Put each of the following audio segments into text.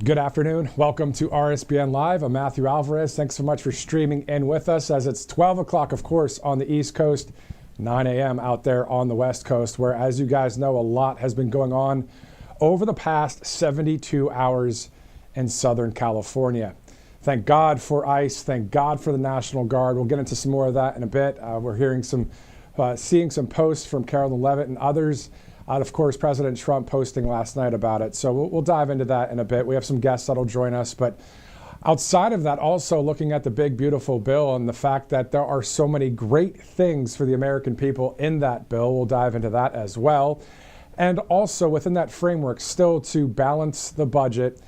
Good afternoon. Welcome to RSBN Live. I'm Matthew Alvarez. Thanks so much for streaming in with us as it's 12 o'clock, of course, on the East Coast, 9 a.m. out there on the West Coast, where, as you guys know, a lot has been going on over the past 72 hours in Southern California. Thank God for ICE. Thank God for the National Guard. We'll get into some more of that in a bit. We're hearing seeing some posts from Carolyn Levitt and others. Of course, President Trump posting last night about it. So we'll dive into that in a bit. We have some guests that'll join us. But outside of that, also looking at the big, beautiful bill and the fact that there are so many great things for the American people in that bill. We'll dive into that as well. And also within that framework, still to balance the budget,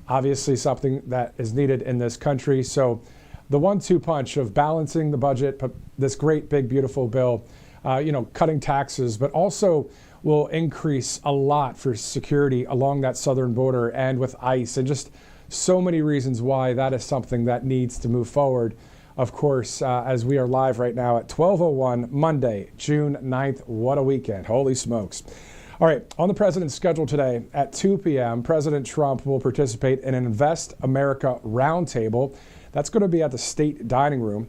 obviously something that is needed in this country. So the 1-2 punch of balancing the budget, this great, big, beautiful bill, cutting taxes, but also will increase a lot for security along that southern border and with ICE, and just so many reasons why that is something that needs to move forward. Of course, as we are live right now at 12:01 Monday, June 9th. What a weekend. Holy smokes. All right, on the president's schedule today at 2 p.m., President Trump will participate in an Invest America roundtable. That's going to be at the State Dining Room.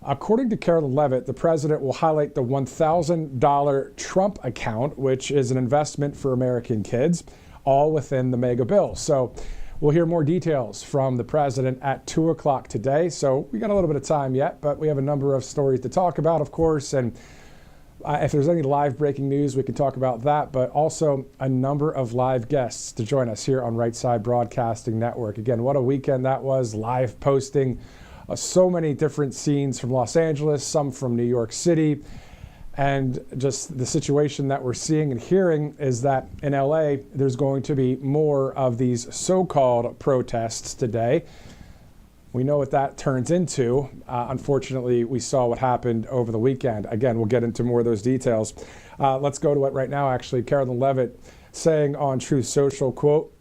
According to Carolyn Levitt, the president will highlight the $1,000 Trump account, which is an investment for American kids, all within the mega bill. So we'll hear more details from the president at 2 o'clock today. So we got a little bit of time yet, but we have a number of stories to talk about, of course. And if there's any live breaking news, we can talk about that, but also a number of live guests to join us here on Right Side Broadcasting Network. Again, what a weekend that was, live posting. So many different scenes from Los Angeles, some from New York City, and just the situation that we're seeing and hearing is that in LA, there's going to be more of these so-called protests today. We know what that turns into. Unfortunately, we saw what happened over the weekend. Again, we'll get into more of those details. Let's go to it right now, actually. Carolyn Levitt saying on Truth Social, quote,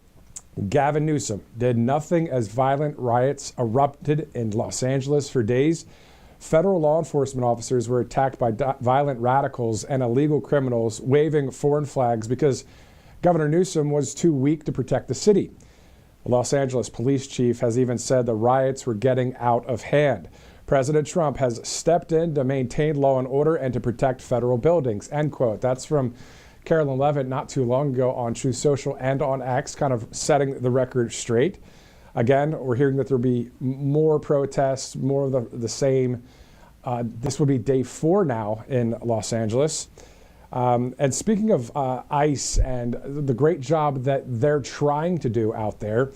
Gavin Newsom did nothing as violent riots erupted in Los Angeles for days. Federal law enforcement officers were attacked by violent radicals and illegal criminals waving foreign flags because Governor Newsom was too weak to protect the city. The Los Angeles police chief has even said the riots were getting out of hand. President Trump has stepped in to maintain law and order and to protect federal buildings, end quote. That's from Carolyn Levitt not too long ago on Truth Social and on X, kind of setting the record straight. Again, we're hearing that there'll be more protests, more of the same. This will be day 4 now in Los Angeles. And speaking of ICE and the great job that they're trying to do out there,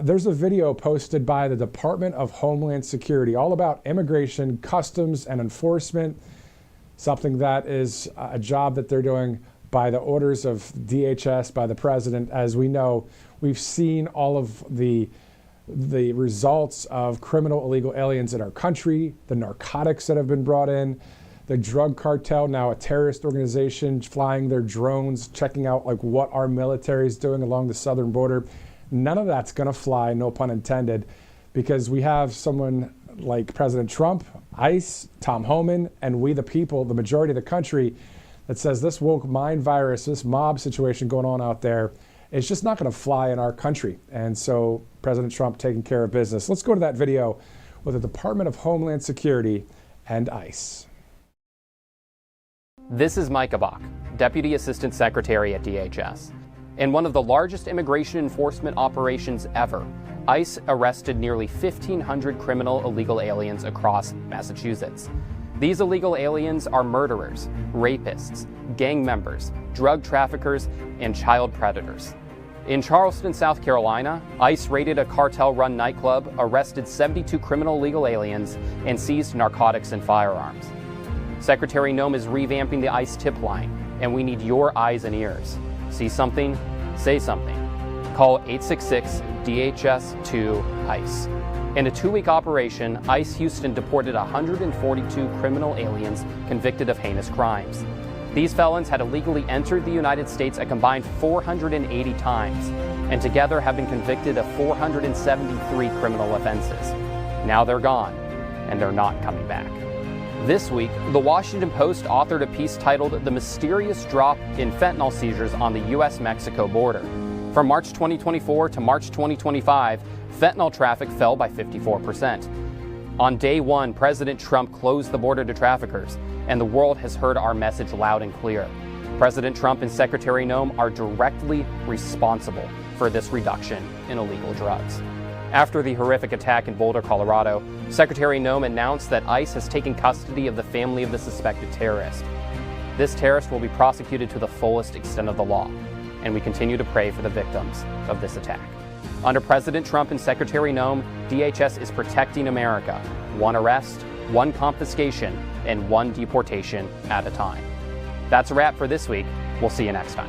there's a video posted by the Department of Homeland Security all about immigration, customs, and enforcement, something that is a job that they're doing by the orders of DHS, by the president. As we know, we've seen all of the results of criminal illegal aliens in our country, the narcotics that have been brought in, the drug cartel, now a terrorist organization flying their drones, checking out like what our military is doing along the southern border. None of that's going to fly, no pun intended, because we have someone like President Trump, ICE, Tom Homan, and we the people, the majority of the country, that says this woke mind virus, this mob situation going on out there, is just not going to fly in our country. And so President Trump taking care of business. Let's go to that video with the Department of Homeland Security and ICE. This is Micah Bach, Deputy Assistant Secretary at DHS. In one of the largest immigration enforcement operations ever, ICE arrested nearly 1,500 criminal illegal aliens across Massachusetts. These illegal aliens are murderers, rapists, gang members, drug traffickers, and child predators. In Charleston, South Carolina, ICE raided a cartel-run nightclub, arrested 72 criminal illegal aliens, and seized narcotics and firearms. Secretary Noem is revamping the ICE tip line, and we need your eyes and ears. See something? Say something. Call 866-DHS-2-ICE. In a 2-week operation, ICE Houston deported 142 criminal aliens convicted of heinous crimes. These felons had illegally entered the United States a combined 480 times, and together have been convicted of 473 criminal offenses. Now they're gone, and they're not coming back. This week, The Washington Post authored a piece titled "The Mysterious Drop in Fentanyl Seizures on the U.S.-Mexico Border." From March 2024 to March 2025, fentanyl traffic fell by 54%. On day one, President Trump closed the border to traffickers, and the world has heard our message loud and clear. President Trump and Secretary Noem are directly responsible for this reduction in illegal drugs. After the horrific attack in Boulder, Colorado, Secretary Noem announced that ICE has taken custody of the family of the suspected terrorist. This terrorist will be prosecuted to the fullest extent of the law, and we continue to pray for the victims of this attack. Under President Trump and Secretary Noem, DHS is protecting America, one arrest, one confiscation, and one deportation at a time. That's a wrap for this week. We'll see you next time.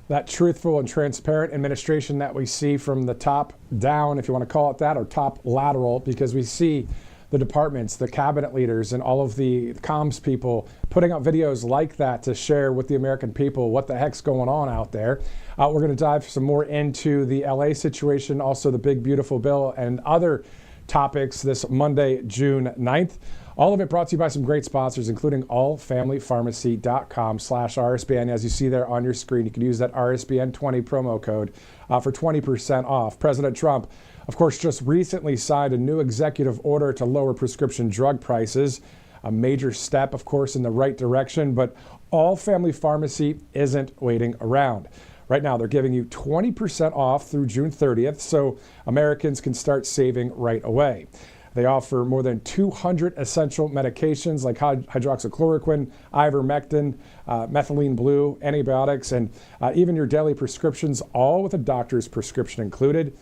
That truthful and transparent administration that we see from the top down, if you want to call it that, or top lateral, because we see the departments, the cabinet leaders, and all of the comms people putting out videos like that to share with the American people what the heck's going on out there. We're going to dive some more into the LA situation, also the big, beautiful bill, and other topics this Monday, June 9th. All of it brought to you by some great sponsors, including allfamilypharmacy.com/RSBN. As you see there on your screen, you can use that RSBN20 promo code for 20% off. President Trump, of course, just recently signed a new executive order to lower prescription drug prices. A major step, of course, in the right direction, but All Family Pharmacy isn't waiting around. Right now, they're giving you 20% off through June 30th, so Americans can start saving right away. They offer more than 200 essential medications like hydroxychloroquine, ivermectin, methylene blue, antibiotics, and even your daily prescriptions, all with a doctor's prescription included.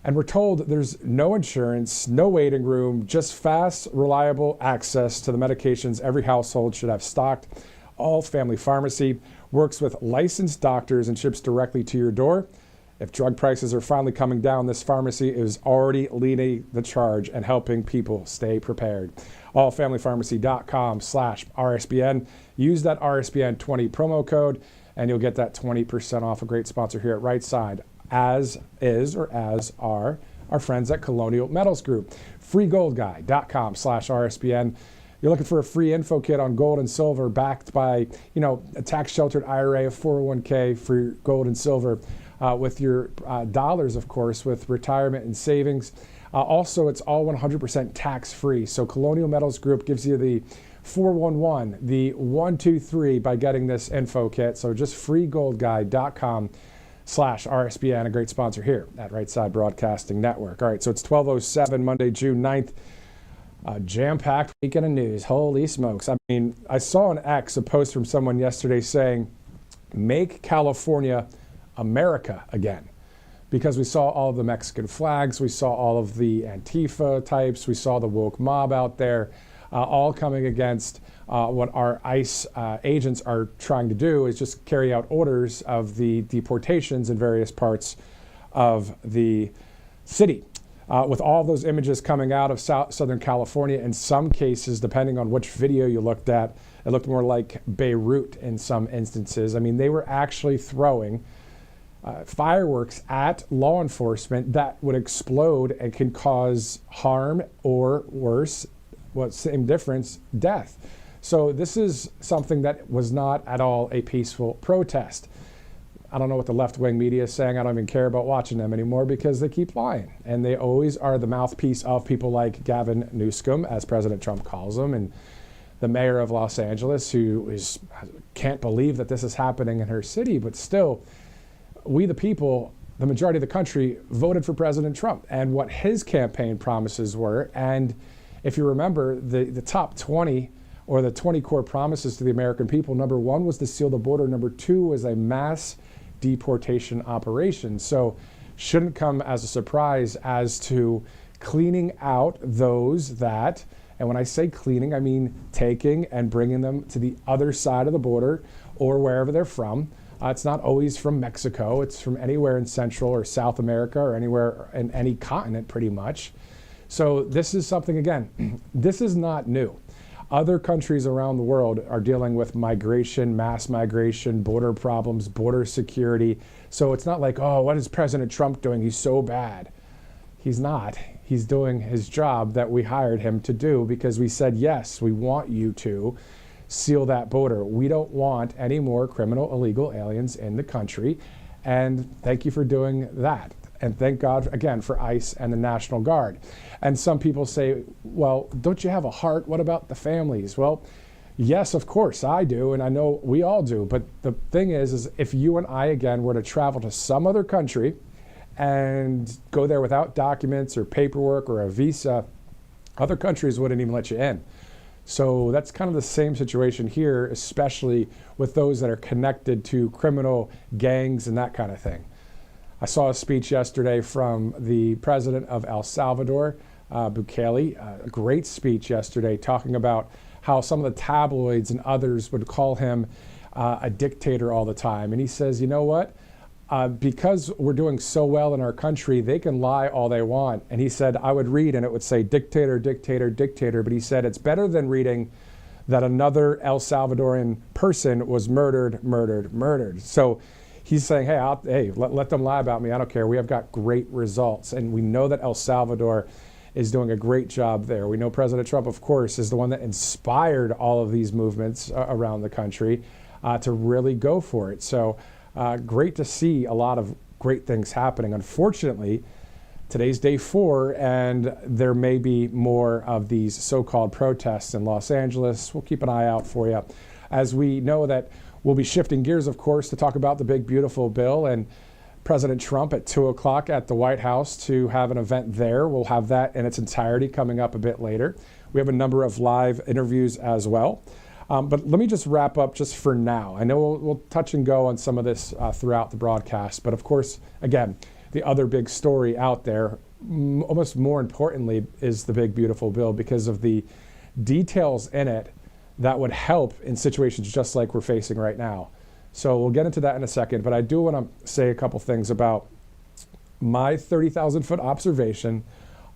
And we're told there's no insurance, no waiting room, just fast, reliable access to the medications every household should have stocked. All Family Pharmacy works with licensed doctors and ships directly to your door. If drug prices are finally coming down, this pharmacy is already leading the charge and helping people stay prepared. Allfamilypharmacy.com/RSBN. Use that RSBN20 promo code and you'll get that 20% off. A great sponsor here at Right Side, as are our friends at Colonial Metals Group. freegoldguy.com/RSBN. You're looking for a free info kit on gold and silver backed by, a tax-sheltered IRA, a 401k for gold and silver. With your dollars, of course, with retirement and savings. Also, it's all 100% tax-free. So Colonial Metals Group gives you the 411, the 123 by getting this info kit. So just freegoldguy.com/RSBN, a great sponsor here at Right Side Broadcasting Network. All right, so it's 12:07, Monday, June 9th. Jam-packed weekend of news. Holy smokes. I mean, I saw on X a post from someone yesterday saying, make California America again, because we saw all of the Mexican flags, we saw all of the Antifa types, we saw the woke mob out there, all coming against what our ICE agents are trying to do is just carry out orders of the deportations in various parts of the city. With all of those images coming out of Southern California, in some cases, depending on which video you looked at, it looked more like Beirut in some instances. I mean, they were actually throwing fireworks at law enforcement that would explode and can cause harm or worse, same difference, death. So this is something that was not at all a peaceful protest. I don't know what the left-wing media is saying. I don't even care about watching them anymore because they keep lying. And they always are the mouthpiece of people like Gavin Newsom, as President Trump calls him, and the mayor of Los Angeles, who can't believe that this is happening in her city, but still, we the people, the majority of the country, voted for President Trump and what his campaign promises were. And if you remember, the top 20 or the 20 core promises to the American people, number one was to seal the border. Number two was a mass deportation operation. So shouldn't come as a surprise as to cleaning out those that, and when I say cleaning, I mean taking and bringing them to the other side of the border or wherever they're from. It's not always from Mexico. It's from anywhere in Central or South America or anywhere in any continent pretty much. So this is something, again, this is not new. Other countries around the world are dealing with migration, mass migration, border problems, border security. So it's not like, oh, what is President Trump doing? He's so bad. He's not. He's doing his job that we hired him to do because we said, yes, we want you to. seal that border. We don't want any more criminal illegal aliens in the country. And thank you for doing that. And thank God, again, for ICE and the National Guard. And some people say, well, don't you have a heart? What about the families? Well, yes, of course, I do, and I know we all do. But the thing is if you and I, again, were to travel to some other country and go there without documents or paperwork or a visa, other countries wouldn't even let you in. So that's kind of the same situation here, especially with those that are connected to criminal gangs and that kind of thing. I saw a speech yesterday from the president of El Salvador, Bukele, a great speech yesterday talking about how some of the tabloids and others would call him a dictator all the time. And he says, you know what? Because we're doing so well in our country, they can lie all they want. And he said, I would read and it would say dictator, dictator, dictator. But he said, it's better than reading that another El Salvadorian person was murdered. So he's saying, hey, let them lie about me. I don't care. We have got great results. And we know that El Salvador is doing a great job there. We know President Trump, of course, is the one that inspired all of these movements around the country to really go for it. So great to see a lot of great things happening. Unfortunately, today's day 4, and there may be more of these so-called protests in Los Angeles. We'll keep an eye out for you. As we know that we'll be shifting gears, of course, to talk about the big, beautiful bill and President Trump at 2 o'clock at the White House to have an event there. We'll have that in its entirety coming up a bit later. We have a number of live interviews as well. But let me just wrap up just for now. I know we'll touch and go on some of this throughout the broadcast, but of course, again, the other big story out there, almost more importantly, is the big, beautiful bill because of the details in it that would help in situations just like we're facing right now. So we'll get into that in a second, but I do want to say a couple things about my 30,000-foot observation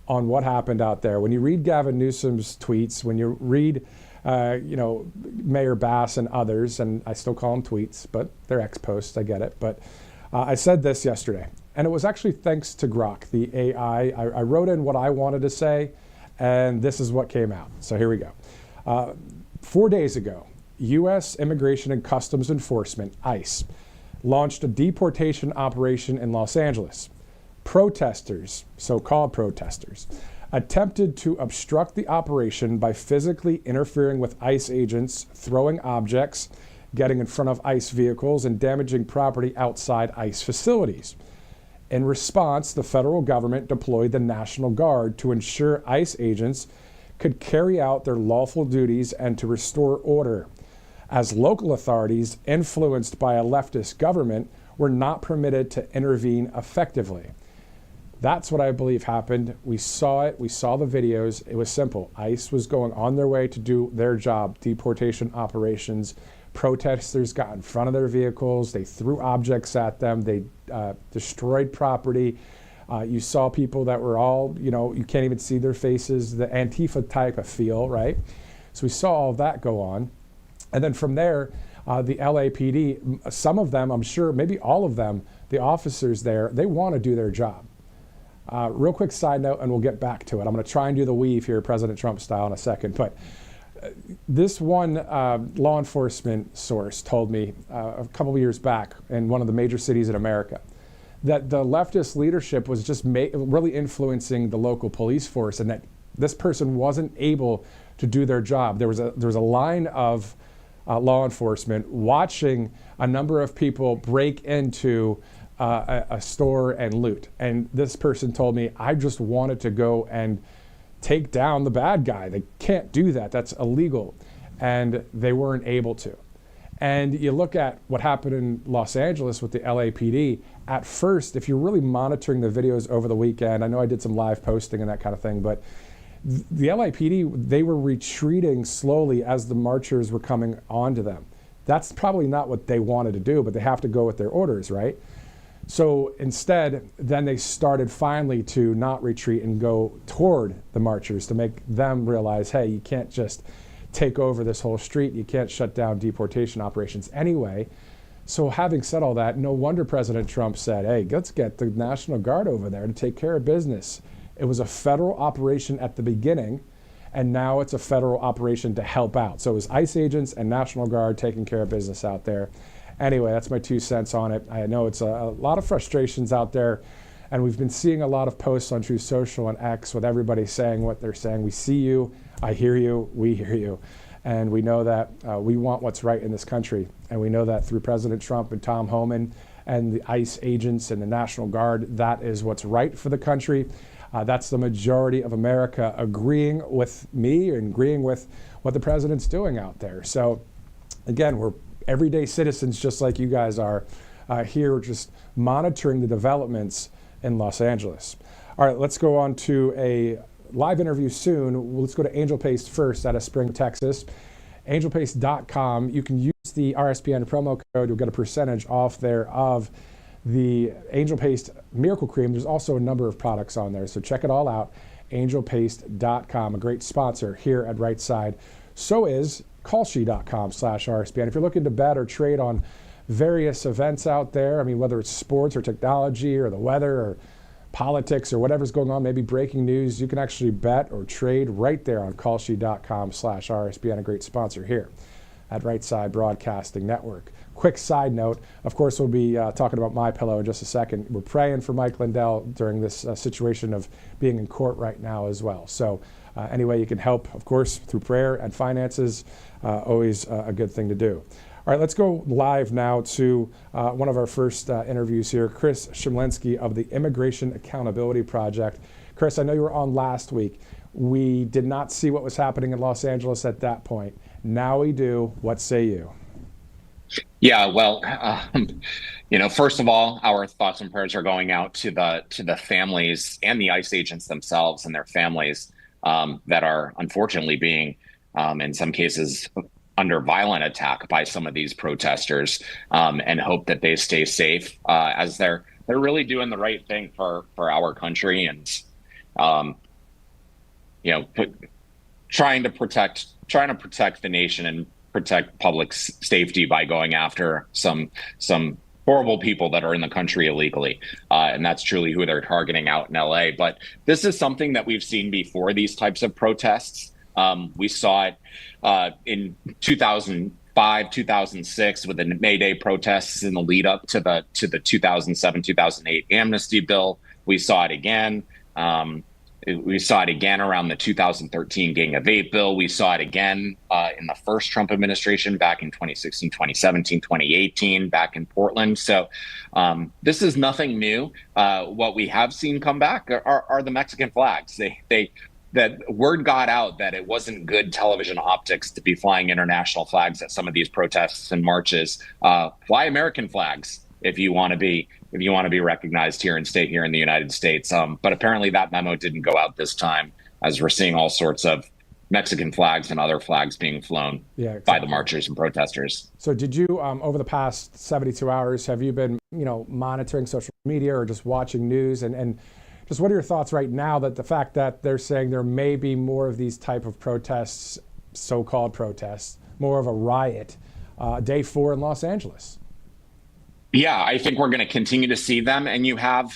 on what happened out there. When you read Gavin Newsom's tweets, when you read Mayor Bass and others, and I still call them tweets, but they're ex-posts, I get it. But I said this yesterday, and it was actually thanks to Grok, the AI. I wrote in what I wanted to say, and this is what came out. So here we go. 4 days ago, U.S. Immigration and Customs Enforcement, ICE, launched a deportation operation in Los Angeles. Protesters, so-called protesters, attempted to obstruct the operation by physically interfering with ICE agents, throwing objects, getting in front of ICE vehicles, and damaging property outside ICE facilities. In response, the federal government deployed the National Guard to ensure ICE agents could carry out their lawful duties and to restore order, as local authorities, influenced by a leftist government, were not permitted to intervene effectively. That's what I believe happened. We saw it. We saw the videos. It was simple. ICE was going on their way to do their job, deportation operations. Protesters got in front of their vehicles. They threw objects at them. They destroyed property. You saw people that were all, you can't even see their faces, the Antifa type of feel, right? So we saw all that go on. And then from there, the LAPD, some of them, I'm sure, maybe all of them, the officers there, they want to do their job. Real quick side note, and we'll get back to it. I'm going to try and do the weave here, President Trump style, in a second. But this one law enforcement source told me a couple of years back in one of the major cities in America that the leftist leadership was just really influencing the local police force, and that this person wasn't able to do their job. There was a line of law enforcement watching a number of people break into a store and loot. And this person told me, I just wanted to go and take down the bad guy. They can't do that. That's illegal. And they weren't able to. And you look at what happened in Los Angeles with the LAPD. At first, if you're really monitoring the videos over the weekend, I know I did some live posting and that kind of thing, but the LAPD, they were retreating slowly as the marchers were coming onto them. That's probably not what they wanted to do, but they have to go with their orders, right? So instead, then they started finally to not retreat and go toward the marchers to make them realize, hey, you can't just take over this whole street. You can't shut down deportation operations anyway. So having said all that, no wonder President Trump said, hey, let's get the National Guard over there to take care of business. It was a federal operation at the beginning, and now it's a federal operation to help out. So it was ICE agents and National Guard taking care of business out there. Anyway, that's my 2 cents on it. I know it's a lot of frustrations out there, and we've been seeing a lot of posts on Truth Social and X with everybody saying what they're saying. We see you, I hear you, we hear you. And we know that we want what's right in this country. And we know that through President Trump and Tom Homan and the ICE agents and the National Guard, that is what's right for the country. That's the majority of America agreeing with me and agreeing with what the president's doing out there. So again, we're everyday citizens just like you guys are here, just monitoring the developments in Los Angeles. All right, let's go on to a live interview soon. Let's go to Angel Paste first out of Spring, Texas. Angelpaste.com. You can use the RSBN promo code. You'll get a percentage off there of the Angel Paste Miracle Cream. There's also a number of products on there, so check it all out. Angelpaste.com, a great sponsor here at Right Side. So is Kalshi.com/RSBN. If you're looking to bet or trade on various events out there, I mean, whether it's sports or technology or the weather or politics or whatever's going on, maybe breaking news, you can actually bet or trade right there on Kalshi.com/RSBN, a great sponsor here at Right Side Broadcasting Network. Quick side note, of course, we'll be talking about MyPillow in just a second. We're praying for Mike Lindell during this situation of being in court right now as well. So any way you can help, of course, through prayer and finances, always a good thing to do. All right, let's go live now to one of our first interviews here, Chris Chmielenski of the Immigration Accountability Project. Chris, I know you were on last week. We did not see what was happening in Los Angeles at that point. Now we do. What say you? Yeah, well, first of all, our thoughts and prayers are going out to the families and the ICE agents themselves and their families that are unfortunately being, in some cases, under violent attack by some of these protesters, and hope that they stay safe as they're really doing the right thing for our country and trying to protect the nation and protect public safety by going after some horrible people that are in the country illegally. And that's truly who they're targeting out in LA. But this is something that we've seen before, these types of protests. We saw it in 2005, 2006 with the May Day protests in the lead up to the 2007, 2008 amnesty bill. We saw it again. We saw it again around the 2013 Gang of Eight bill. We saw it again in the first Trump administration back in 2016, 2017, 2018, back in Portland. So this is nothing new. What we have seen come back are the Mexican flags. That word got out that it wasn't good television optics to be flying international flags at some of these protests and marches. Fly American flags if you want to be recognized here and stay here in the United States. But apparently that memo didn't go out this time, as we're seeing all sorts of Mexican flags and other flags being flown by the marchers and protesters. So did you, over the past 72 hours, have you been, monitoring social media or just watching news? And just what are your thoughts right now that the fact that they're saying there may be more of these type of protests, so-called protests, more of a riot, day 4 in Los Angeles? Yeah, I think we're going to continue to see them. And you have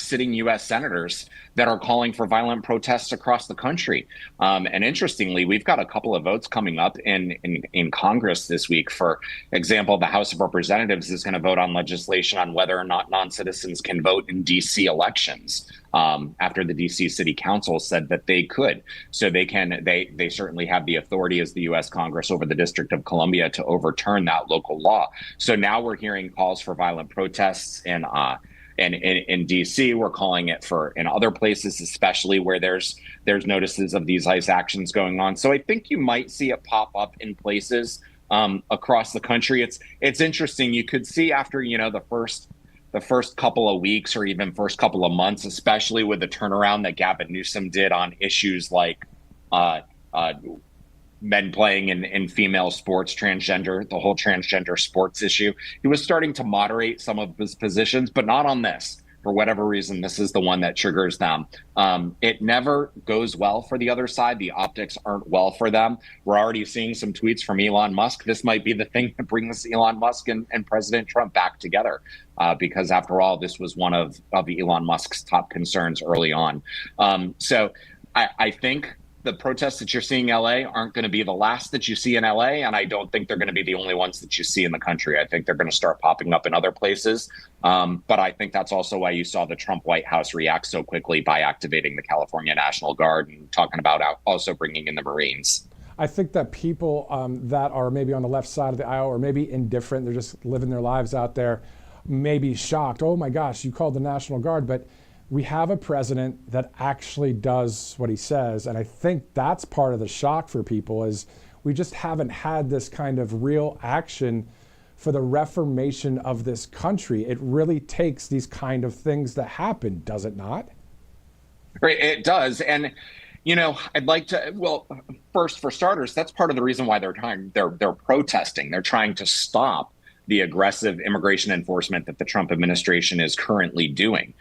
sitting U.S. senators that are calling for violent protests across the country. And interestingly, we've got a couple of votes coming up in Congress this week. For example, the House of Representatives is going to vote on legislation on whether or not non-citizens can vote in D.C. elections. After the D.C. City Council said that they could. So they certainly have the authority as the U.S. Congress over the District of Columbia to overturn that local law. So now we're hearing calls for violent protests in D.C. We're calling it for in other places, especially where there's notices of these ICE actions going on. So I think you might see it pop up in places across the country. It's interesting. You could see after the first couple of weeks or even first couple of months, especially with the turnaround that Gavin Newsom did on issues like men playing in female sports, the whole transgender sports issue. He was starting to moderate some of his positions, but not on this. For whatever reason, this is the one that triggers them. It never goes well for the other side. The optics aren't well for them. We're already seeing some tweets from Elon Musk. This might be the thing that brings Elon Musk and President Trump back together, because after all, this was one of Elon Musk's top concerns early on. So I think the protests that you're seeing in LA aren't going to be the last that you see in LA. And I don't think they're going to be the only ones that you see in the country. I think they're going to start popping up in other places. But I think that's also why you saw the Trump White House react so quickly by activating the California National Guard and talking about also bringing in the Marines. I think that people that are maybe on the left side of the aisle or maybe indifferent, they're just living their lives out there, may be shocked. Oh my gosh, you called the National Guard. But we have a president that actually does what he says. And I think that's part of the shock for people is we just haven't had this kind of real action for the reformation of this country. It really takes these kind of things to happen, does it not? Right, it does. And I'd like to, well, first, for starters, that's part of the reason why they're protesting. They're trying to stop the aggressive immigration enforcement that the Trump administration is currently doing.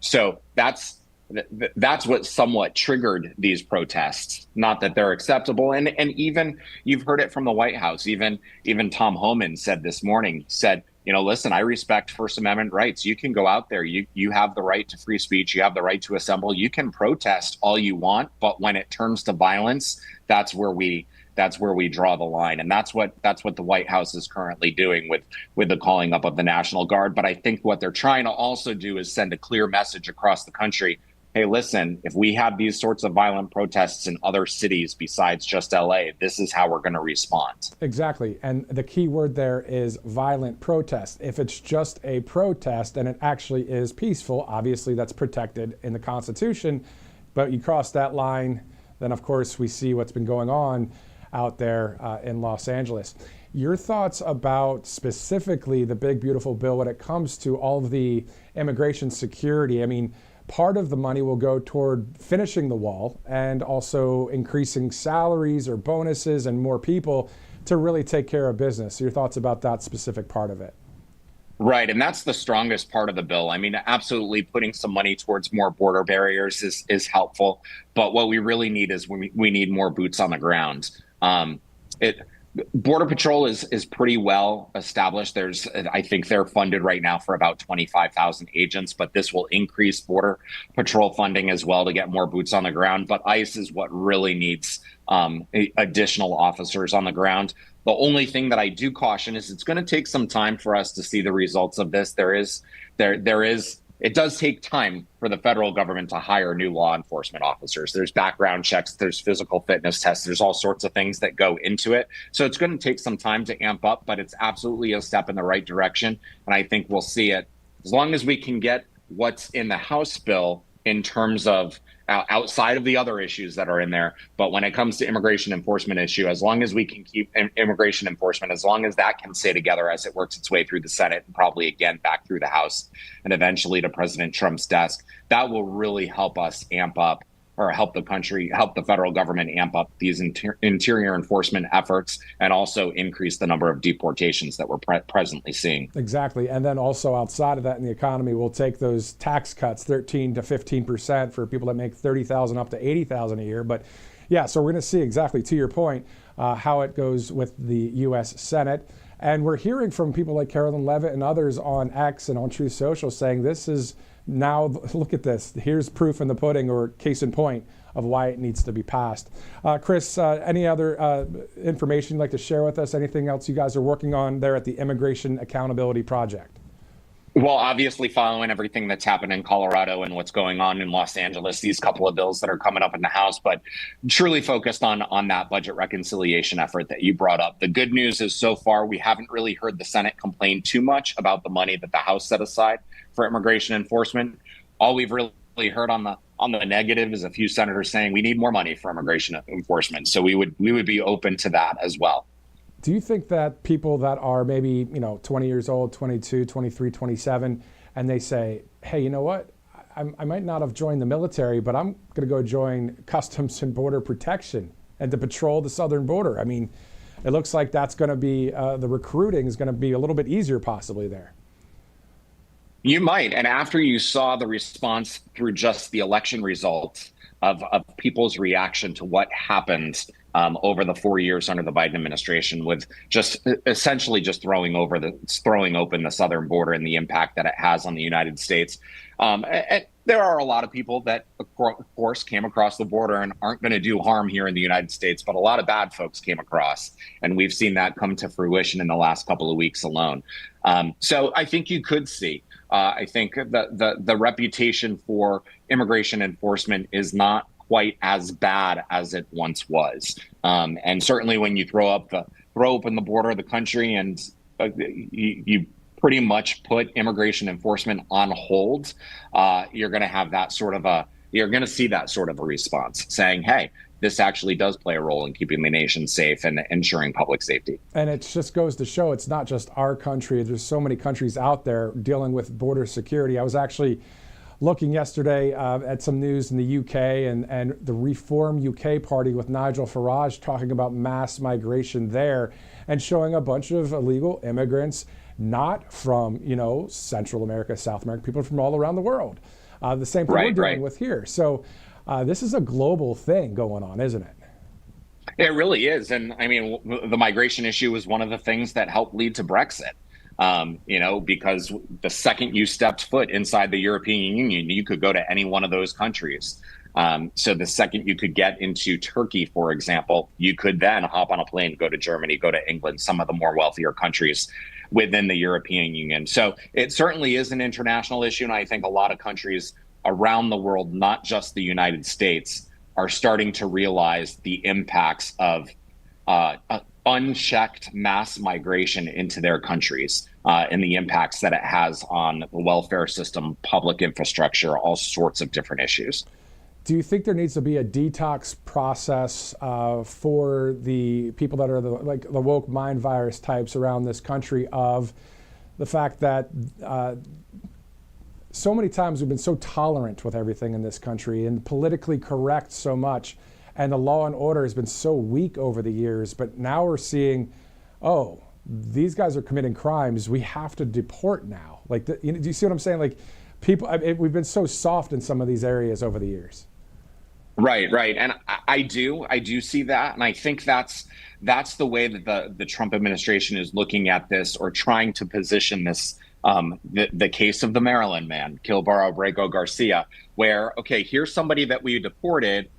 So that's what somewhat triggered these protests. Not that they're acceptable, and even you've heard it from the White House. Even Tom Homan said this morning. Said, listen, I respect First Amendment rights. You can go out there. You have the right to free speech. You have the right to assemble. You can protest all you want, but when it turns to violence, that's where we draw the line. And that's what the White House is currently doing with the calling up of the National Guard. But I think what they're trying to also do is send a clear message across the country. Hey, listen, if we have these sorts of violent protests in other cities besides just LA, this is how we're going to respond. Exactly. And the key word there is violent protest. If it's just a protest and it actually is peaceful, obviously that's protected in the Constitution. But you cross that line, then of course we see what's been going on out there in Los Angeles. Your thoughts about specifically the big, beautiful bill when it comes to all of the immigration security? I mean, part of the money will go toward finishing the wall and also increasing salaries or bonuses and more people to really take care of business. So your thoughts about that specific part of it? Right. And that's the strongest part of the bill. I mean, absolutely putting some money towards more border barriers is helpful. But what we really need is we need more boots on the ground. Border Patrol is pretty well established. I think they're funded right now for about 25,000 agents, but this will increase Border Patrol funding as well to get more boots on the ground. But ICE is what really needs additional officers on the ground. The only thing that I do caution is it's going to take some time for us to see the results of this. It does take time for the federal government to hire new law enforcement officers. There's background checks, there's physical fitness tests, there's all sorts of things that go into it. So it's going to take some time to amp up, but it's absolutely a step in the right direction. And I think we'll see it as long as we can get what's in the House bill in terms of outside of the other issues that are in there. But when it comes to immigration enforcement issue, as long as we can keep immigration enforcement, as long as that can stay together as it works its way through the Senate and probably again back through the House and eventually to President Trump's desk, that will really help us amp up or help the federal government amp up these interior enforcement efforts and also increase the number of deportations that we're presently seeing. Exactly. And then also outside of that in the economy, we'll take those tax cuts, 13 to 15% for people that make $30,000 up to $80,000 a year. But yeah, so we're going to see exactly to your point, how it goes with the U.S. Senate. And we're hearing from people like Carolyn Levitt and others on X and on Truth Social saying this is now, look at this. Here's proof in the pudding, or case in point, of why it needs to be passed. Chris, any other information you'd like to share with us? Anything else you guys are working on there at the Immigration Accountability Project? Well, obviously following everything that's happened in Colorado and what's going on in Los Angeles, these couple of bills that are coming up in the House, but truly focused on that budget reconciliation effort that you brought up. The good news is so far we haven't really heard the Senate complain too much about the money that the House set aside for immigration enforcement. All we've really heard on the negative is a few senators saying we need more money for immigration enforcement. So we would be open to that as well. Do you think that people that are maybe, 20 years old, 22, 23, 27, and they say, hey, you know what? I might not have joined the military, but I'm going to go join Customs and Border Protection and to patrol the southern border. I mean, it looks like that's going to be, the recruiting is going to be a little bit easier possibly there. You might. And after you saw the response through just the election results of people's reaction to what happened over the 4 years under the Biden administration, with just essentially just throwing open the southern border and the impact that it has on the United States. There are a lot of people that, of course, came across the border and aren't going to do harm here in the United States, but a lot of bad folks came across. And we've seen that come to fruition in the last couple of weeks alone. So I think you could see, I think the reputation for immigration enforcement is not quite as bad as it once was. And certainly when you throw open the border of the country and you pretty much put immigration enforcement on hold, you're going to have you're going to see that sort of a response saying, hey, this actually does play a role in keeping the nation safe and ensuring public safety. And it just goes to show it's not just our country. There's so many countries out there dealing with border security. I was actually looking yesterday at some news in the UK and the Reform UK party with Nigel Farage talking about mass migration there and showing a bunch of illegal immigrants not from, Central America, South America, people from all around the world. The same thing we're dealing with here. So this is a global thing going on, isn't it? It really is. And I mean, the migration issue was one of the things that helped lead to Brexit. Because the second you stepped foot inside the European Union, you could go to any one of those countries. So the second you could get into Turkey, for example, you could then hop on a plane, go to Germany, go to England, some of the more wealthier countries within the European Union. So it certainly is an international issue. And I think a lot of countries around the world, not just the United States, are starting to realize the impacts of unchecked mass migration into their countries and the impacts that it has on the welfare system, public infrastructure, all sorts of different issues. Do you think there needs to be a detox process for the people that are the woke mind virus types around this country, of the fact that so many times we've been so tolerant with everything in this country and politically correct so much, and the law and order has been so weak over the years, but now we're seeing, oh, these guys are committing crimes, we have to deport now. Like, do you see what I'm saying? Like, we've been so soft in some of these areas over the years. Right. And I do see that. And I think that's the way that the Trump administration is looking at this, or trying to position this, the case of the Maryland man, Kilbaro Abrego Garcia, where, okay, here's somebody that we deported.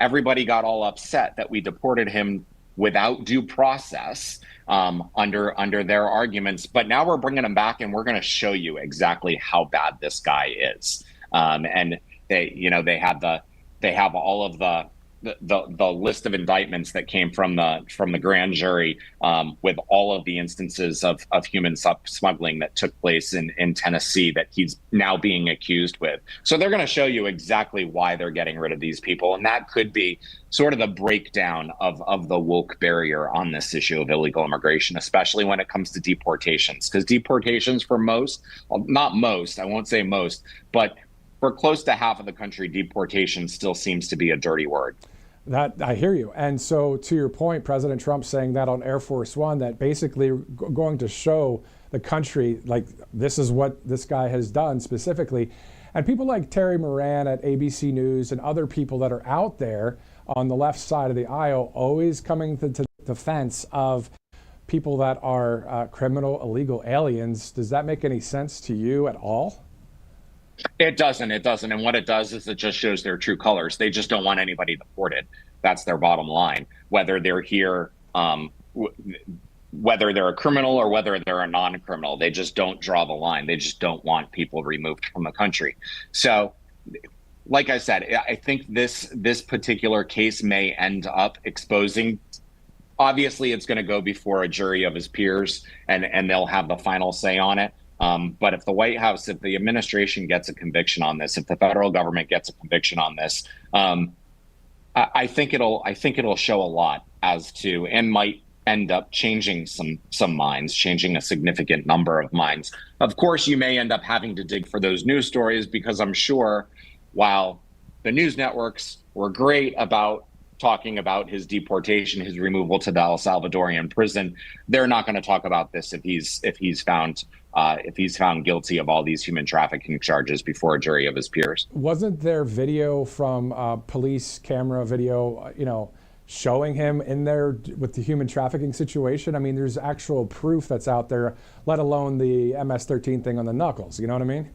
Everybody got all upset that we deported him without due process under their arguments. But now we're bringing him back and we're going to show you exactly how bad this guy is. And they have all of the list of indictments that came from the grand jury with all of the instances of human smuggling that took place in Tennessee that he's now being accused with. So they're going to show you exactly why they're getting rid of these people. And that could be sort of the breakdown of the woke barrier on this issue of illegal immigration, especially when it comes to deportations. Because deportations for most, well, not most, I won't say most, but for close to half of the country, deportation still seems to be a dirty word. That I hear you. And so to your point, President Trump saying that on Air Force One, that basically going to show the country, like, this is what this guy has done specifically. And people like Terry Moran at ABC News and other people that are out there on the left side of the aisle, always coming to the defense of people that are criminal, illegal aliens. Does that make any sense to you at all? It doesn't. And what it does is it just shows their true colors. They just don't want anybody deported. That's their bottom line. Whether they're here, whether they're a criminal or whether they're a non-criminal, they just don't draw the line. They just don't want people removed from the country. So, like I said, I think this particular case may end up exposing. Obviously, it's going to go before a jury of his peers, and they'll have the final say on it. But if the White House, if the administration gets a conviction on this, if the federal government gets a conviction on this, I think it'll show a lot as to, and might end up changing some minds, changing a significant number of minds. Of course, you may end up having to dig for those news stories, because I'm sure while the news networks were great about talking about his deportation, his removal to the El Salvadorian prison, they're not going to talk about this if he's found guilty of all these human trafficking charges before a jury of his peers. Wasn't there video from police camera video, showing him in there with the human trafficking situation? I mean, there's actual proof that's out there, let alone the MS-13 thing on the knuckles. You know what I mean?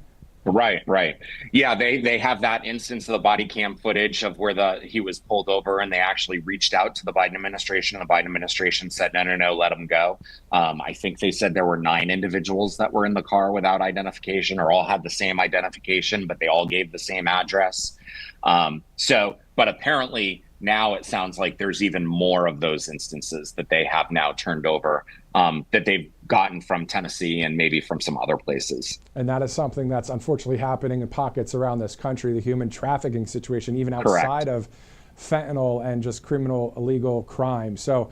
Right, right. Yeah, they have that instance of the body cam footage of where he was pulled over, and they actually reached out to the Biden administration. The Biden administration said, no, no, no, let him go. I think they said there were 9 individuals that were in the car without identification, or all had the same identification, but they all gave the same address. But apparently now it sounds like there's even more of those instances that they have now turned over, that they've gotten from Tennessee and maybe from some other places. And that is something that's unfortunately happening in pockets around this country, the human trafficking situation, even outside Correct. of fentanyl and just criminal illegal crime. So,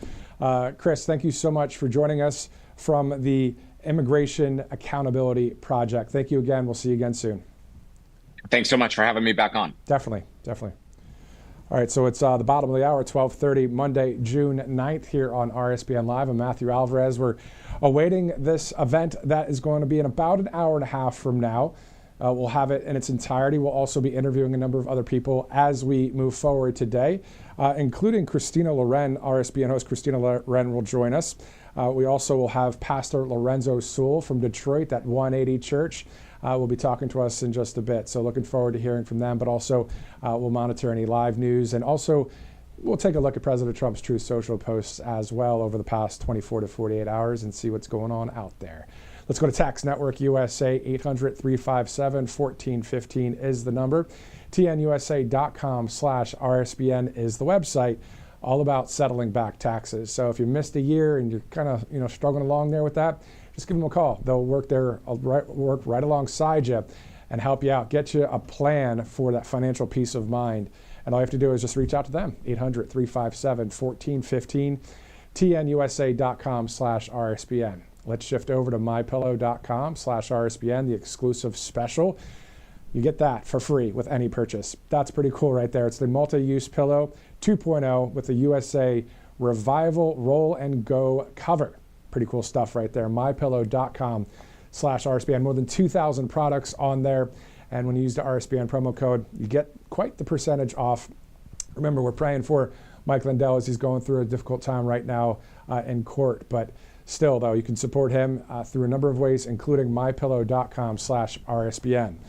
Chris, thank you so much for joining us from the Immigration Accountability Project. Thank you again. We'll see you again soon. Thanks so much for having me back on. Definitely, definitely. All right, so it's the bottom of the hour, 12:30, Monday, June 9th here on RSBN Live. I'm Matthew Alvarez. We're awaiting this event that is going to be in about an hour and a half from now. We'll have it in its entirety. We'll also be interviewing a number of other people as we move forward today, including Christina Loren. RSBN host Christina Loren will join us. We also will have Pastor Lorenzo Sewell from Detroit at 180 Church. Will be talking to us in just a bit. So looking forward to hearing from them, but also we'll monitor any live news, and also we'll take a look at President Trump's Truth Social posts as well over the past 24 to 48 hours and see what's going on out there. Let's go to Tax Network USA. 800-357-1415 is the number. TNUSA.com/RSBN is the website, all about settling back taxes. So if you missed a year and you're kind of struggling along there with that, just give them a call. They'll work right alongside you and help you out, get you a plan for that financial peace of mind. And all you have to do is just reach out to them. 800-357-1415, TNUSA.com/RSBN. Let's shift over to mypillow.com/RSBN, the exclusive special. You get that for free with any purchase. That's pretty cool right there. It's the multi-use pillow 2.0 with the USA Revival Roll and Go cover. Pretty cool stuff right there. mypillow.com/RSBN. More than 2,000 products on there. And when you use the RSBN promo code, you get quite the percentage off. Remember, we're praying for Mike Lindell as he's going through a difficult time right now in court. But still, though, you can support him through a number of ways, including mypillow.com/RSBN.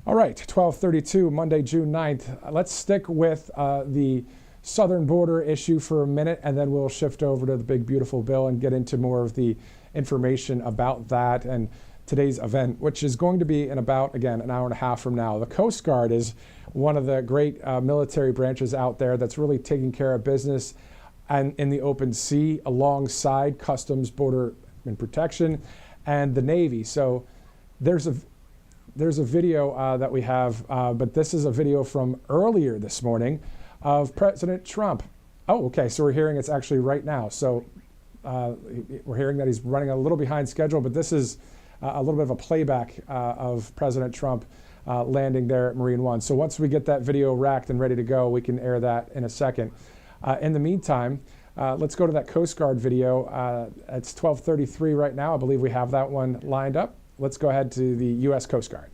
All right, 12:32, Monday, June 9th. Let's stick with the southern border issue for a minute, and then we'll shift over to the big, beautiful bill and get into more of the information about that and today's event, which is going to be in about, again, an hour and a half from now. The Coast Guard is one of the great military branches out there that's really taking care of business and in the open sea alongside Customs, Border and Protection, and the Navy. So there's a video that we have, but this is a video from earlier this morning of President Trump. Oh, okay, so we're hearing it's actually right now. So we're hearing that he's running a little behind schedule, but this is a little bit of a playback of President Trump landing there at Marine One. So once we get that video racked and ready to go, we can air that in a second. In the meantime, let's go to that Coast Guard video. It's 12:33 right now. I believe we have that one lined up. Let's go ahead to the U.S. Coast Guard.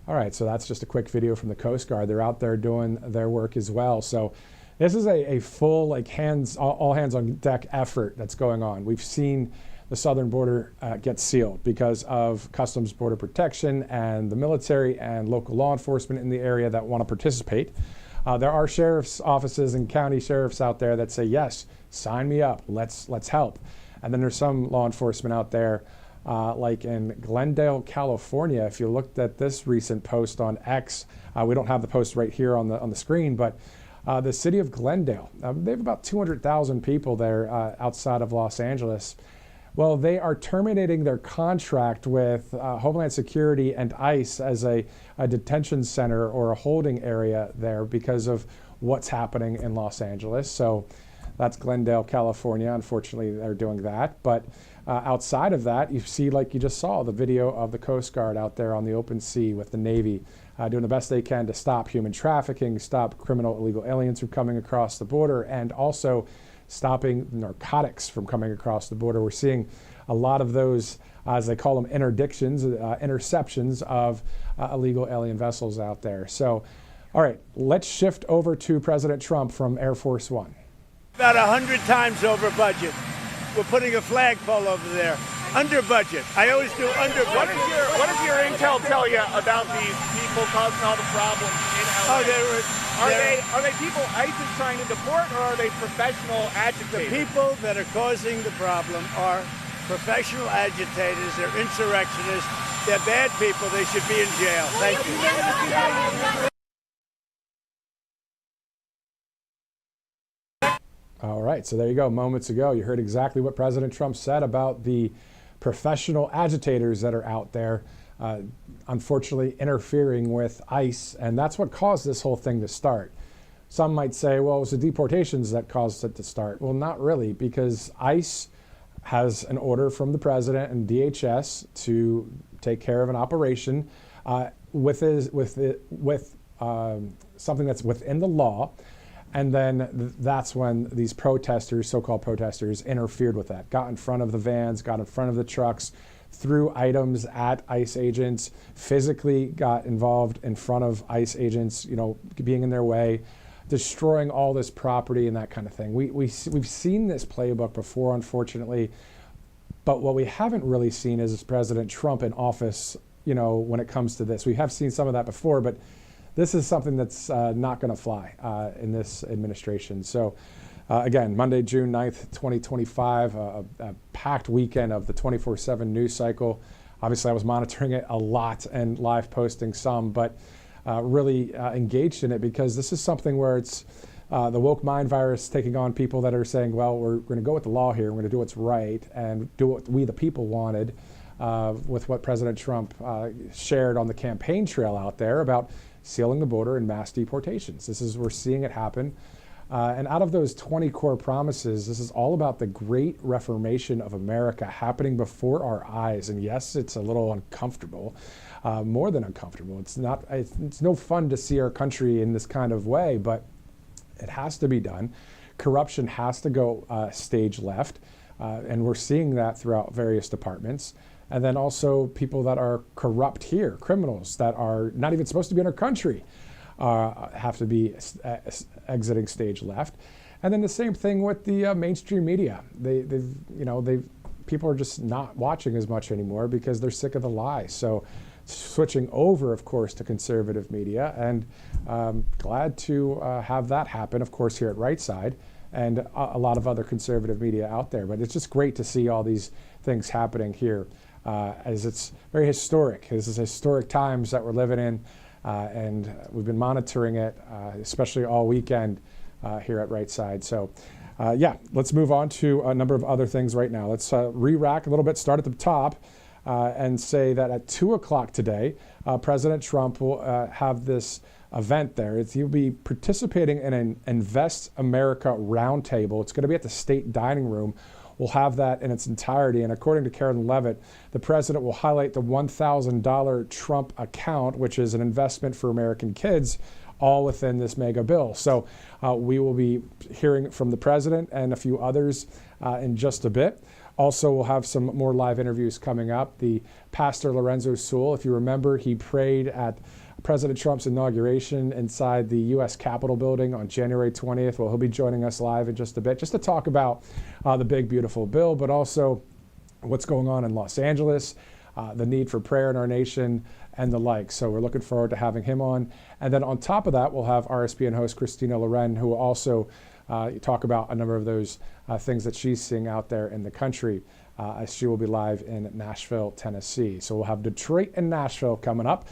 All right, so that's just a quick video from the Coast Guard. They're out there doing their work as well. So this is a full, like, all hands on deck effort that's going on. We've seen the southern border get sealed because of Customs, Border Protection, and the military and local law enforcement in the area that want to participate. There are sheriff's offices and county sheriffs out there that say, yes, sign me up, let's help. And then there's some law enforcement out there like in Glendale, California. If you looked at this recent post on X, we don't have the post right here on the screen, but the city of Glendale, they have about 200,000 people there outside of Los Angeles. Well, they are terminating their contract with Homeland Security and ICE as a detention center or a holding area there because of what's happening in Los Angeles. So That's Glendale, California. Unfortunately, they're doing that. But outside of that, you see, like you just saw, the video of the Coast Guard out there on the open sea with the Navy doing the best they can to stop human trafficking, stop criminal illegal aliens from coming across the border, and also stopping narcotics from coming across the border. We're seeing a lot of those, as they call them, interceptions of illegal alien vessels out there. So, all right, let's shift over to President Trump from Air Force One. About 100 times over budget. We're putting a flagpole over there. Under budget. I always do under budget. What does your intel tell you about these people causing all the problems in LA? Oh, are they people ICE is trying to deport, or are they professional agitators? The people that are causing the problem are professional agitators. They're insurrectionists. They're bad people. They should be in jail. Thank you. All right, so there you go. Moments ago, you heard exactly what President Trump said about the professional agitators that are out there, unfortunately interfering with ICE, and that's what caused this whole thing to start. Some might say, well, it was the deportations that caused it to start. Well, not really, because ICE has an order from the president and DHS to take care of an operation with something that's within the law. And then that's when these protesters, so-called protesters, interfered with that, got in front of the vans, got in front of the trucks, threw items at ICE agents, physically got involved in front of ICE agents, being in their way, destroying all this property and that kind of thing. We've seen this playbook before, unfortunately, but what we haven't really seen is President Trump in office, when it comes to this. We have seen some of that before, but this is something that's not going to fly in this administration. So, again, Monday, June 9th, 2025, a packed weekend of the 24/7 news cycle. Obviously, I was monitoring it a lot and live posting some, but really engaged in it because this is something where it's the woke mind virus taking on people that are saying, well, we're going to go with the law here. We're going to do what's right and do what we, the people, wanted with what President Trump shared on the campaign trail out there about sealing the border and mass deportations. We're seeing it happen. And out of those 20 core promises, this is all about the great reformation of America happening before our eyes. And yes, it's a little uncomfortable, more than uncomfortable. It's no fun to see our country in this kind of way, but it has to be done. Corruption has to go stage left. And we're seeing that throughout various departments. And then also people that are corrupt here, criminals that are not even supposed to be in our country, have to be exiting stage left. And then the same thing with the mainstream media. People are just not watching as much anymore because they're sick of the lies. So switching over, of course, to conservative media, and glad to have that happen, of course, here at Right Side and a lot of other conservative media out there. But it's just great to see all these things happening here. As it's very historic. This is historic times that we're living in, and we've been monitoring it, especially all weekend here at Right Side. So, let's move on to a number of other things right now. Let's re-rack a little bit, start at the top, and say that at 2 o'clock today, President Trump will have this event there. He'll be participating in an Invest America roundtable. It's going to be at the State Dining Room. We'll have that in its entirety. And according to Karen Levitt, the president will highlight the $1,000 Trump account, which is an investment for American kids, all within this mega bill. So we will be hearing from the president and a few others in just a bit. Also, we'll have some more live interviews coming up. The Pastor Lorenzo Sewell, if you remember, he prayed at President Trump's inauguration inside the U.S. Capitol building on January 20th. Well, he'll be joining us live in just a bit, just to talk about the big, beautiful bill, but also what's going on in Los Angeles, the need for prayer in our nation, and the like. So we're looking forward to having him on. And then on top of that, we'll have RSBN host Christina Loren, who will also talk about a number of those things that she's seeing out there in the country, as she will be live in Nashville, Tennessee. So we'll have Detroit and Nashville coming up.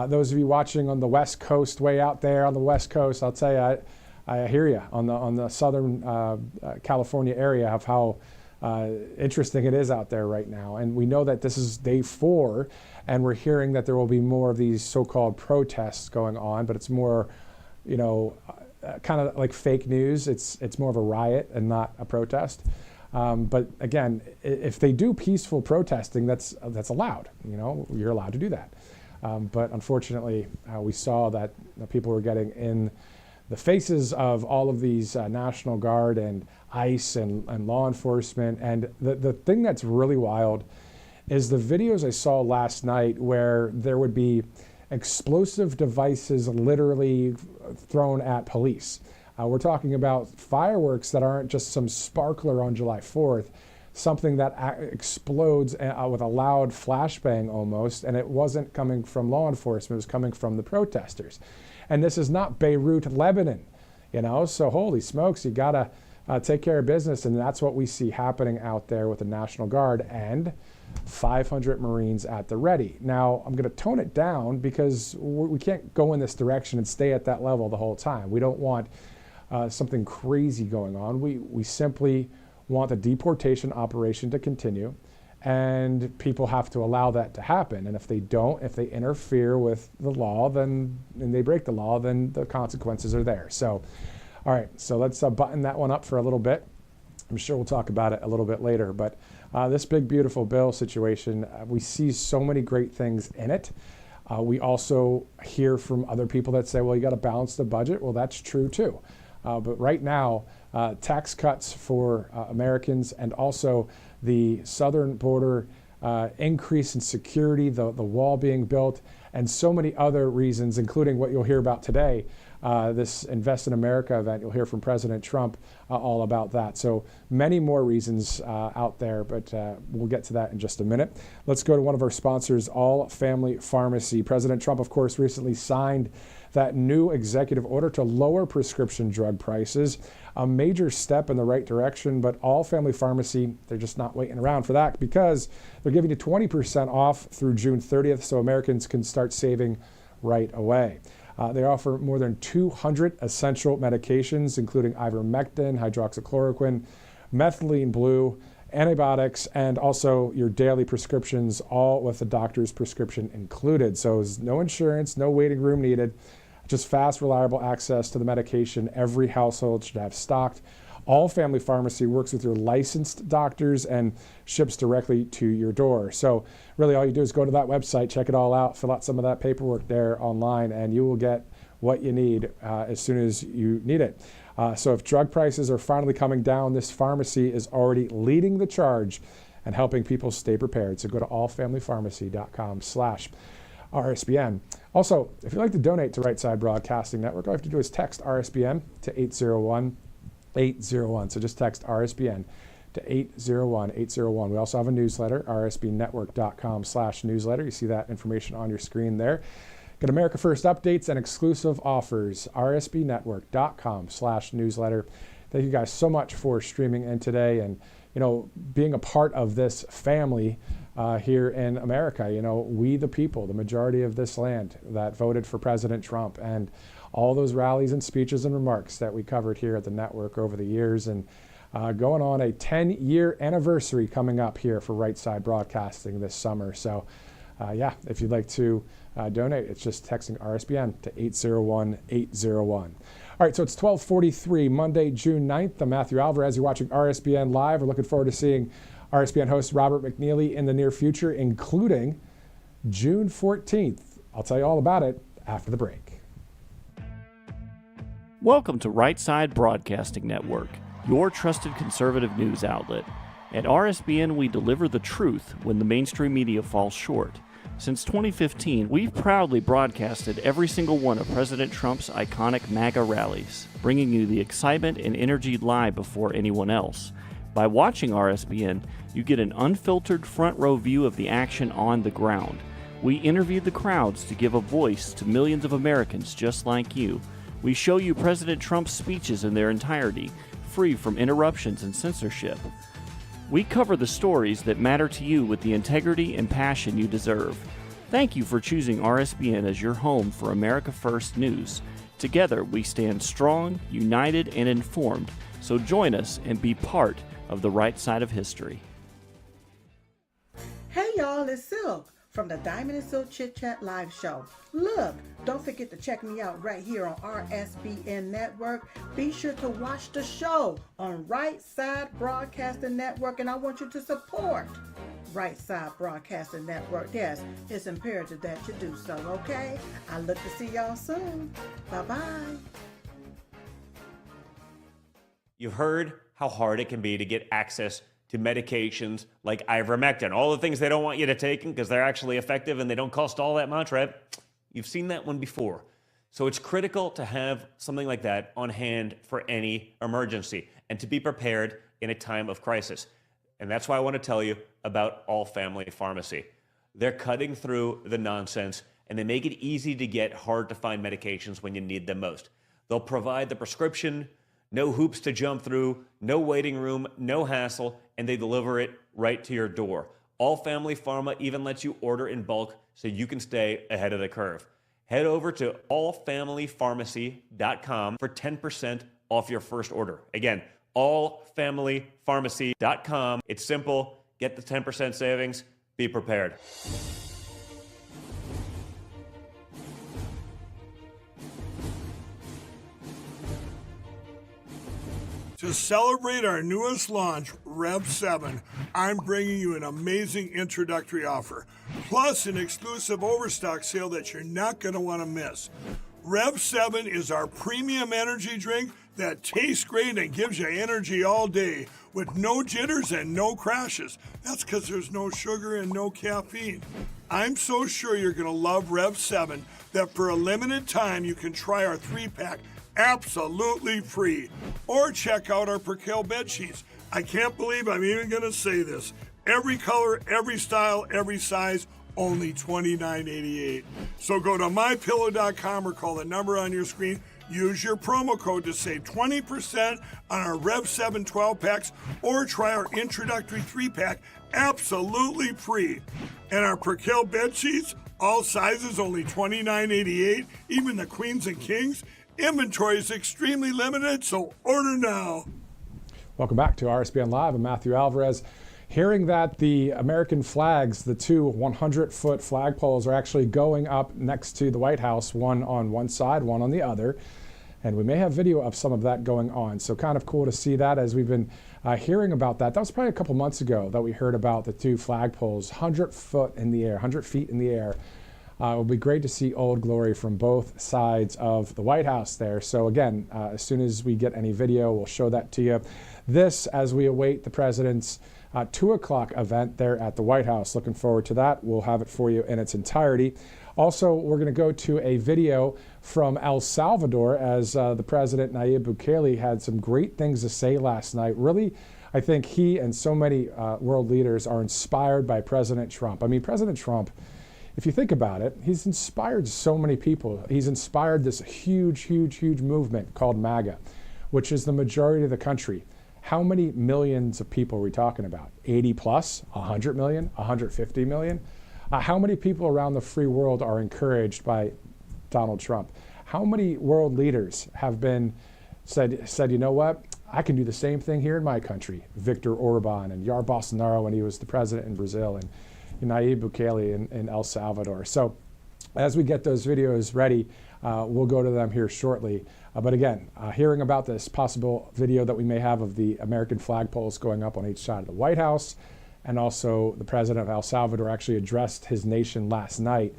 Those of you watching on the West Coast, way out there on the West Coast, I'll tell you, I hear you on the Southern California area of how interesting it is out there right now. And we know that this is day 4, and we're hearing that there will be more of these so-called protests going on, but it's more, kind of like fake news. It's more of a riot and not a protest. But again, if they do peaceful protesting, that's allowed. You're allowed to do that. But unfortunately, we saw that people were getting in the faces of all of these National Guard and ICE and law enforcement. And the thing that's really wild is the videos I saw last night where there would be explosive devices literally thrown at police. We're talking about fireworks that aren't just some sparkler on July 4th, something that explodes with a loud flashbang almost, and it wasn't coming from law enforcement, it was coming from the protesters. And this is not Beirut, Lebanon, so holy smokes, you gotta take care of business, and that's what we see happening out there with the National Guard and 500 Marines at the ready. Now, I'm going to tone it down because we can't go in this direction and stay at that level the whole time. We don't want something crazy going on. We simply want the deportation operation to continue, and people have to allow that to happen. And if they don't, if they interfere with the law, and they break the law, then the consequences are there. So, all right, so let's button that one up for a little bit. I'm sure we'll talk about it a little bit later, but this big, beautiful bill situation, we see so many great things in it. We also hear from other people that say, well, you got to balance the budget. Well, that's true too. But right now, tax cuts for Americans, and also the southern border increase in security, the wall being built, and so many other reasons, including what you'll hear about today, this Invest in America event. You'll hear from President Trump all about that. So many more reasons out there, but we'll get to that in just a minute. Let's go to one of our sponsors, All Family Pharmacy. President Trump, of course, recently signed that new executive order to lower prescription drug prices, a major step in the right direction. But All Family Pharmacy, they're just not waiting around for that, because they're giving you 20% off through June 30th so Americans can start saving right away. They offer more than 200 essential medications, including ivermectin, hydroxychloroquine, methylene blue, antibiotics, and also your daily prescriptions, all with the doctor's prescription included. So there's no insurance, no waiting room needed, just fast, reliable access to the medication every household should have stocked. All Family Pharmacy works with your licensed doctors and ships directly to your door. So really all you do is go to that website, check it all out, fill out some of that paperwork there online, and you will get what you need as soon as you need it. So if drug prices are finally coming down, this pharmacy is already leading the charge and helping people stay prepared. So go to allfamilypharmacy.com/RSBN. Also, if you'd like to donate to Right Side Broadcasting Network, all you have to do is text RSBN to 801-801. So just text RSBN to 801-801. We also have a newsletter, rsbnetwork.com/newsletter. You see that information on your screen there. Get America First updates and exclusive offers, rsbnetwork.com/newsletter. Thank you guys so much for streaming in today and, being a part of this family here in America. We the people, the majority of this land that voted for President Trump, and all those rallies and speeches and remarks that we covered here at the network over the years, and going on a 10-year anniversary coming up here for Right Side Broadcasting this summer. So if you'd like to donate, it's just texting RSBN to 801-801. All right, so it's 12:43, Monday, June 9th. I'm Matthew Alvarez. You're watching RSBN Live. We're looking forward to seeing RSBN host Robert McNeely in the near future, including June 14th. I'll tell you all about it after the break. Welcome to Right Side Broadcasting Network, your trusted conservative news outlet. At RSBN, we deliver the truth when the mainstream media falls short. Since 2015, we've proudly broadcasted every single one of President Trump's iconic MAGA rallies, bringing you the excitement and energy live before anyone else. By watching RSBN, you get an unfiltered front row view of the action on the ground. We interview the crowds to give a voice to millions of Americans just like you. We show you President Trump's speeches in their entirety, free from interruptions and censorship. We cover the stories that matter to you with the integrity and passion you deserve. Thank you for choosing RSBN as your home for America First News. Together, we stand strong, united, and informed. So join us and be part of the right side of history. Hey y'all, it's Silk. from the Diamond and Silk Chit Chat live show. Look, don't forget to check me out right here on RSBN Network. Be sure to watch the show on Right Side Broadcasting Network, and I want you to support Right Side Broadcasting Network. Yes, it's imperative that you do so, okay? I look to see y'all soon. Bye-bye. You've heard how hard it can be to get access to medications like ivermectin, all the things they don't want you to take because they're actually effective and they don't cost all that much, right? You've seen that one before. So it's critical to have something like that on hand for any emergency and to be prepared in a time of crisis. And that's why I want to tell you about All Family Pharmacy. They're cutting through the nonsense and they make it easy to get hard to find medications when you need them most. They'll provide the prescription, no hoops to jump through, no waiting room, no hassle, and they deliver it right to your door. All Family Pharma even lets you order in bulk so you can stay ahead of the curve. Head over to allfamilypharmacy.com for 10% off your first order. Again, allfamilypharmacy.com. It's simple. Get the 10% savings. Be prepared. To celebrate our newest launch, Rev 7, I'm bringing you an amazing introductory offer, plus an exclusive overstock sale that you're not going to want to miss. Rev 7 is our premium energy drink that tastes great and gives you energy all day with no jitters and no crashes. That's because there's no sugar and no caffeine. I'm so sure you're going to love Rev 7 that for a limited time you can try our 3-pack absolutely free. Or check out our Percale bed sheets. I can't believe I'm even going to say this. Every color, every style, every size, only $29.88. So go to mypillow.com or call the number on your screen. Use your promo code to save 20% on our Rev 7 12-packs or try our introductory 3-pack absolutely free. And our Percale bed sheets, all sizes, only $29.88, even the queens and kings. Inventory is extremely limited, so order now. Welcome back to RSBN Live. I'm Matthew Alvarez. Hearing that the American flags, the two 100-foot flagpoles, are actually going up next to the White House, one on one side, one on the other. And we may have video of some of that going on. So kind of cool to see that as we've been hearing about that. That was probably a couple months ago that we heard about the two flagpoles, 100 foot in the air, 100 feet in the air. It will be great to see Old Glory from both sides of the White House there. So again, as soon as we get any video, we'll show that to you. This, as we await the president's 2 o'clock event there at the White House. Looking forward to that. We'll have it for you in its entirety. Also, we're going to go to a video from El Salvador as the president, Nayib Bukele, had some great things to say last night. Really, I think he and so many world leaders are inspired by President Trump. I mean, President Trump, if you think about it, he's inspired so many people. He's inspired this huge, huge, huge movement called MAGA, which is the majority of the country. How many millions of people are we talking about? 80 plus, 100 million, 150 million? How many people around the free world are encouraged by Donald Trump? How many world leaders have been said, you know what? I can do the same thing here in my country. Viktor Orban and Jair Bolsonaro when he was the president in Brazil, and Nayib Bukele in El Salvador. So as we get those videos ready, we'll go to them here shortly. But again, hearing about this possible video that we may have of the American flagpoles going up on each side of the White House, and also the president of El Salvador actually addressed his nation last night,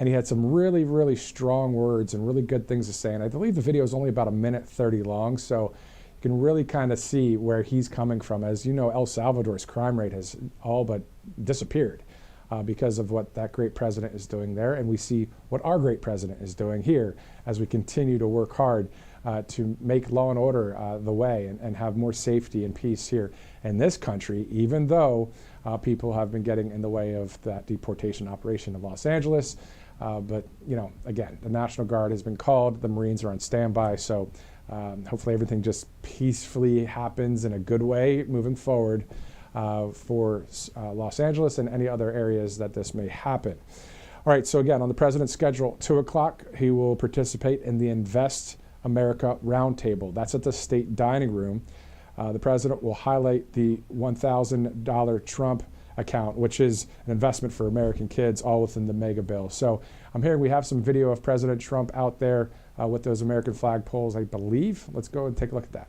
and he had some really, really strong words and really good things to say. And I believe the video is only about 1:30 long, so you can really kind of see where he's coming from. As you know, El Salvador's crime rate has all but disappeared because of what that great president is doing there. And we see what our great president is doing here as we continue to work hard to make law and order the way and have more safety and peace here in this country, even though people have been getting in the way of that deportation operation in Los Angeles. But, you know, again, the National Guard has been called. The Marines are on standby. So hopefully everything just peacefully happens in a good way moving forward for Los Angeles and any other areas that this may happen. All right, so again, on the president's schedule, 2 o'clock, he will participate in the Invest America Roundtable. That's at the State Dining Room. The president will highlight the $1,000 Trump account, which is an investment for American kids, all within the mega bill. So I'm hearing we have some video of President Trump out there with those American flag poles, I believe. Let's go and take a look at that.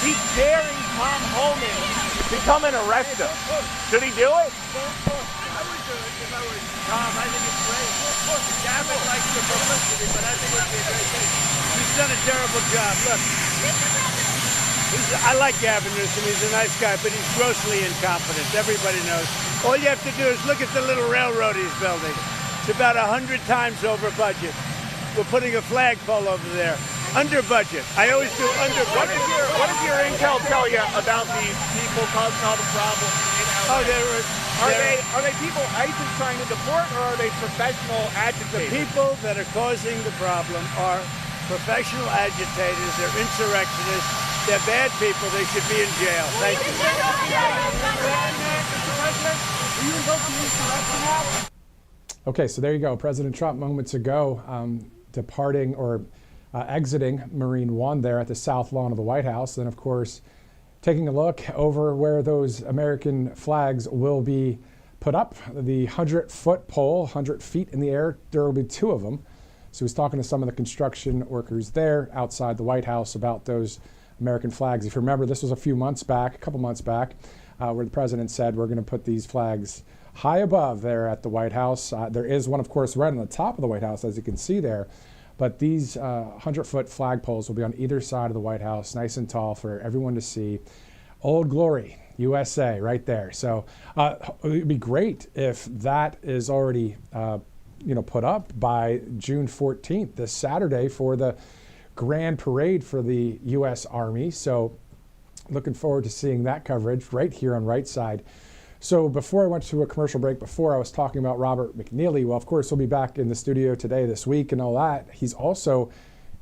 He's daring Tom Homan to come and arrest him. Should he do it? I would do it if I were Tom. I think it's great. Gavin likes the publicity, but I think it would be a great thing. He's done a terrible job. Look, I like Gavin Newsom. He's a nice guy, but he's grossly incompetent. Everybody knows. All you have to do is look at the little railroad he's building. It's about 100 times over budget. We're putting a flagpole over there. Under budget. I always do under budget. What does your intel tell you about these people causing all the problems in LA? Oh, Are they people ICE is trying to deport, or are they professional the agitators? people that are causing the problem are professional agitators. They're insurrectionists. They're bad people. They should be in jail. Thank you. Okay, so there you go. President Trump moments ago departing or exiting Marine One there at the south lawn of the White House. Then, of course, taking a look over where those American flags will be put up. The 100-foot pole, 100 feet in the air, there will be 2 of them. So he was talking to some of the construction workers there outside the White House about those American flags. If you remember, this was a couple months back. where the president said we're going to put these flags high above there at the White House. There is one, of course, right on the top of the White House, as you can see there. But these 100-foot flagpoles will be on either side of the White House, nice and tall for everyone to see. Old Glory, USA, right there. So it'd be great if that is already put up by June 14th, this Saturday, for the grand parade for the U.S. Army. So looking forward to seeing that coverage right here on Right Side. So before I went to a commercial break, before I was talking about Robert McNeely. Well, of course, he'll be back in the studio today, this week, and all that. He's also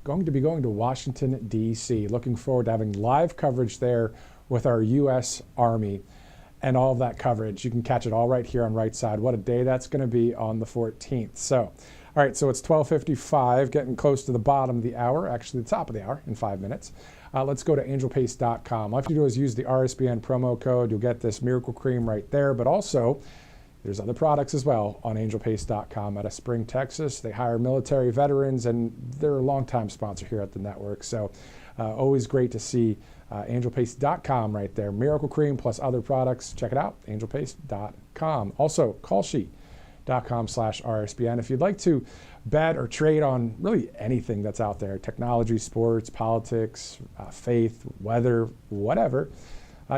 going to be going to Washington, D.C. Looking forward to having live coverage there with our U.S. Army and all of that coverage. You can catch it all right here on Right Side. What a day that's going to be on the 14th. So, all right, so it's 12:55, getting close to the bottom of the hour, actually the top of the hour in 5 minutes. Let's go to angelpaste.com. All you have to do is use the RSBN promo code. You'll get this miracle cream right there. But also, there's other products as well on angelpaste.com out of Spring, Texas. They hire military veterans, and they're a longtime sponsor here at the network. So always great to see angelpaste.com right there. Miracle cream plus other products. Check it out, angelpaste.com. Also, callsheet.com/RSBN. If you'd like to bet or trade on really anything that's out there, technology, sports, politics, faith, weather, whatever,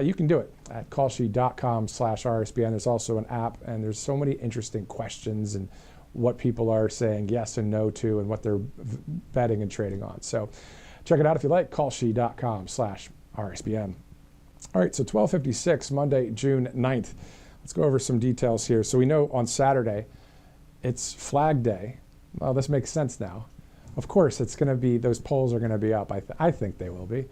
you can do it at callsheet.com/RSBN. There's also an app, and there's so many interesting questions and what people are saying yes and no to and what they're betting and trading on. So check it out if you like, callsheet.com/RSBN. All right, so 12:56, Monday, June 9th. Let's go over some details here. So we know on Saturday, it's Flag Day. Well, this makes sense now. Of course, it's going to be, those polls are going to be up. I think they will be.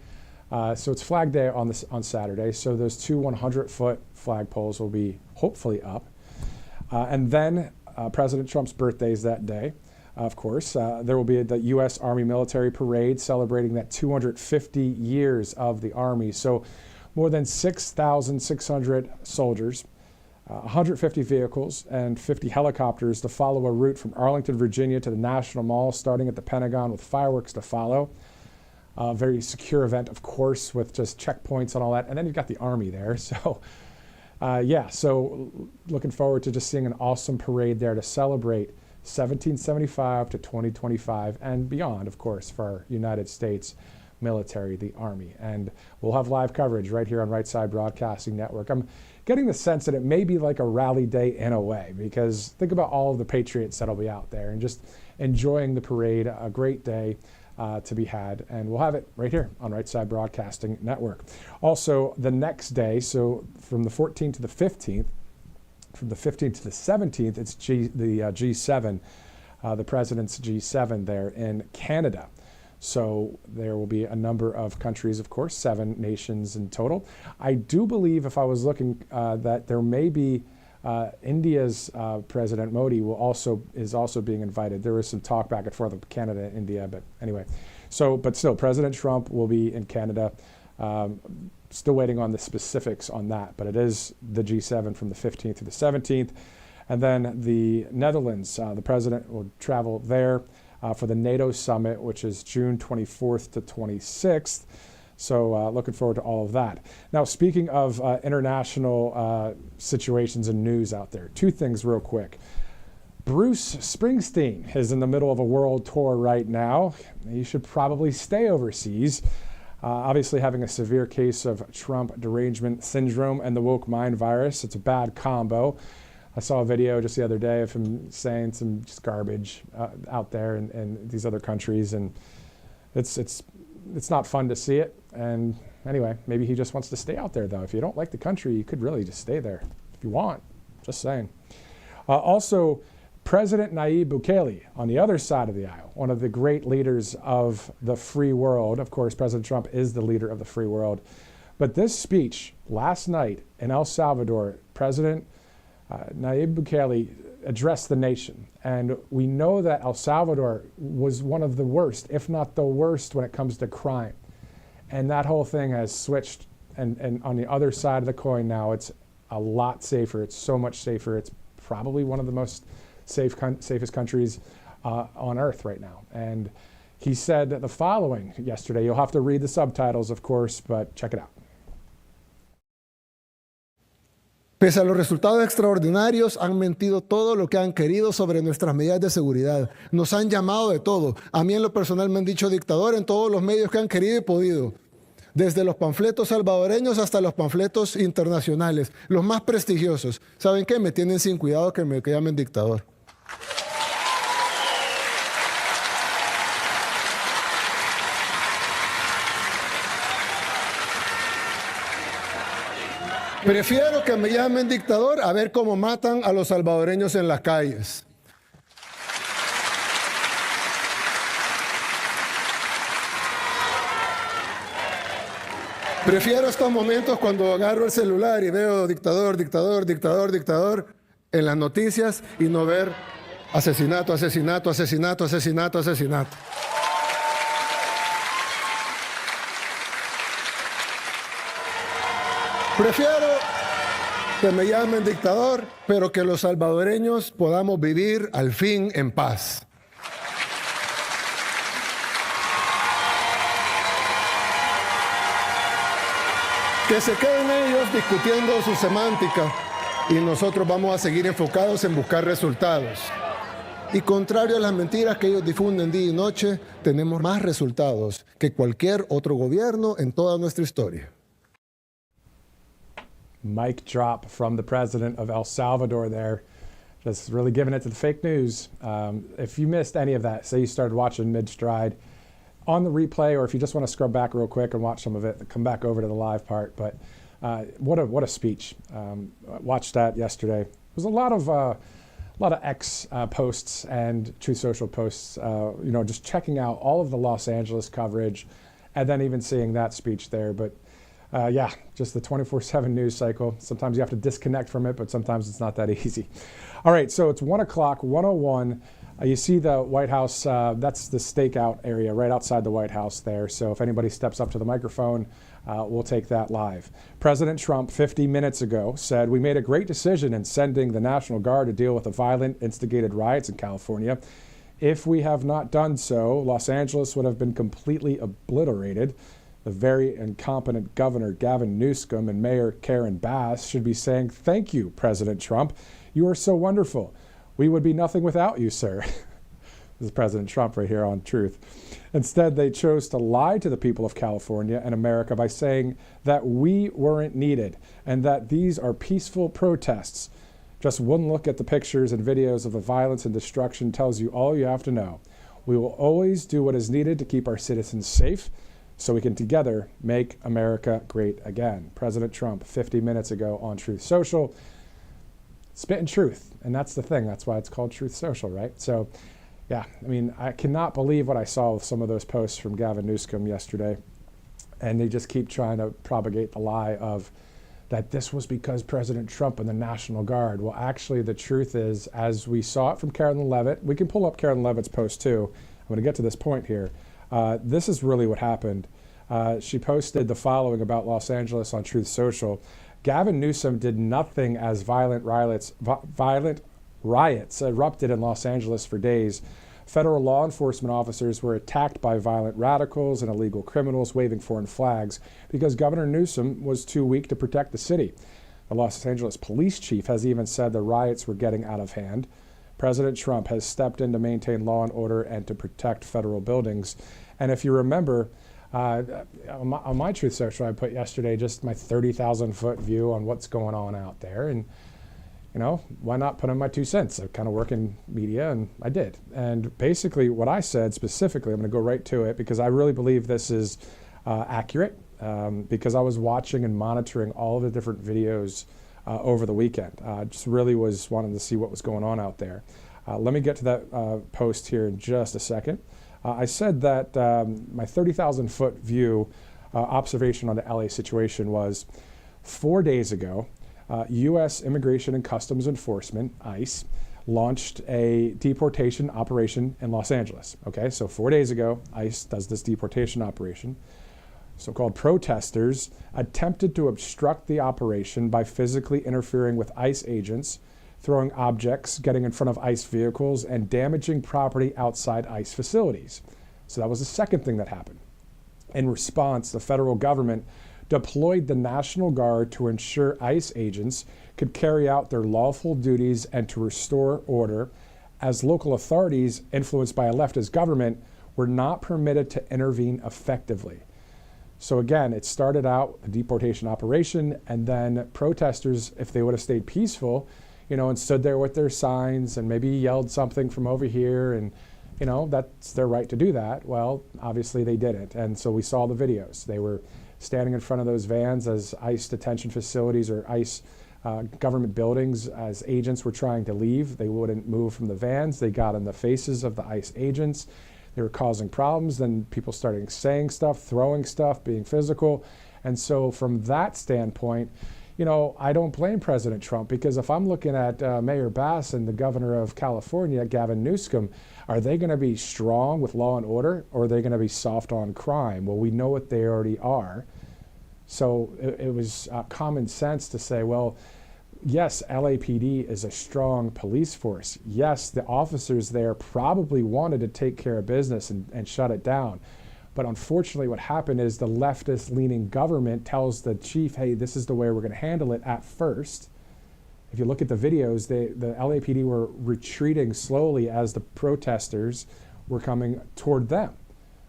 So it's Flag Day on Saturday. So those two 100-foot flag poles will be hopefully up. And then President Trump's birthday is that day. Of course, there will be the U.S. Army military parade celebrating that 250 years of the Army. So more than 6,600 soldiers, 150 vehicles, and 50 helicopters to follow a route from Arlington, Virginia to the National Mall, starting at the Pentagon with fireworks to follow. Very secure event, of course, with just checkpoints and all that. And then you've got the Army there. So, so looking forward to just seeing an awesome parade there to celebrate 1775 to 2025 and beyond, of course, for our United States military, the Army. And we'll have live coverage right here on Right Side Broadcasting Network. I'm getting the sense that it may be like a rally day in a way, because think about all of the patriots that'll be out there and just enjoying the parade. A great day to be had, and we'll have it right here on Right Side Broadcasting Network. Also, the next day, so from the 14th to the 15th, from the 15th to the 17th, it's the G7, the President's G7 there in Canada. So there will be a number of countries, of course, 7 nations in total. I do believe, if I was looking, that there may be India's President Modi is also being invited. There was some talk back and forth of Canada and India, but anyway. So, but still, President Trump will be in Canada. Still waiting on the specifics on that, but it is the G7 from the 15th to the 17th. And then the Netherlands, the president will travel there for the NATO summit, which is June 24th to 26th. So looking forward to all of that. Now, speaking of international situations and news out there, 2 things real quick. Bruce Springsteen is in the middle of a world tour right now. He should probably stay overseas. Obviously having a severe case of Trump derangement syndrome and the woke mind virus. It's a bad combo. I saw a video just the other day of him saying some just garbage out there in these other countries, and it's not fun to see it. And anyway, maybe he just wants to stay out there, though. If you don't like the country, you could really just stay there if you want. Just saying. Also, President Nayib Bukele on the other side of the aisle, one of the great leaders of the free world. Of course, President Trump is the leader of the free world. But this speech last night in El Salvador, President Nayib Bukele addressed the nation. And we know that El Salvador was one of the worst, if not the worst, when it comes to crime. And that whole thing has switched. And on the other side of the coin now, it's a lot safer. It's so much safer. It's probably one of the most safest countries on earth right now. And he said the following yesterday. You'll have to read the subtitles, of course, but check it out. Pese a los resultados extraordinarios, han mentido todo lo que han querido sobre nuestras medidas de seguridad. Nos han llamado de todo. A mí en lo personal me han dicho dictador en todos los medios que han querido y podido. Desde los panfletos salvadoreños hasta los panfletos internacionales, los más prestigiosos. ¿Saben qué? Me tienen sin cuidado que me llamen dictador. Prefiero que me llamen dictador a ver cómo matan a los salvadoreños en las calles. Prefiero estos momentos cuando agarro el celular y veo dictador, dictador, dictador, dictador en las noticias y no ver asesinato, asesinato, asesinato, asesinato, asesinato. Prefiero que me llamen dictador, pero que los salvadoreños podamos vivir al fin en paz. Que se queden ellos discutiendo su semántica y nosotros vamos a seguir enfocados en buscar resultados. Y contrario a las mentiras que ellos difunden día y noche, tenemos más resultados que cualquier otro gobierno en toda nuestra historia. Mic drop from the president of El Salvador there. Just really giving it to the fake news. If you missed any of that, say you started watching mid-stride, on the replay, or if you just want to scrub back real quick and watch some of it, come back over to the live part. But what a speech. Watched that yesterday. There was a lot of X posts and Truth Social posts, just checking out all of the Los Angeles coverage and then even seeing that speech there. But just the 24/7 news cycle. Sometimes you have to disconnect from it, but sometimes it's not that easy. All right, so it's 1 o'clock, 1:01. You see the White House, that's the stakeout area right outside the White House there. So if anybody steps up to the microphone, we'll take that live. President Trump, 50 minutes ago, said, "We made a great decision in sending the National Guard to deal with the violent, instigated riots in California. If we have not done so, Los Angeles would have been completely obliterated. The very incompetent Governor Gavin Newsom and Mayor Karen Bass should be saying, 'Thank you, President Trump. You are so wonderful. We would be nothing without you, sir.'" This is President Trump right here on Truth. Instead, they chose to lie to the people of California and America by saying that we weren't needed and that these are peaceful protests. Just one look at the pictures and videos of the violence and destruction tells you all you have to know. We will always do what is needed to keep our citizens safe so we can together make America great again. President Trump, 50 minutes ago on Truth Social, spitting truth. And that's the thing. That's why it's called Truth Social, right? So, yeah, I mean, I cannot believe what I saw with some of those posts from Gavin Newsom yesterday. And they just keep trying to propagate the lie of that this was because President Trump and the National Guard. Well, actually, the truth is, as we saw it from Carolyn Levitt, we can pull up Carolyn Levitt's post too. I'm going to get to this point here. This is really what happened. She posted the following about Los Angeles on Truth Social. Gavin Newsom did nothing as violent riots erupted in Los Angeles for days. Federal law enforcement officers were attacked by violent radicals and illegal criminals waving foreign flags because Governor Newsom was too weak to protect the city. The Los Angeles police chief has even said the riots were getting out of hand. President Trump has stepped in to maintain law and order and to protect federal buildings. And if you remember, on my Truth Social, I put yesterday just my 30,000-foot view on what's going on out there. And, why not put in my 2 cents? I kind of work in media, and I did. And basically what I said specifically, I'm going to go right to it because I really believe this is accurate because I was watching and monitoring all of the different videos over the weekend. Just really was wanting to see what was going on out there. Let me get to that post here in just a second. I said that my 30,000-foot view observation on the LA situation was 4 days ago, U.S. Immigration and Customs Enforcement, ICE, launched a deportation operation in Los Angeles. Okay, so 4 days ago, ICE does this deportation operation. So-called protesters attempted to obstruct the operation by physically interfering with ICE agents, throwing objects, getting in front of ICE vehicles, and damaging property outside ICE facilities. So that was the second thing that happened. In response, the federal government deployed the National Guard to ensure ICE agents could carry out their lawful duties and to restore order, as local authorities, influenced by a leftist government, were not permitted to intervene effectively. So again, it started out a deportation operation, and then protesters, if they would have stayed peaceful, and stood there with their signs and maybe yelled something from over here, and that's their right to do that. Well, obviously they didn't, and so we saw the videos. They were standing in front of those vans as ICE detention facilities or ICE government buildings, as agents were trying to leave. They wouldn't move from the vans. They got in the faces of the ICE agents. They were causing problems. Then people started saying stuff, throwing stuff, being physical. And so from that standpoint, I don't blame President Trump, because if I'm looking at Mayor Bass and the governor of California, Gavin Newsom, are they going to be strong with law and order, or are they going to be soft on crime? Well, we know what they already are. So it was common sense to say, well, yes, LAPD is a strong police force. Yes, the officers there probably wanted to take care of business and shut it down. But unfortunately, what happened is the leftist-leaning government tells the chief, hey, this is the way we're going to handle it at first. If you look at the videos, the LAPD were retreating slowly as the protesters were coming toward them.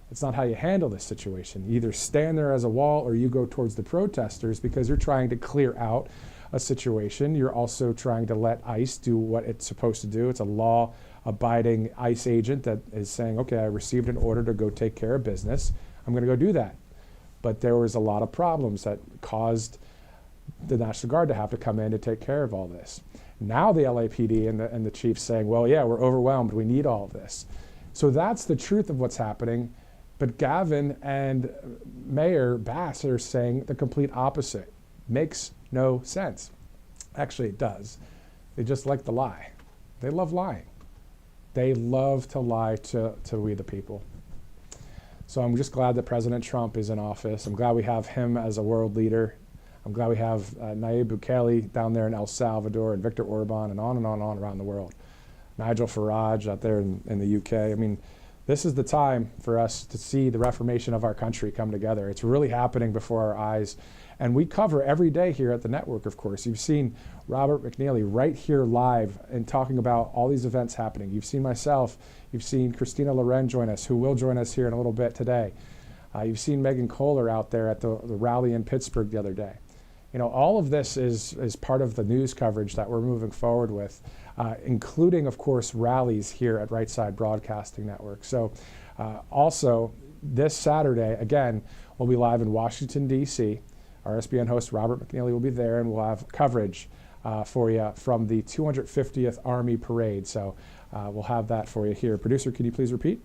It's not how you handle this situation. You either stand there as a wall or you go towards the protesters, because you're trying to clear out a situation. You're also trying to let ICE do what it's supposed to do. It's a law-abiding ICE agent that is saying, okay, I received an order to go take care of business. I'm going to go do that. But there was a lot of problems that caused the National Guard to have to come in to take care of all this. Now the LAPD and the chief's saying, well, yeah, we're overwhelmed. We need all of this. So that's the truth of what's happening. But Gavin and Mayor Bass are saying the complete opposite. Makes no sense. Actually, it does. They just like to lie. They love lying. They love to lie to we the people. So I'm just glad that President Trump is in office. I'm glad we have him as a world leader. I'm glad we have Nayib Bukele down there in El Salvador, and Viktor Orban, and on and on and on around the world. Nigel Farage out there in the UK. I mean, this is the time for us to see the reformation of our country come together. It's really happening before our eyes. And we cover every day here at the network, of course. You've seen Robert McNeely right here live and talking about all these events happening. You've seen myself. You've seen Christina Loren join us, who will join us here in a little bit today. You've seen Megan Kohler out there at the rally in Pittsburgh the other day. All of this is part of the news coverage that we're moving forward with, including, of course, rallies here at Right Side Broadcasting Network. So also this Saturday, again, we'll be live in Washington, D.C. RSBN host Robert McNeely will be there, and we'll have coverage for you from the 250th Army Parade. So we'll have that for you here. Producer, can you please repeat?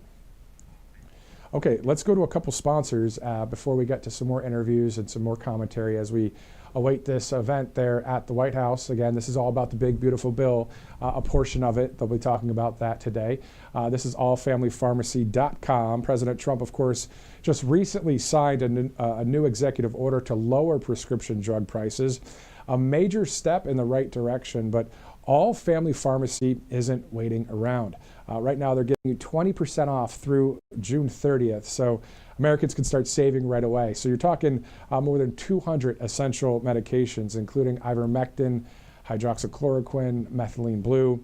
Okay, let's go to a couple sponsors before we get to some more interviews and some more commentary as we await this event there at the White House. Again, this is all about the big, beautiful bill, a portion of it. They'll be talking about that today. This is allfamilypharmacy.com. President Trump, of course, just recently signed a new executive order to lower prescription drug prices, a major step in the right direction, but All Family Pharmacy isn't waiting around. Right now, they're giving you 20% off through June 30th. So Americans can start saving right away. So you're talking more than 200 essential medications, including ivermectin, hydroxychloroquine, methylene blue.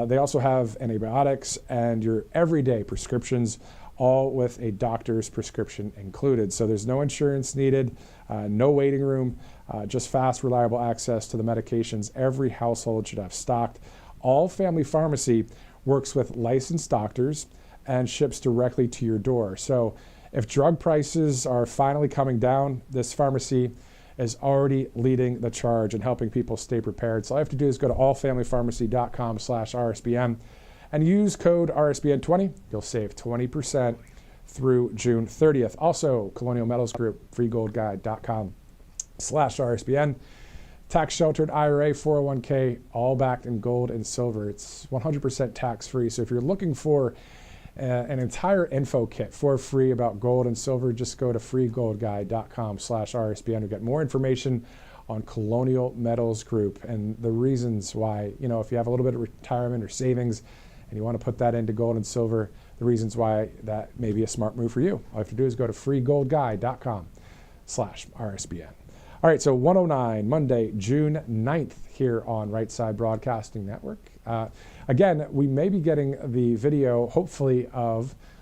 They also have antibiotics and your everyday prescriptions, all with a doctor's prescription included. So there's no insurance needed, no waiting room, just fast, reliable access to the medications every household should have stocked. All Family Pharmacy works with licensed doctors and ships directly to your door. So if drug prices are finally coming down, this pharmacy is already leading the charge and helping people stay prepared. So all you have to do is go to allfamilypharmacy.com/RSBN and use code RSBN20. You'll save 20% through June 30th. Also, Colonial Metals Group, freegoldguide.com/RSBN. Tax sheltered IRA, 401k, all backed in gold and silver. It's 100% tax free. So if you're looking for an entire info kit for free about gold and silver, just go to freegoldguide.com/RSBN to get more information on Colonial Metals Group and the reasons why, if you have a little bit of retirement or savings and you want to put that into gold and silver, the reasons why that may be a smart move for you. All you have to do is go to freegoldguide.com/RSBN. youtube.com/RSBN. All right, so 109, Monday, June 9th here on Right Side Broadcasting Network. Again, we may be getting the video, hopefully,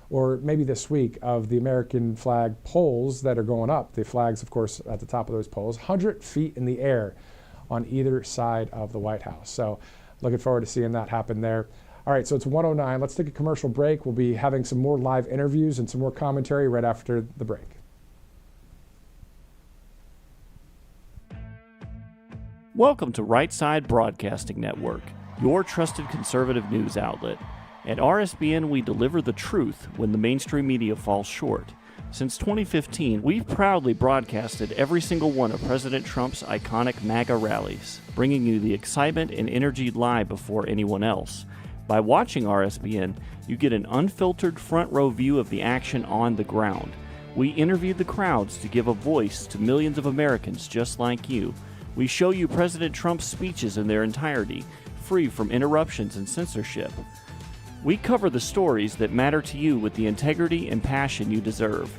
or maybe this week, of the American flag poles that are going up. The flags, of course, at the top of those poles, 100 feet in the air on either side of the White House. So looking forward to seeing that happen there. All right, so it's 109. Let's take a commercial break. We'll be having some more live interviews and some more commentary right after the break. Welcome to Right Side Broadcasting Network, your trusted conservative news outlet. At RSBN, we deliver the truth when the mainstream media falls short. Since 2015, we've proudly broadcasted every single one of President Trump's iconic MAGA rallies, bringing you the excitement and energy live before anyone else. By watching RSBN, you get an unfiltered front row view of the action on the ground. We interview the crowds to give a voice to millions of Americans just like you. We show you President Trump's speeches in their entirety, free from interruptions and censorship. We cover the stories that matter to you with the integrity and passion you deserve.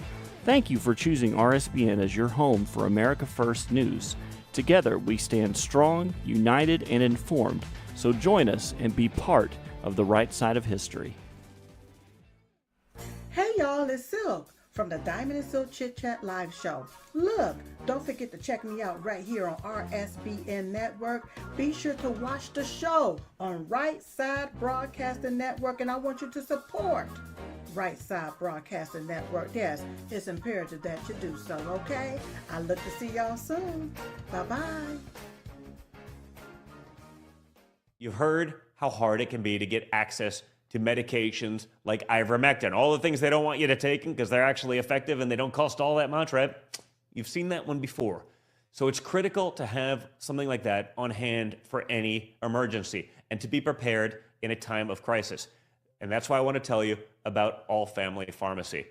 Thank you for choosing RSBN as your home for America First News. Together, we stand strong, united, and informed. So join us and be part of the right side of history. Hey y'all, it's Silk from the Diamond and Silk Chit Chat live show. Look, don't forget to check me out right here on RSBN Network. Be sure to watch the show on Right Side Broadcasting Network, and I want you to support Right Side Broadcasting Network. Yes, it's imperative that you do so, okay? I look to see y'all soon. Bye-bye. You've heard how hard it can be to get access to medications like ivermectin, all the things they don't want you to take because they're actually effective and they don't cost all that much, right? You've seen that one before. So it's critical to have something like that on hand for any emergency and to be prepared in a time of crisis. And that's why I want to tell you about All Family Pharmacy.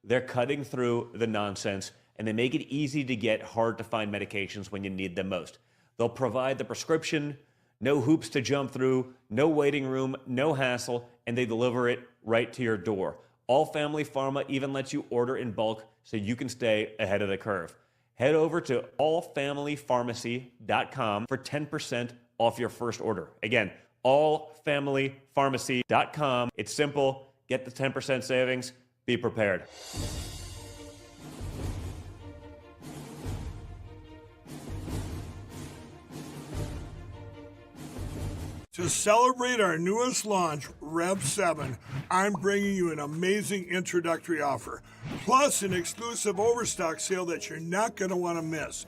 They're cutting through the nonsense and they make it easy to get hard to find medications when you need them most. They'll provide the prescription, no hoops to jump through, no waiting room, no hassle, and they deliver it right to your door. All Family Pharma even lets you order in bulk so you can stay ahead of the curve. Head over to allfamilypharmacy.com for 10% off your first order. Again, allfamilypharmacy.com. It's simple. Get the 10% savings. Be prepared. To celebrate our newest launch, Rev 7, I'm bringing you an amazing introductory offer, plus an exclusive overstock sale that you're not going to want to miss.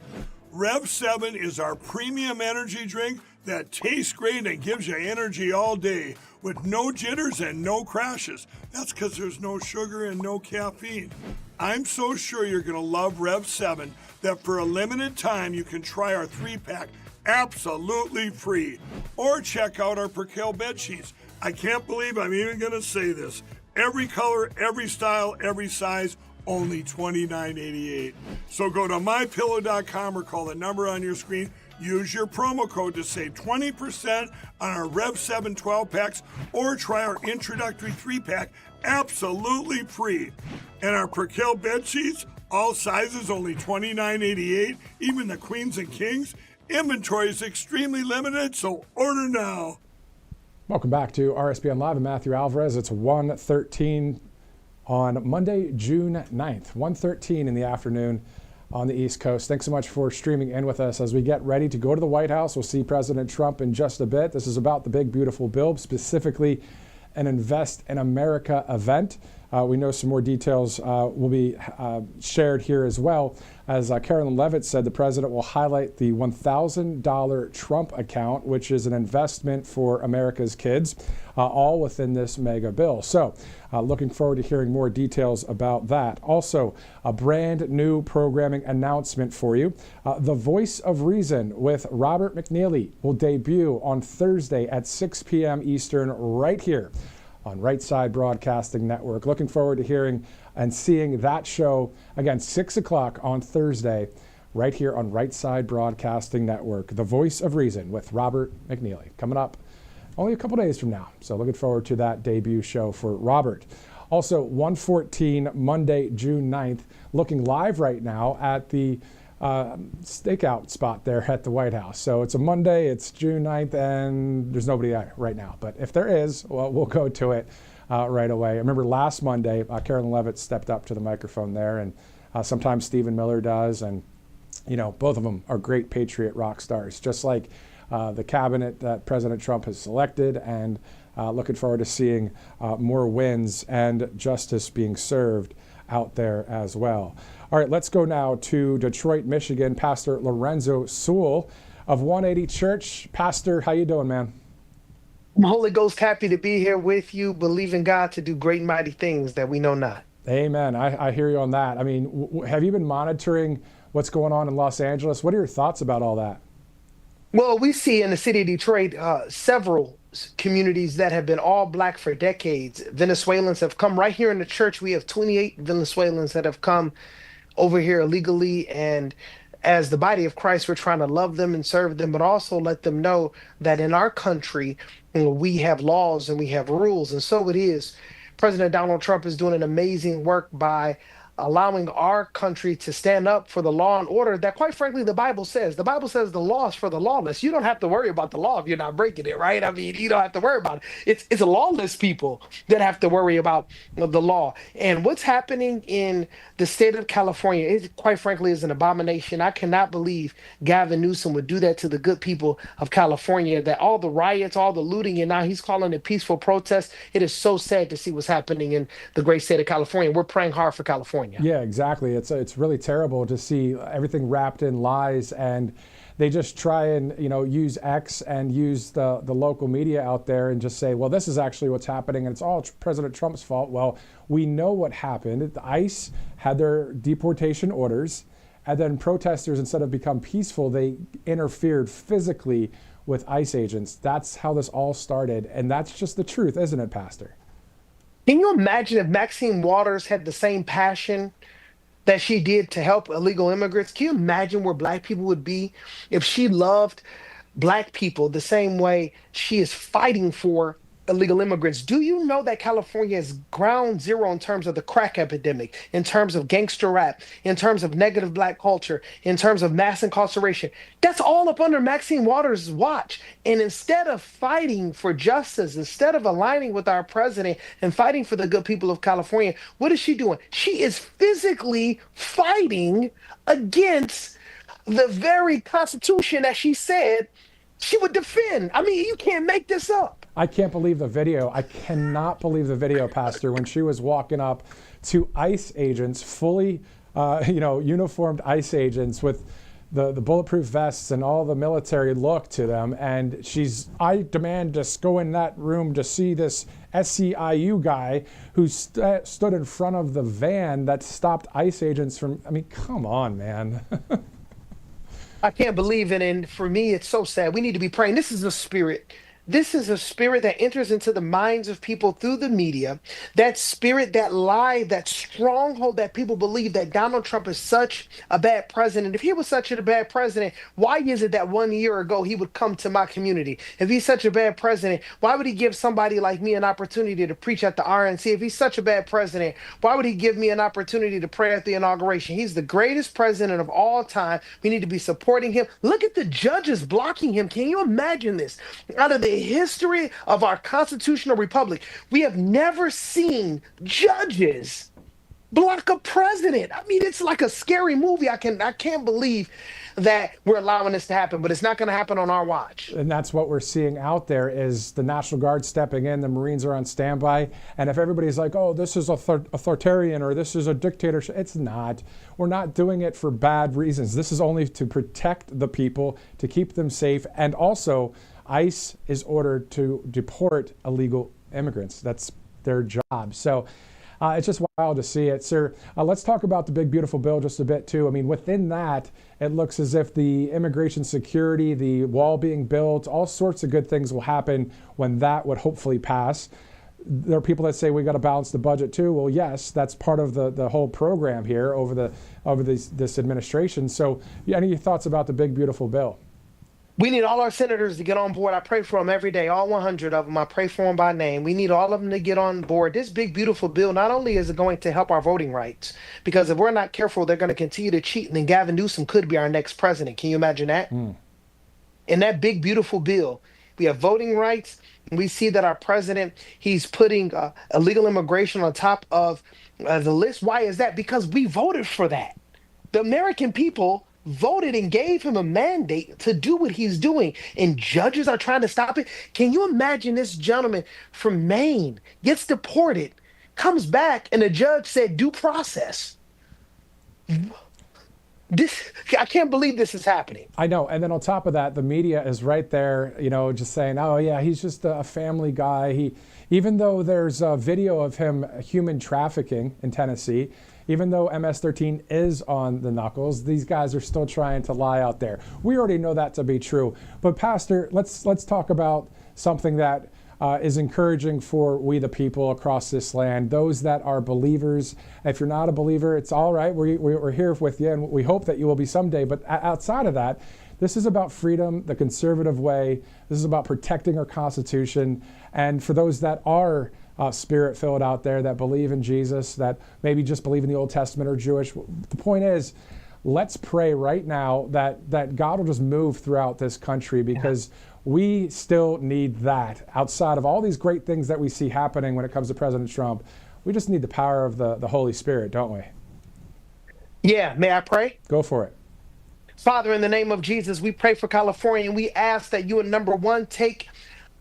Rev 7 is our premium energy drink that tastes great and gives you energy all day with no jitters and no crashes. That's because there's no sugar and no caffeine. I'm so sure you're going to love Rev 7 that for a limited time you can try our 3-pack absolutely free. Or check out our Percale bed sheets. I can't believe I'm even going to say this. Every color, every style, every size, only $29.88. So go to mypillow.com or call the number on your screen. Use your promo code to save 20% on our Rev 7 12-packs or try our introductory 3-pack absolutely free. And our Percale bed sheets, all sizes, only $29.88, even the queens and kings. Inventory is extremely limited, so order now. Welcome back to RSBN Live. I'm Matthew Alvarez. It's 1:13 on Monday, June 9th, 1:13 in the afternoon on the East Coast. Thanks so much for streaming in with us as we get ready to go to the White House. We'll see President Trump in just a bit. This is about the big, beautiful bill, specifically an Invest in America event. We know some more details will be shared here as well. As Carolyn Levitt said, the president will highlight the $1,000 Trump account, which is an investment for America's kids, all within this mega bill. So looking forward to hearing more details about that. Also, a brand new programming announcement for you. The Voice of Reason with Robert McNeely will debut on Thursday at 6 p.m. Eastern right here on Right Side Broadcasting Network. Looking forward to hearing and seeing that show, again, 6 o'clock on Thursday, right here on Right Side Broadcasting Network. The Voice of Reason with Robert McNeely, coming up only a couple days from now. So looking forward to that debut show for Robert. Also, 1:14 Monday, June 9th, looking live right now at the stakeout spot there at the White House. So it's a Monday, it's June 9th, and there's nobody there right now. But if there is, well, we'll go to it right away. I remember last Monday, Carolyn Levitt stepped up to the microphone there, and sometimes Stephen Miller does. And, you know, both of them are great patriot rock stars, just like the cabinet that President Trump has selected, and looking forward to seeing more wins and justice being served out there as well. All right, let's go now to Detroit, Michigan. Pastor Lorenzo Sewell of 180 Church. Pastor, how you doing, man? I'm Holy Ghost happy to be here with you, believing God to do great and mighty things that we know not. Amen. I hear you on that. I mean, have you been monitoring what's going on in Los Angeles? What are your thoughts about all that? Well, we see in the city of Detroit several communities that have been all black for decades. Venezuelans have come right here in the church. We have 28 Venezuelans that have come over here illegally, and as the body of Christ, we're trying to love them and serve them, but also let them know that in our country, we have laws and we have rules, and so it is. President Donald Trump is doing an amazing work by allowing our country to stand up for the law and order that, quite frankly, the Bible says. The Bible says the law is for the lawless. You don't have to worry about the law if you're not breaking it, right? I mean, you don't have to worry about it. It's lawless people that have to worry about the law. And what's happening in the state of California, it, quite frankly, is an abomination. I cannot believe Gavin Newsom would do that to the good people of California, that all the riots, all the looting, and now he's calling it peaceful protests. It is so sad to see what's happening in the great state of California. We're praying hard for California. Yeah, exactly. It's really terrible to see everything wrapped in lies, and they just try and use X and use the local media out there and just say, well, this is actually what's happening and it's all President Trump's fault. Well, we know what happened. The ICE had their deportation orders, and then protesters, instead of become peaceful, they interfered physically with ICE agents. That's how this all started, and that's just the truth, isn't it, Pastor? Can you imagine if Maxine Waters had the same passion that she did to help illegal immigrants? Can you imagine where black people would be if she loved black people the same way she is fighting for illegal immigrants? Do you know that California is ground zero in terms of the crack epidemic, in terms of gangster rap, in terms of negative black culture, in terms of mass incarceration? That's all up under Maxine Waters' watch. And instead of fighting for justice, instead of aligning with our president and fighting for the good people of California, what is she doing? She is physically fighting against the very Constitution that she said she would defend. I mean, you can't make this up. I can't believe the video. I cannot believe the video, Pastor, when she was walking up to ICE agents, fully, uniformed ICE agents with the bulletproof vests and all the military look to them. And I demand to go in that room to see this SCIU guy who stood in front of the van that stopped ICE agents from, I mean, come on, man. I can't believe it. And for me, it's so sad. We need to be praying. This is a spirit. This is a spirit that enters into the minds of people through the media. That spirit, that lie, that stronghold that people believe that Donald Trump is such a bad president. If he was such a bad president, why is it that 1 year ago he would come to my community? If he's such a bad president, why would he give somebody like me an opportunity to preach at the RNC? If he's such a bad president, why would he give me an opportunity to pray at the inauguration? He's the greatest president of all time. We need to be supporting him. Look at the judges blocking him. Can you imagine this? Out of the history of our constitutional republic, we have never seen judges block a president. I mean, it's like a scary movie. I can't believe that we're allowing this to happen, but it's not going to happen on our watch. And that's what we're seeing out there is the National Guard stepping in, the Marines are on standby. And if everybody's like, oh, this is authoritarian or this is a dictatorship, it's not. We're not doing it for bad reasons. This is only to protect the people, to keep them safe. And also, ICE is ordered to deport illegal immigrants. That's their job. So it's just wild to see it. Sir, let's talk about the big, beautiful bill just a bit, too. I mean, within that, it looks as if the immigration security, the wall being built, all sorts of good things will happen when that would hopefully pass. There are people that say we got to balance the budget, too. Well, yes, that's part of the whole program here over this administration. So any thoughts about the big, beautiful bill? We need all our senators to get on board. I pray for them every day, all 100 of them. I pray for them by name. We need all of them to get on board. This big, beautiful bill, not only is it going to help our voting rights, because if we're not careful, they're going to continue to cheat, and then Gavin Newsom could be our next president. Can you imagine that? In that big, beautiful bill, we have voting rights. And we see that our president, he's putting illegal immigration on top of the list. Why is that? Because we voted for that. The American people voted and gave him a mandate to do what he's doing, and judges are trying to stop it. Can you imagine this gentleman from Maine gets deported, comes back, and the judge said due process? I can't believe this is happening. I know. And then on top of that, the media is right there, just saying, oh yeah, he's just a family guy. Even though there's a video of him human trafficking in Tennessee, even though MS-13 is on the knuckles, these guys are still trying to lie out there. We already know that to be true. But Pastor, let's talk about something that is encouraging for we the people across this land, those that are believers. If you're not a believer, it's all right. We're here with you, and we hope that you will be someday. But outside of that, this is about freedom, the conservative way. This is about protecting our Constitution. And for those that are spirit-filled out there, that believe in Jesus, that maybe just believe in the Old Testament or Jewish, the point is, let's pray right now that God will just move throughout this country, because we still need that. Outside of all these great things that we see happening when it comes to President Trump, we just need the power of the Holy Spirit, don't we? Yeah, may I pray? Go for it. Father, in the name of Jesus, we pray for California, and we ask that you would, number one, take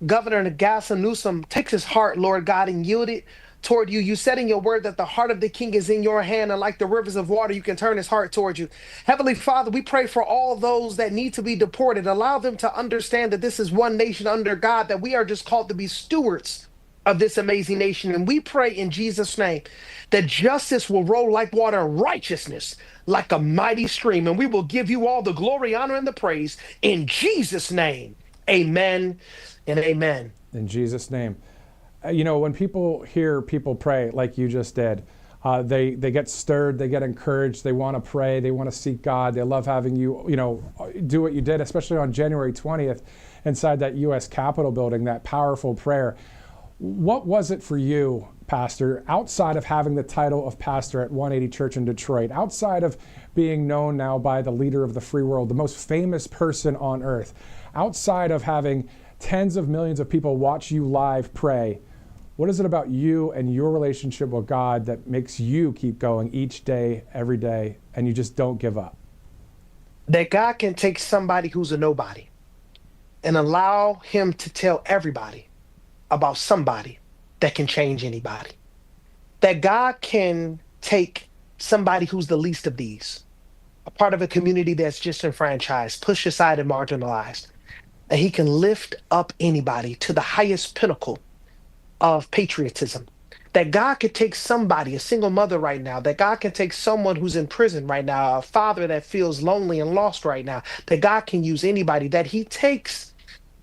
Governor Gavin Newsom, takes his heart, Lord God, and yield it toward you. You said in your word that the heart of the king is in your hand, and like the rivers of water, you can turn his heart toward you. Heavenly Father, we pray for all those that need to be deported. Allow them to understand that this is one nation under God, that we are just called to be stewards of this amazing nation. And we pray in Jesus' name that justice will roll like water and righteousness like a mighty stream. And we will give you all the glory, honor, and the praise in Jesus' name. Amen and amen. In Jesus' name. When people hear people pray like you just did, they get stirred, they get encouraged, they want to pray, they want to seek God. They love having you, do what you did, especially on January 20th inside that U.S. Capitol building, that powerful prayer. What was it for you, Pastor, outside of having the title of pastor at 180 Church in Detroit, outside of being known now by the leader of the free world, the most famous person on earth, outside of having tens of millions of people watch you live pray, what is it about you and your relationship with God that makes you keep going each day, every day, and you just don't give up? That God can take somebody who's a nobody and allow him to tell everybody about somebody that can change anybody. That God can take somebody who's the least of these, a part of a community that's disenfranchised, pushed aside, and marginalized, and he can lift up anybody to the highest pinnacle of patriotism. That God could take somebody, a single mother right now, that God can take someone who's in prison right now, a father that feels lonely and lost right now, that God can use anybody, that he takes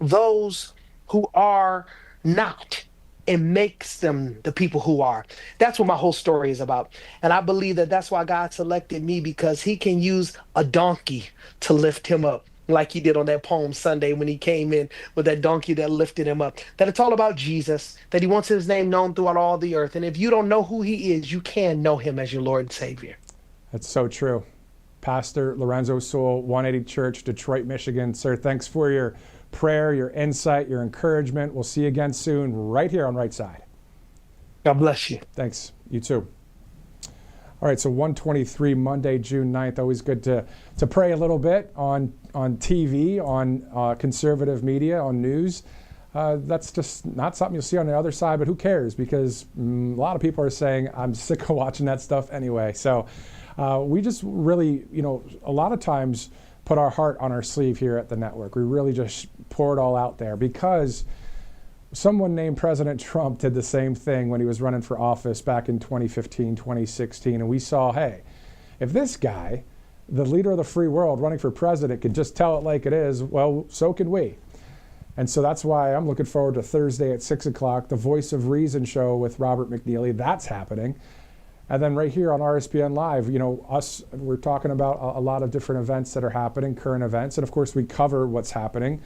those who are not and makes them the people who are. That's what my whole story is about. And I believe that that's why God selected me, because he can use a donkey to lift him up, like he did on that Palm Sunday when he came in with that donkey that lifted him up. That it's all about Jesus, that he wants his name known throughout all the earth. And if you don't know who he is, you can know him as your Lord and Savior. That's so true. Pastor Lorenzo Sewell, 180 Church, Detroit, Michigan. Sir, thanks for your prayer, your insight, your encouragement. We'll see you again soon right here on Right Side. God bless you. Thanks. You too. All right, so 123 Monday, June 9th. Always good to pray a little bit on TV, on conservative media, on news. That's just not something you'll see on the other side, but who cares? Because a lot of people are saying, I'm sick of watching that stuff anyway. So we just really, a lot of times put our heart on our sleeve here at the network. We really just pour it all out there, because someone named President Trump did the same thing when he was running for office back in 2015, 2016. And we saw, hey, if this guy, the leader of the free world running for president, can just tell it like it is, well, so can we. And so that's why I'm looking forward to Thursday at 6 o'clock, the Voice of Reason show with Robert McNeely. That's happening. And then right here on RSBN Live, we're talking about a lot of different events that are happening, current events. And of course, we cover what's happening,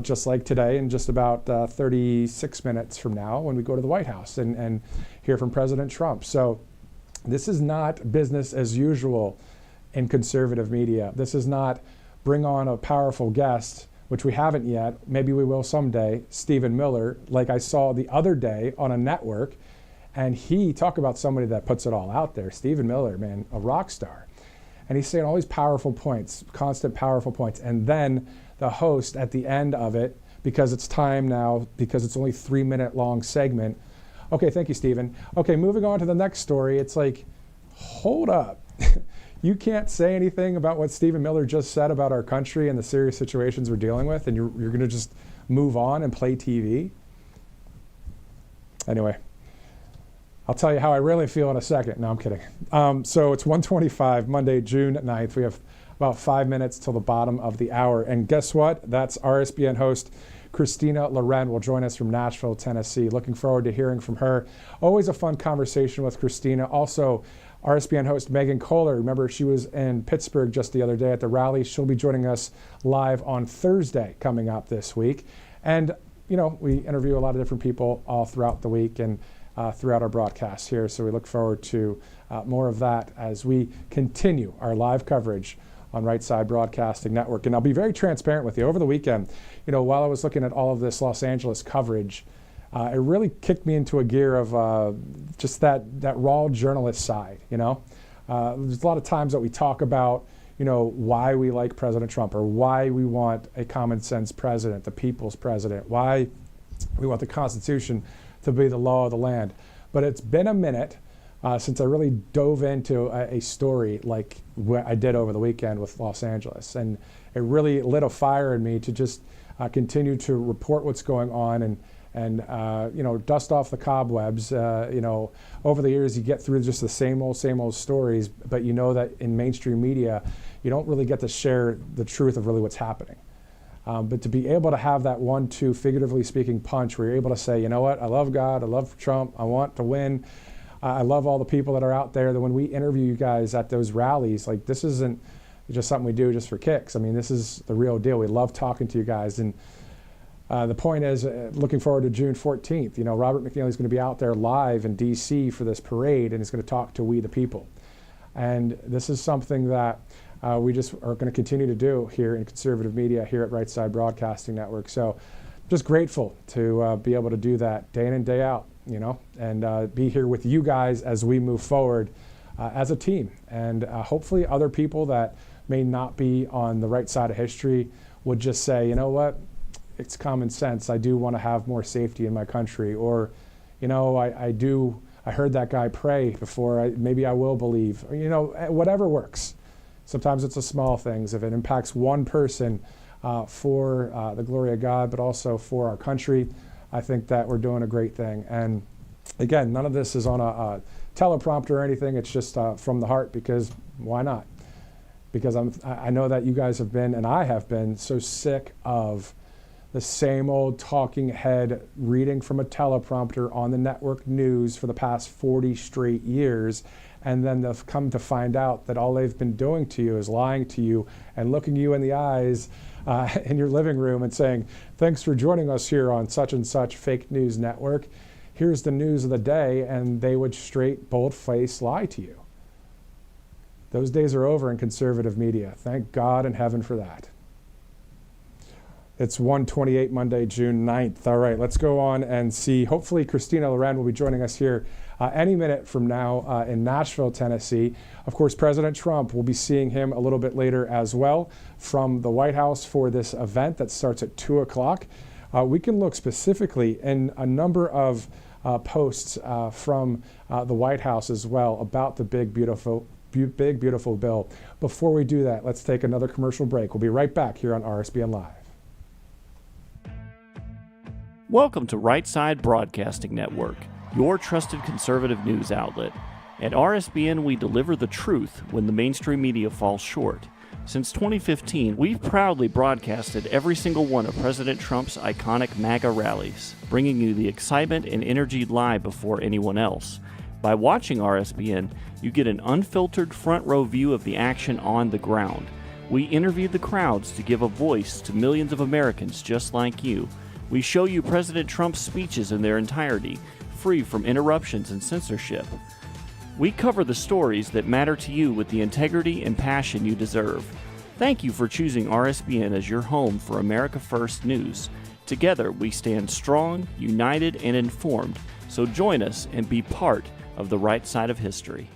just like today, in just about 36 minutes from now when we go to the White House and hear from President Trump. So this is not business as usual in conservative media. This is not bring on a powerful guest, which we haven't yet. Maybe we will someday, Stephen Miller, like I saw the other day on a network. And he, talk about somebody that puts it all out there. Stephen Miller, man, a rock star. And he's saying all these powerful points, constant powerful points. And then the host at the end of it, because it's time now, because it's only 3-minute long segment. Okay, thank you, Stephen. Okay, moving on to the next story. It's like, hold up. You can't say anything about what Stephen Miller just said about our country and the serious situations we're dealing with, and you're going to just move on and play TV? Anyway. I'll tell you how I really feel in a second. No, I'm kidding. So it's 1:25, Monday, June 9th. We have about 5 minutes till the bottom of the hour. And guess what? That's RSBN host Christina Loren will join us from Nashville, Tennessee. Looking forward to hearing from her. Always a fun conversation with Christina. Also, RSBN host Megan Kohler. Remember, she was in Pittsburgh just the other day at the rally. She'll be joining us live on Thursday coming up this week. And, we interview a lot of different people all throughout the week and throughout our broadcast here. So we look forward to more of that as we continue our live coverage on Right Side Broadcasting Network. And I'll be very transparent with you. Over the weekend, while I was looking at all of this Los Angeles coverage, it really kicked me into a gear of just that raw journalist side. There's a lot of times that we talk about, why we like President Trump or why we want a common sense president, the people's president, why we want the Constitution to be the law of the land. But it's been a minute since I really dove into a story like what I did over the weekend with Los Angeles. And it really lit a fire in me to just continue to report what's going on and dust off the cobwebs. Over the years, you get through just the same old stories, but you know that in mainstream media, you don't really get to share the truth of really what's happening. But to be able to have that 1-2, figuratively speaking, punch where you're able to say, you know what, I love God, I love Trump, I want to win, I love all the people that are out there, that when we interview you guys at those rallies, like this isn't just something we do just for kicks. I mean, this is the real deal. We love talking to you guys. And the point is, looking forward to June 14th. Robert McNeely's going to be out there live in D.C. for this parade, and he's going to talk to we the people. And this is something that we just are going to continue to do here in conservative media here at Right Side Broadcasting Network. So just grateful to be able to do that day in and day out, and be here with you guys as we move forward as a team. And hopefully other people that may not be on the right side of history would just say, you know what, it's common sense. I do want to have more safety in my country. Or, I heard that guy pray before, maybe I will believe. Whatever works. Sometimes it's the small things. If it impacts one person for the glory of God, but also for our country, I think that we're doing a great thing. And again, none of this is on a teleprompter or anything. It's just from the heart, because why not? Because I know that you guys have been, and I have been, so sick of the same old talking head reading from a teleprompter on the network news for the past 40 straight years. And then they've come to find out that all they've been doing to you is lying to you and looking you in the eyes in your living room and saying, thanks for joining us here on such and such fake news network. Here's the news of the day. And they would straight, bold-faced lie to you. Those days are over in conservative media. Thank God in heaven for that. It's 1:28, Monday, June 9th. All right, let's go on and see. Hopefully, Christina Loren will be joining us here any minute from now in Nashville, Tennessee. Of course, President Trump, will be seeing him a little bit later as well from the White House for this event that starts at 2 o'clock. We can look specifically in a number of posts from the White House as well about the big, beautiful bill. Before we do that, let's take another commercial break. We'll be right back here on RSBN Live. Welcome to Right Side Broadcasting Network, your trusted conservative news outlet. At RSBN, we deliver the truth when the mainstream media falls short. Since 2015, we've proudly broadcasted every single one of President Trump's iconic MAGA rallies, bringing you the excitement and energy live before anyone else. By watching RSBN, you get an unfiltered front row view of the action on the ground. We interview the crowds to give a voice to millions of Americans just like you. We show you President Trump's speeches in their entirety, free from interruptions and censorship. We cover the stories that matter to you with the integrity and passion you deserve. Thank you for choosing RSBN as your home for America First News. Together, we stand strong, united, and informed. So join us and be part of the right side of history.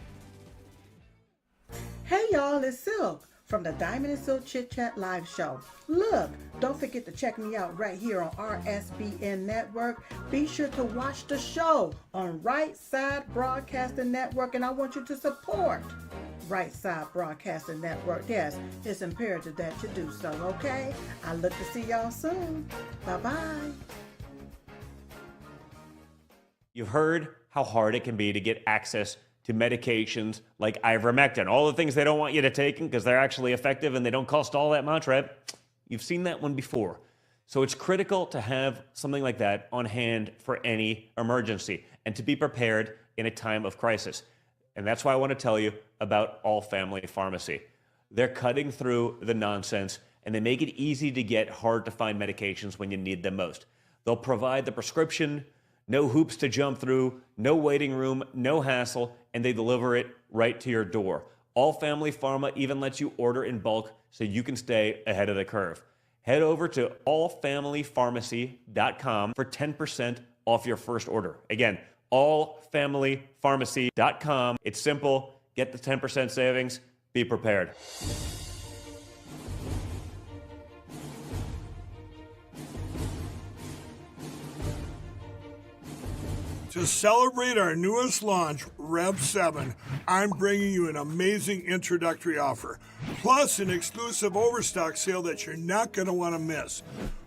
Hey y'all, it's Silk from the Diamond and Silk Chit Chat live show. Look, don't forget to check me out right here on RSBN Network. Be sure to watch the show on Right Side Broadcasting Network, and I want you to support Right Side Broadcasting Network. Yes, it's imperative that you do so, okay? I look to see y'all soon. Bye-bye. You've heard how hard it can be to get access to medications like ivermectin, all the things they don't want you to take because they're actually effective and they don't cost all that much, right? You've seen that one before. So it's critical to have something like that on hand for any emergency and to be prepared in a time of crisis. And that's why I want to tell you about All Family Pharmacy. They're cutting through the nonsense and they make it easy to get hard to find medications when you need them most. They'll provide the prescription, no hoops to jump through, no waiting room, no hassle, and they deliver it right to your door. All Family Pharma even lets you order in bulk so you can stay ahead of the curve. Head over to allfamilypharmacy.com for 10% off your first order. Again, allfamilypharmacy.com. It's simple. Get the 10% savings. Be prepared. To celebrate our newest launch, Rev 7, I'm bringing you an amazing introductory offer, plus an exclusive overstock sale that you're not going to want to miss.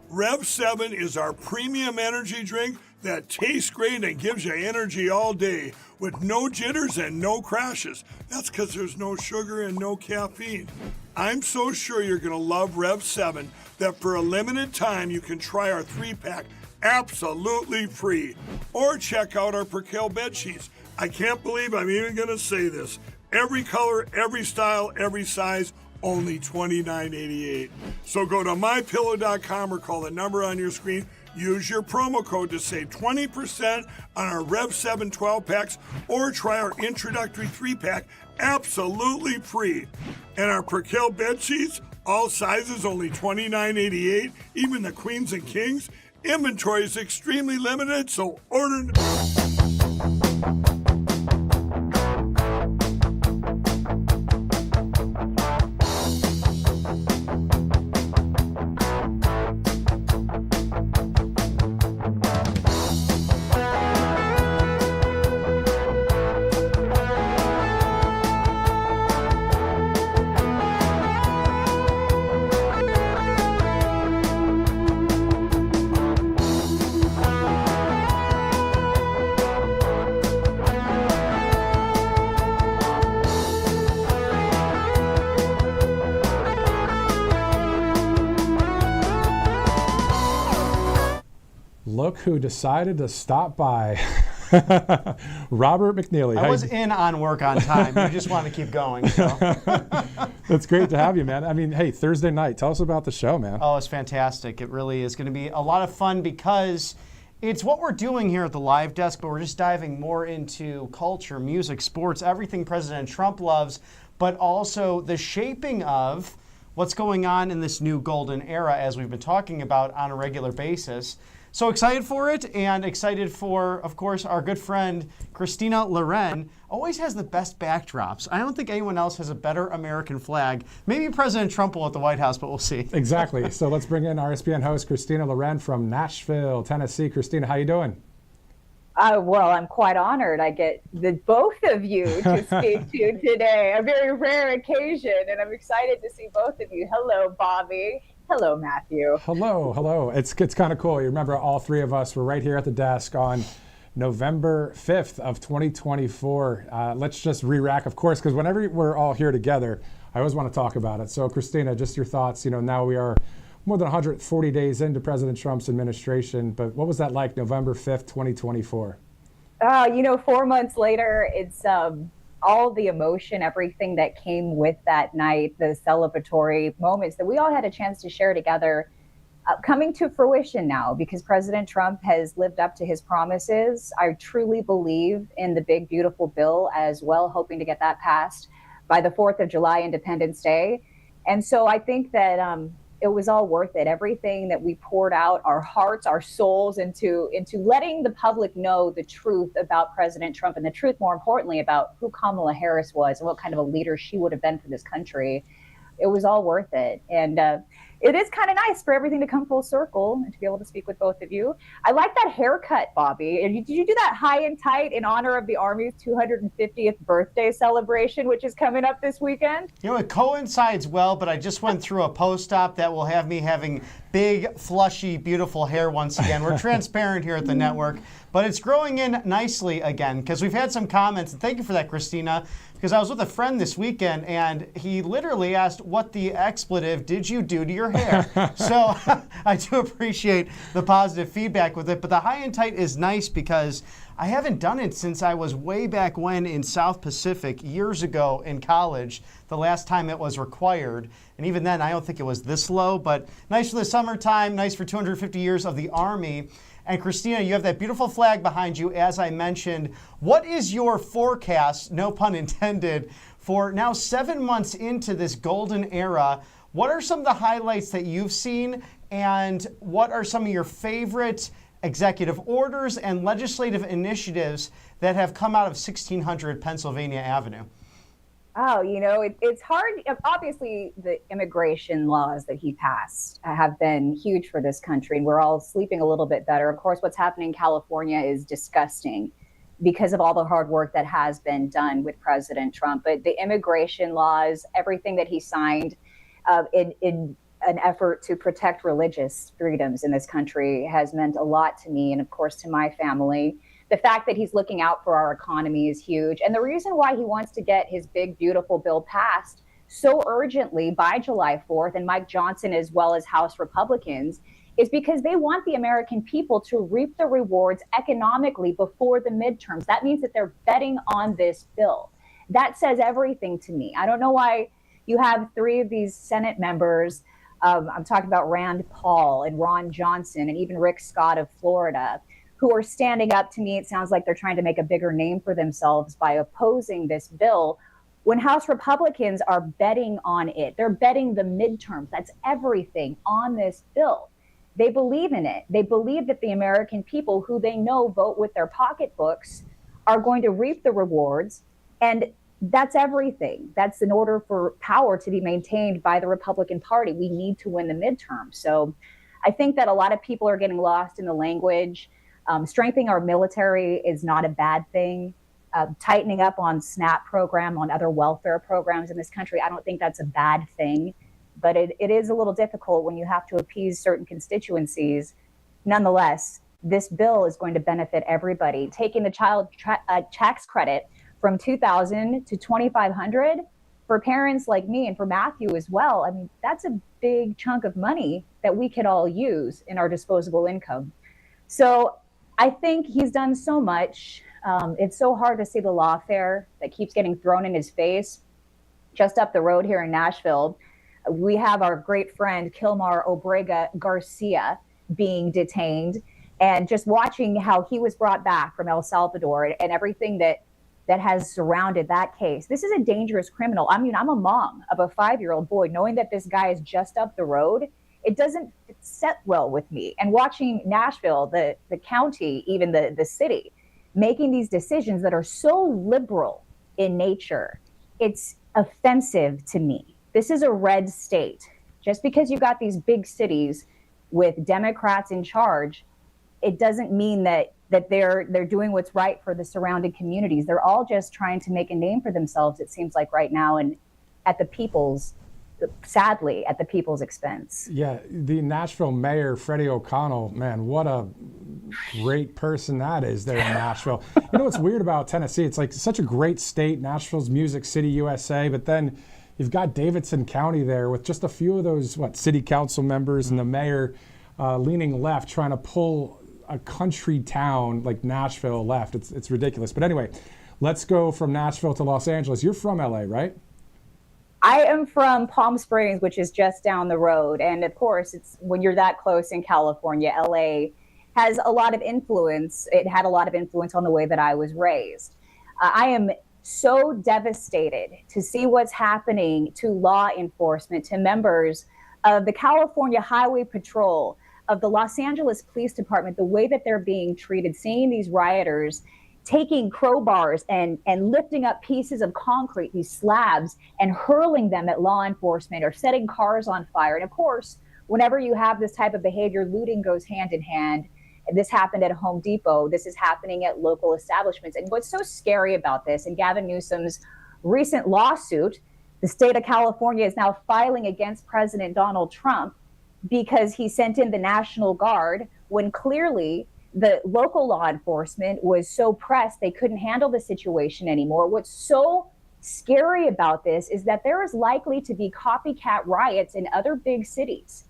Rev 7 is our premium energy drink that tastes great and gives you energy all day with no jitters and no crashes. That's because there's no sugar and no caffeine. I'm so sure you're going to love Rev 7 that for a limited time you can try our 3-pack absolutely free. Or check out our Percale bed sheets. I can't believe I'm even going to say this. Every color, every style, every size, only $29.88. So go to mypillow.com or call the number on your screen. Use your promo code to save 20% on our Rev 7 12-packs or try our introductory 3-pack absolutely free. And our Percale bed sheets, all sizes, only $29.88, even the queens and kings. Inventory is extremely limited, so order. Look who decided to stop by. Robert McNeely. I was in on work on time. I just wanted to keep going. So. That's great to have you, man. I mean, hey, Thursday night. Tell us about the show, man. Oh, it's fantastic. It really is going to be a lot of fun because it's what we're doing here at the Live Desk, but we're just diving more into culture, music, sports, everything President Trump loves, but also the shaping of what's going on in this new golden era, as we've been talking about on a regular basis. So excited for it, and excited for, of course, our good friend Christina Loren. Always has the best backdrops. I don't think anyone else has a better American flag. Maybe President Trump will at the White House, but we'll see. Exactly. So let's bring in RSBN host Christina Loren from Nashville, Tennessee. Christina, how you doing? Well, I'm quite honored I get both of you to speak to today. A very rare occasion, and I'm excited to see both of you. Hello, Bobby. Hello, Matthew. Hello. It's kind of cool. You remember all three of us were right here at the desk on November 5th of 2024. Let's just re-rack, of course, because whenever we're all here together, I always want to talk about it. So, Christina, just your thoughts. You know, now we are more than 140 days into President Trump's administration, but what was that like, November 5th, 2024? 4 months later, it's all the emotion, everything that came with that night, the celebratory moments that we all had a chance to share together, coming to fruition now because President Trump has lived up to his promises. I truly believe in the big, beautiful bill as well, hoping to get that passed by the 4th of July, Independence Day. And so I think that it was all worth it. Everything that we poured out, our hearts, our souls into letting the public know the truth about President Trump and the truth, more importantly, about who Kamala Harris was and what kind of a leader she would have been for this country. It was all worth it. And it is kind of nice for everything to come full circle and to be able to speak with both of you. I like that haircut, Bobby. Did you do that high and tight in honor of the Army's 250th birthday celebration, which is coming up this weekend? It coincides well, but I just went through a post-op that will have me having big, flushy, beautiful hair once again. We're transparent here at the network, but it's growing in nicely again because we've had some comments, and thank you for that, Christina, because I was with a friend this weekend, and he literally asked, what the expletive did you do to your hair? So I do appreciate the positive feedback with it, but the high and tight is nice because I haven't done it since I was way back when in South Pacific years ago in college, the last time it was required. And even then, I don't think it was this low, but nice for the summertime, nice for 250 years of the Army. And Christina, you have that beautiful flag behind you, as I mentioned. What is your forecast, no pun intended, for now 7 months into this golden era? What are some of the highlights that you've seen, and what are some of your favorite executive orders and legislative initiatives that have come out of 1600 Pennsylvania Avenue? Oh, it's hard. Obviously, the immigration laws that he passed have been huge for this country, and we're all sleeping a little bit better. Of course, what's happening in California is disgusting because of all the hard work that has been done with President Trump. But the immigration laws, everything that he signed in an effort to protect religious freedoms in this country has meant a lot to me and, of course, to my family. The fact that he's looking out for our economy is huge. And the reason why he wants to get his big, beautiful bill passed so urgently by July 4th, and Mike Johnson as well as House Republicans, is because they want the American people to reap the rewards economically before the midterms. That means that they're betting on this bill. That says everything to me. I don't know why you have 3 of these Senate members. I'm talking about Rand Paul and Ron Johnson and even Rick Scott of Florida, who are standing up. To me, it sounds like they're trying to make a bigger name for themselves by opposing this bill when House Republicans are betting on it. They're betting the midterms. That's everything on this bill. They believe in it. They believe that the American people, who they know vote with their pocketbooks, are going to reap the rewards. And that's everything. That's in order for power to be maintained by the Republican Party. We need to win the midterm. So I think that a lot of people are getting lost in the language. Strengthening our military is not a bad thing. Tightening up on SNAP program, on other welfare programs in this country, I don't think that's a bad thing. But it is a little difficult when you have to appease certain constituencies. Nonetheless, this bill is going to benefit everybody. Taking the child tax credit from $2,000 to $2,500 for parents like me and for Matthew as well. I mean, that's a big chunk of money that we could all use in our disposable income. So I think he's done so much. It's so hard to see the lawfare that keeps getting thrown in his face. Just up the road here in Nashville, we have our great friend Kilmar Obrega Garcia being detained, and just watching how he was brought back from El Salvador and everything that has surrounded that case. This is a dangerous criminal. I mean, I'm a mom of a 5-year-old boy. Knowing that this guy is just up the road, it doesn't set well with me. And watching Nashville, the county, even the city, making these decisions that are so liberal in nature, it's offensive to me. This is a red state. Just because you got these big cities with Democrats in charge, it doesn't mean that they're doing what's right for the surrounding communities. They're all just trying to make a name for themselves, it seems like right now, and sadly, at the people's expense. Yeah, the Nashville mayor, Freddie O'Connell, man, what a great person that is there in Nashville. You know what's weird about Tennessee? It's like such a great state. Nashville's Music City, USA, but then you've got Davidson County there with just a few of those, city council members and the mayor leaning left, trying to pull a country town like Nashville left. It's ridiculous. But anyway, let's go from Nashville to Los Angeles. You're from LA, right? I am from Palm Springs, which is just down the road. And of course, it's when you're that close in California, LA has a lot of influence. It had a lot of influence on the way that I was raised. I am so devastated to see what's happening to law enforcement, to members of the California Highway Patrol, of the Los Angeles Police Department, the way that they're being treated, seeing these rioters taking crowbars and lifting up pieces of concrete, these slabs, and hurling them at law enforcement or setting cars on fire. And of course, whenever you have this type of behavior, looting goes hand in hand. This happened at Home Depot. This is happening at local establishments. And what's so scary about this, and Gavin Newsom's recent lawsuit, the state of California is now filing against President Donald Trump because he sent in the National Guard when clearly the local law enforcement was so pressed they couldn't handle the situation anymore. What's so scary about this is that there is likely to be copycat riots in other big cities,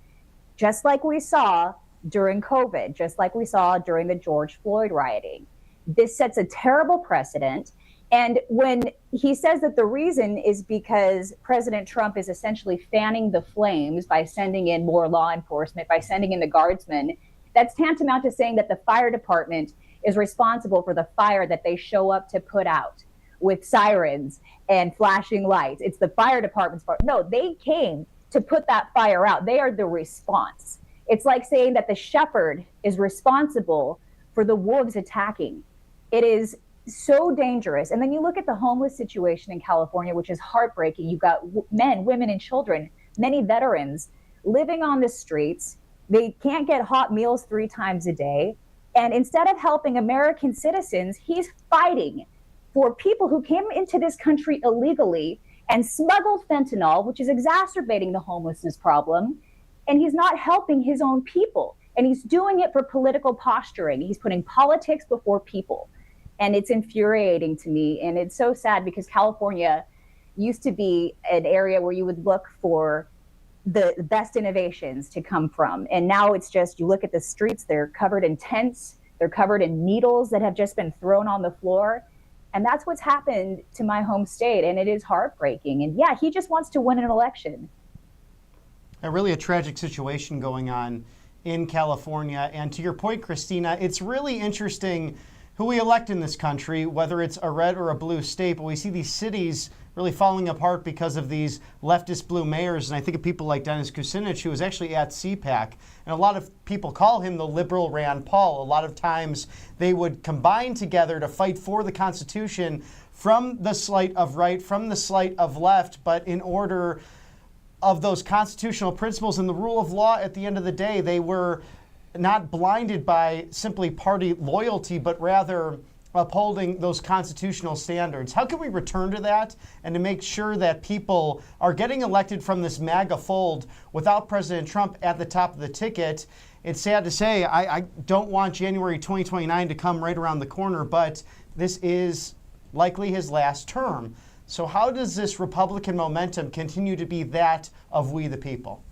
just like we saw during COVID, just like we saw during the George Floyd rioting. This sets a terrible precedent. And when he says that the reason is because President Trump is essentially fanning the flames by sending in more law enforcement, by sending in the guardsmen, that's tantamount to saying that the fire department is responsible for the fire that they show up to put out with sirens and flashing lights. It's the fire department's fault. No, they came to put that fire out. They are the response. It's like saying that the shepherd is responsible for the wolves attacking. It is so dangerous. And then you look at the homeless situation in California, which is heartbreaking. You've got men, women, and children, many veterans living on the streets. They can't get hot meals 3 times a day. And instead of helping American citizens, he's fighting for people who came into this country illegally and smuggled fentanyl, which is exacerbating the homelessness problem. And he's not helping his own people. And he's doing it for political posturing. He's putting politics before people. And it's infuriating to me. And it's so sad because California used to be an area where you would look for the best innovations to come from. And now it's just, you look at the streets, they're covered in tents, they're covered in needles that have just been thrown on the floor. And that's what's happened to my home state. And it is heartbreaking. And yeah, he just wants to win an election. Really a tragic situation going on in California. And to your point, Christina, it's really interesting who we elect in this country, whether it's a red or a blue state, but we see these cities really falling apart because of these leftist blue mayors. And I think of people like Dennis Kucinich, who was actually at CPAC. And a lot of people call him the liberal Rand Paul. A lot of times they would combine together to fight for the Constitution from the slight of right, from the slight of left, but in order of those constitutional principles and the rule of law at the end of the day, they were not blinded by simply party loyalty, but rather upholding those constitutional standards. How can we return to that and to make sure that people are getting elected from this MAGA fold without President Trump at the top of the ticket? It's sad to say, I don't want January 2029 to come right around the corner, but this is likely his last term. So how does this Republican momentum continue to be that of we the people?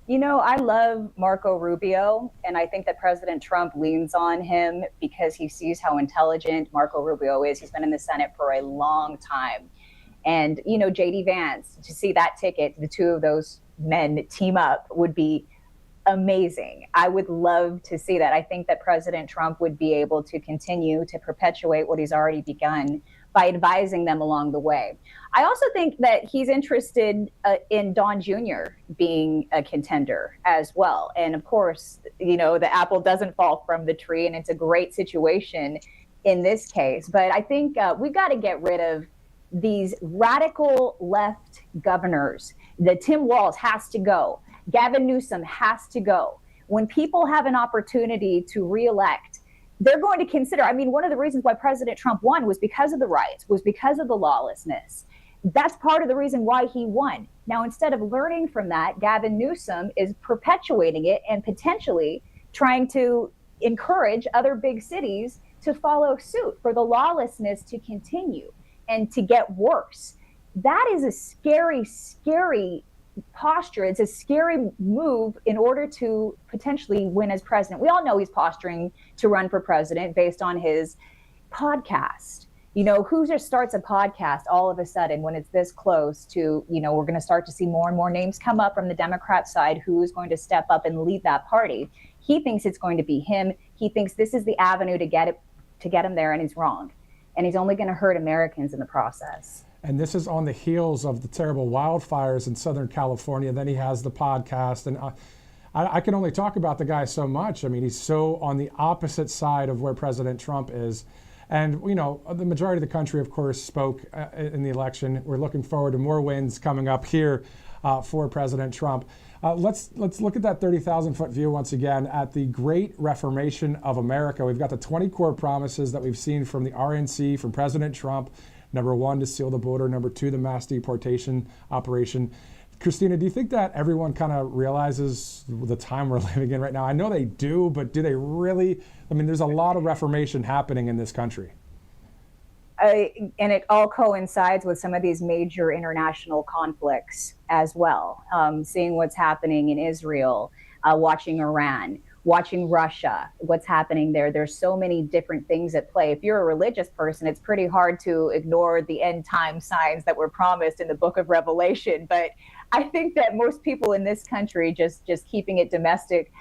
You know, I love Marco Rubio, and I think that President Trump leans on him because he sees how intelligent Marco Rubio is. He's been in the Senate for a long time. And, you know, J.D. Vance, to see that ticket, the two of those men team up would be amazing. I would love to see that. I think that President Trump would be able to continue to perpetuate what he's already begun by advising them along the way. I also think that he's interested in Don Jr. being a contender as well. And of course, you know, the apple doesn't fall from the tree, and it's a great situation in this case. But I think we've got to get rid of these radical left governors. The Tim Walz has to go. Gavin Newsom has to go. When people have an opportunity to reelect, they're going to consider, I mean, one of the reasons why President Trump won was because of the riots, was because of the lawlessness. That's part of the reason why he won. Now, instead of learning from that, Gavin Newsom is perpetuating it and potentially trying to encourage other big cities to follow suit, for the lawlessness to continue and to get worse. That is a scary, scary posture. It's a scary move in order to potentially win as president. We all know he's posturing to run for president based on his podcast. You know, who just starts a podcast all of a sudden when it's this close to, you know, we're going to start to see more and more names come up from the Democrat side who's going to step up and lead that party. He thinks it's going to be him. He thinks this is the avenue to get him there, and he's wrong. And he's only going to hurt Americans in the process. And this is on the heels of the terrible wildfires in Southern California. Then he has the podcast. And I can only talk about the guy so much. I mean, he's so on the opposite side of where President Trump is. And, you know, the majority of the country, of course, spoke in the election. We're looking forward to more wins coming up here for President Trump. Let's look at that 30,000-foot view once again at the Great Reformation of America. We've got the 20 core promises that we've seen from the RNC, from President Trump. Number 1, to seal the border. Number 2, the mass deportation operation. Christina, do you think that everyone kind of realizes the time we're living in right now? I know they do, but do they really? I mean, there's a lot of reformation happening in this country. And it all coincides with some of these major international conflicts as well. Seeing what's happening in Israel, watching Iran, watching Russia, what's happening there. There's so many different things at play. If you're a religious person, it's pretty hard to ignore the end time signs that were promised in the book of Revelation. But I think that most people in this country, just keeping it domestic,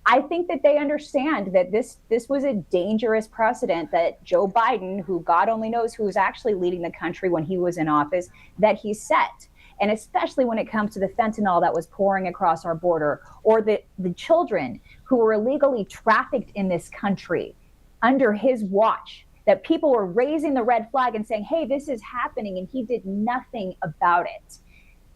I think that they understand that this was a dangerous precedent that Joe Biden, who God only knows who was actually leading the country when he was in office, that he set. And especially when it comes to the fentanyl that was pouring across our border, or the children who were illegally trafficked in this country under his watch, that people were raising the red flag and saying, hey, this is happening, and he did nothing about it.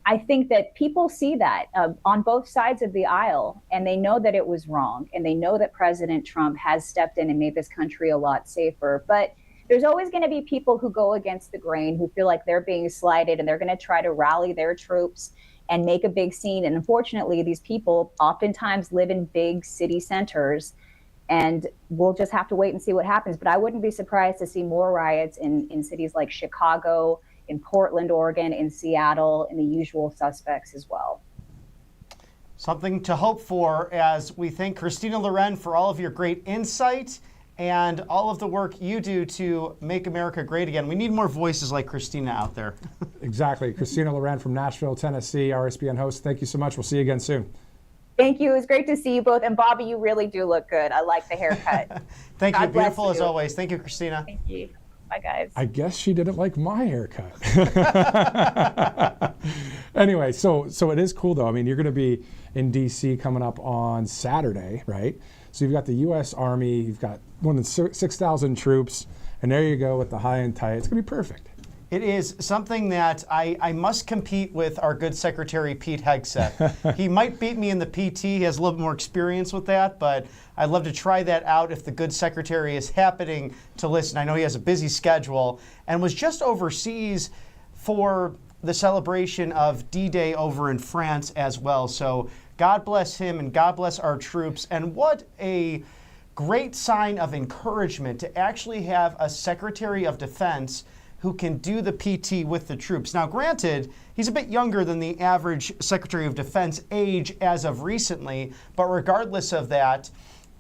I think that people see that on both sides of the aisle, and they know that it was wrong, and they know that President Trump has stepped in and made this country a lot safer. But there's always going to be people who go against the grain, who feel like they're being slighted, and they're going to try to rally their troops and make a big scene. And unfortunately, these people oftentimes live in big city centers, and we'll just have to wait and see what happens. But I wouldn't be surprised to see more riots in cities like Chicago, in Portland, Oregon, in Seattle, and the usual suspects as well. Something to hope for as we thank Christina Loren for all of your great insight and all of the work you do to make America great again. We need more voices like Christina out there. Exactly. Christina Loren from Nashville, Tennessee, RSBN host. Thank you so much. We'll see you again soon. Thank you. It was great to see you both. And Bobby, you really do look good. I like the haircut. Thank you. Beautiful as always. Thank you, Christina. Thank you. Bye, guys. I guess she didn't like my haircut. Anyway, so it is cool, though. I mean, you're going to be in D.C. coming up on Saturday, right? So you've got the U.S. Army, you've got more than 6,000 troops, and there you go with the high and tight. It's going to be perfect. It is something that I must compete with our good Secretary Pete Hegseth. He might beat me in the PT. He has a little bit more experience with that, but I'd love to try that out if the good Secretary is happening to listen. I know he has a busy schedule and was just overseas for the celebration of D-Day over in France as well. So God bless him and God bless our troops. And what a great sign of encouragement to actually have a Secretary of Defense who can do the PT with the troops. Now, granted, he's a bit younger than the average Secretary of Defense age as of recently, but regardless of that,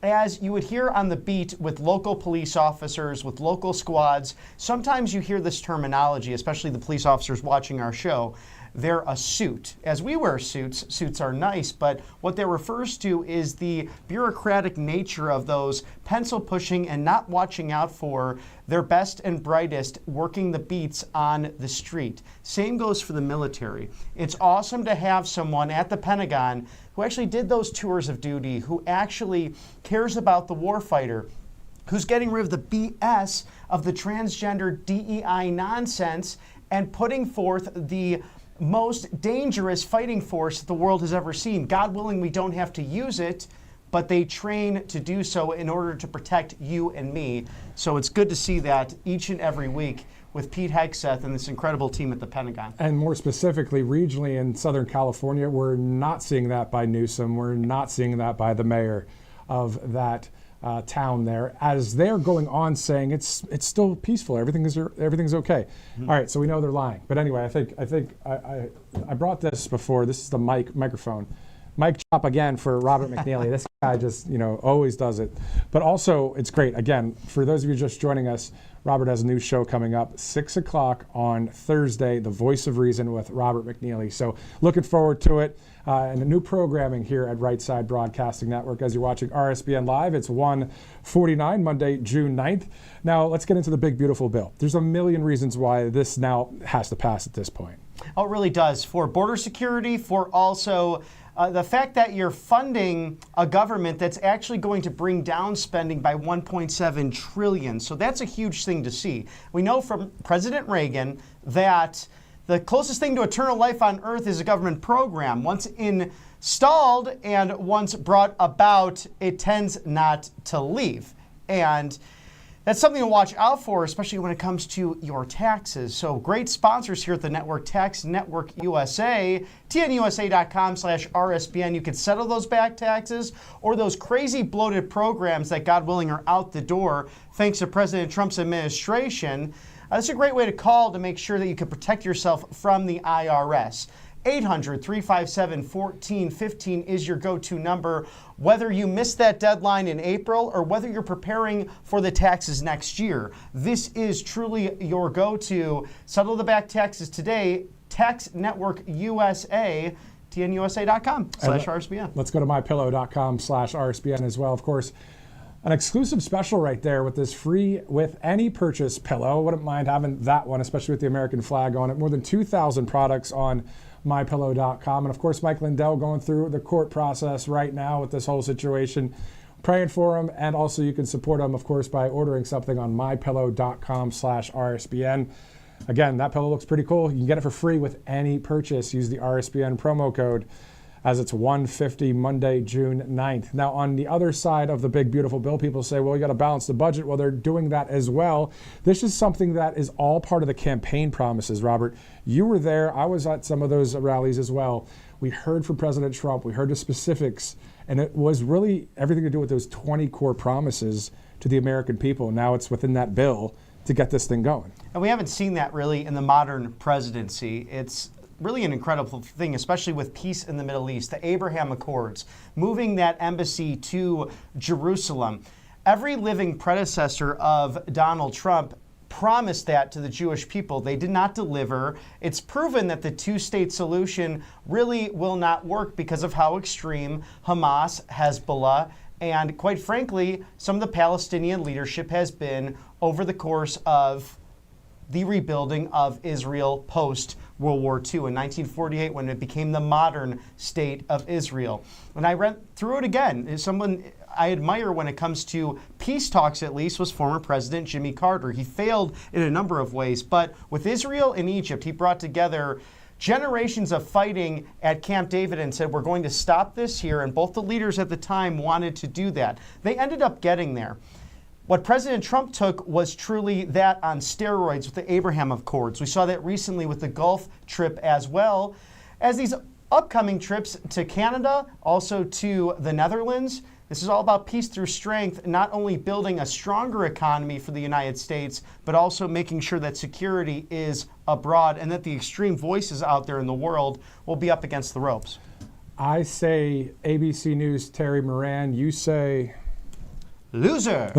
as you would hear on the beat with local police officers, with local squads, sometimes you hear this terminology, especially the police officers watching our show. They're a suit. As we wear suits, suits are nice, but what that refers to is the bureaucratic nature of those pencil pushing and not watching out for their best and brightest working the beats on the street. Same goes for the military. It's awesome to have someone at the Pentagon who actually did those tours of duty, who actually cares about the warfighter, who's getting rid of the BS of the transgender DEI nonsense and putting forth the most dangerous fighting force that the world has ever seen. God willing, we don't have to use it, but they train to do so in order to protect you and me. So it's good to see that each and every week with Pete Hegseth and this incredible team at the Pentagon. And more specifically, regionally in Southern California, we're not seeing that by Newsom. We're not seeing that by the mayor of that town there, as they're going on saying it's still peaceful, everything's okay. All right, so we know they're lying. But anyway, I think I brought this before. This is the microphone. Mic chop again for Robert McNeely. This guy just, always does it. But also, it's great. Again, for those of you just joining us, Robert has a new show coming up, 6 o'clock on Thursday, The Voice of Reason with Robert McNeely. So looking forward to it. And a new programming here at Right Side Broadcasting Network. As you're watching RSBN Live, it's 1:49, Monday, June 9th. Now, let's get into the big, beautiful bill. There's a million reasons why this now has to pass at this point. Oh, it really does. For border security, for also the fact that you're funding a government that's actually going to bring down spending by $1.7 trillion. So that's a huge thing to see. We know from President Reagan that the closest thing to eternal life on earth is a government program. Once installed and once brought about, it tends not to leave. And that's something to watch out for, especially when it comes to your taxes. So great sponsors here at the network, Tax Network USA, tnusa.com/RSBN. You can settle those back taxes or those crazy bloated programs that, God willing, are out the door thanks to President Trump's administration. This is a great way to call to make sure that you can protect yourself from the IRS. 800-357-1415 is your go-to number, whether you missed that deadline in April or whether you're preparing for the taxes next year. This is truly your go-to. Settle the back taxes today. Tax Network USA, tnusa.com/RSBN. Let's go to mypillow.com/RSBN as well, of course. An exclusive special right there with this free with any purchase pillow. Wouldn't mind having that one, especially with the American flag on it. More than 2,000 products on mypillow.com. And of course, Mike Lindell going through the court process right now with this whole situation. Praying for him. And also you can support him, of course, by ordering something on mypillow.com/RSBN. Again, that pillow looks pretty cool. You can get it for free with any purchase. Use the RSBN promo code, as it's 150 Monday, June 9th. Now, on the other side of the big, beautiful bill, people say, well, you got to balance the budget. Well, they're doing that as well. This is something that is all part of the campaign promises, Robert. You were there. I was at some of those rallies as well. We heard from President Trump. We heard the specifics. And it was really everything to do with those 20 core promises to the American people. Now it's within that bill to get this thing going. And we haven't seen that really in the modern presidency. It's really an incredible thing, especially with peace in the Middle East, the Abraham Accords, moving that embassy to Jerusalem. Every living predecessor of Donald Trump promised that to the Jewish people. They did not deliver. It's proven that the two-state solution really will not work because of how extreme Hamas, Hezbollah, and quite frankly, some of the Palestinian leadership has been over the course of the rebuilding of Israel post-World War II in 1948 when it became the modern state of Israel. And I read through it again. Someone I admire when it comes to peace talks, at least, was former President Jimmy Carter. He failed in a number of ways, but with Israel and Egypt, he brought together generations of fighting at Camp David and said, we're going to stop this here, and both the leaders at the time wanted to do that. They ended up getting there. What President Trump took was truly that on steroids with the Abraham Accords. We saw that recently with the Gulf trip as well as these upcoming trips to Canada, also to the Netherlands. This is all about peace through strength, not only building a stronger economy for the United States, but also making sure that security is abroad and that the extreme voices out there in the world will be up against the ropes. I say ABC News, Terry Moran. You say loser.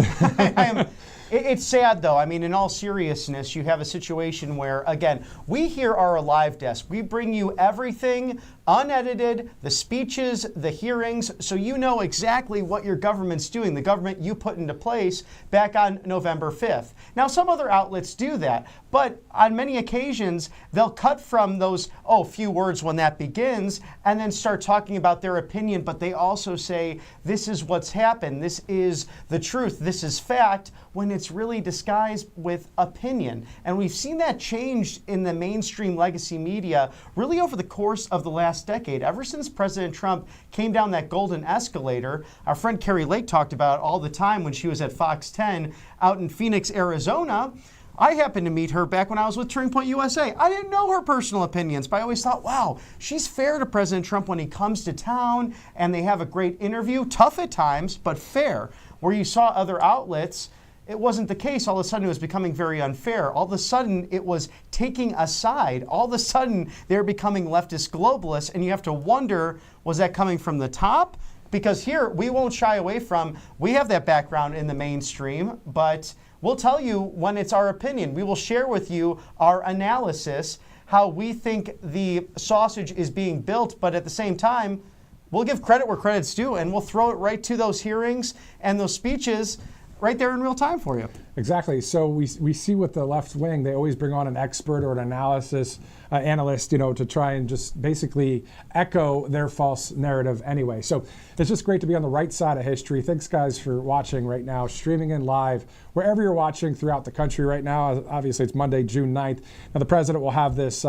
It's sad, though. I mean, in all seriousness, you have a situation where, again, we here are a live desk. We bring you everything unedited, the speeches, the hearings, so you know exactly what your government's doing, the government you put into place back on November 5th. Now, some other outlets do that, but on many occasions, they'll cut from those, few words when that begins, and then start talking about their opinion, but they also say, this is what's happened, this is the truth, this is fact, when it's really disguised with opinion. And we've seen that change in the mainstream legacy media really over the course of the last decade. Ever since President Trump came down that golden escalator, our friend Carrie Lake talked about it all the time when she was at Fox 10 out in Phoenix, Arizona. I happened to meet her back when I was with Turning Point USA. I didn't know her personal opinions, but I always thought, wow, she's fair to President Trump when he comes to town, and they have a great interview. Tough at times, but fair. where you saw other outlets, it wasn't the case. All of a sudden, it was becoming very unfair. All of a sudden, it was taking a side. All of a sudden, they're becoming leftist globalists, and you have to wonder, was that coming from the top? Because here, we won't shy away from, we have that background in the mainstream, but we'll tell you when it's our opinion. We will share with you our analysis, how we think the sausage is being built, but at the same time, we'll give credit where credit's due, and we'll throw it right to those hearings and those speeches right there in real time for you. Exactly. So we see with the left wing, they always bring on an expert or an analyst, to try and just basically echo their false narrative anyway. So it's just great to be on the right side of history. Thanks, guys, for watching right now, streaming in live, wherever you're watching throughout the country right now. Obviously, it's Monday, June 9th. Now, the president will have this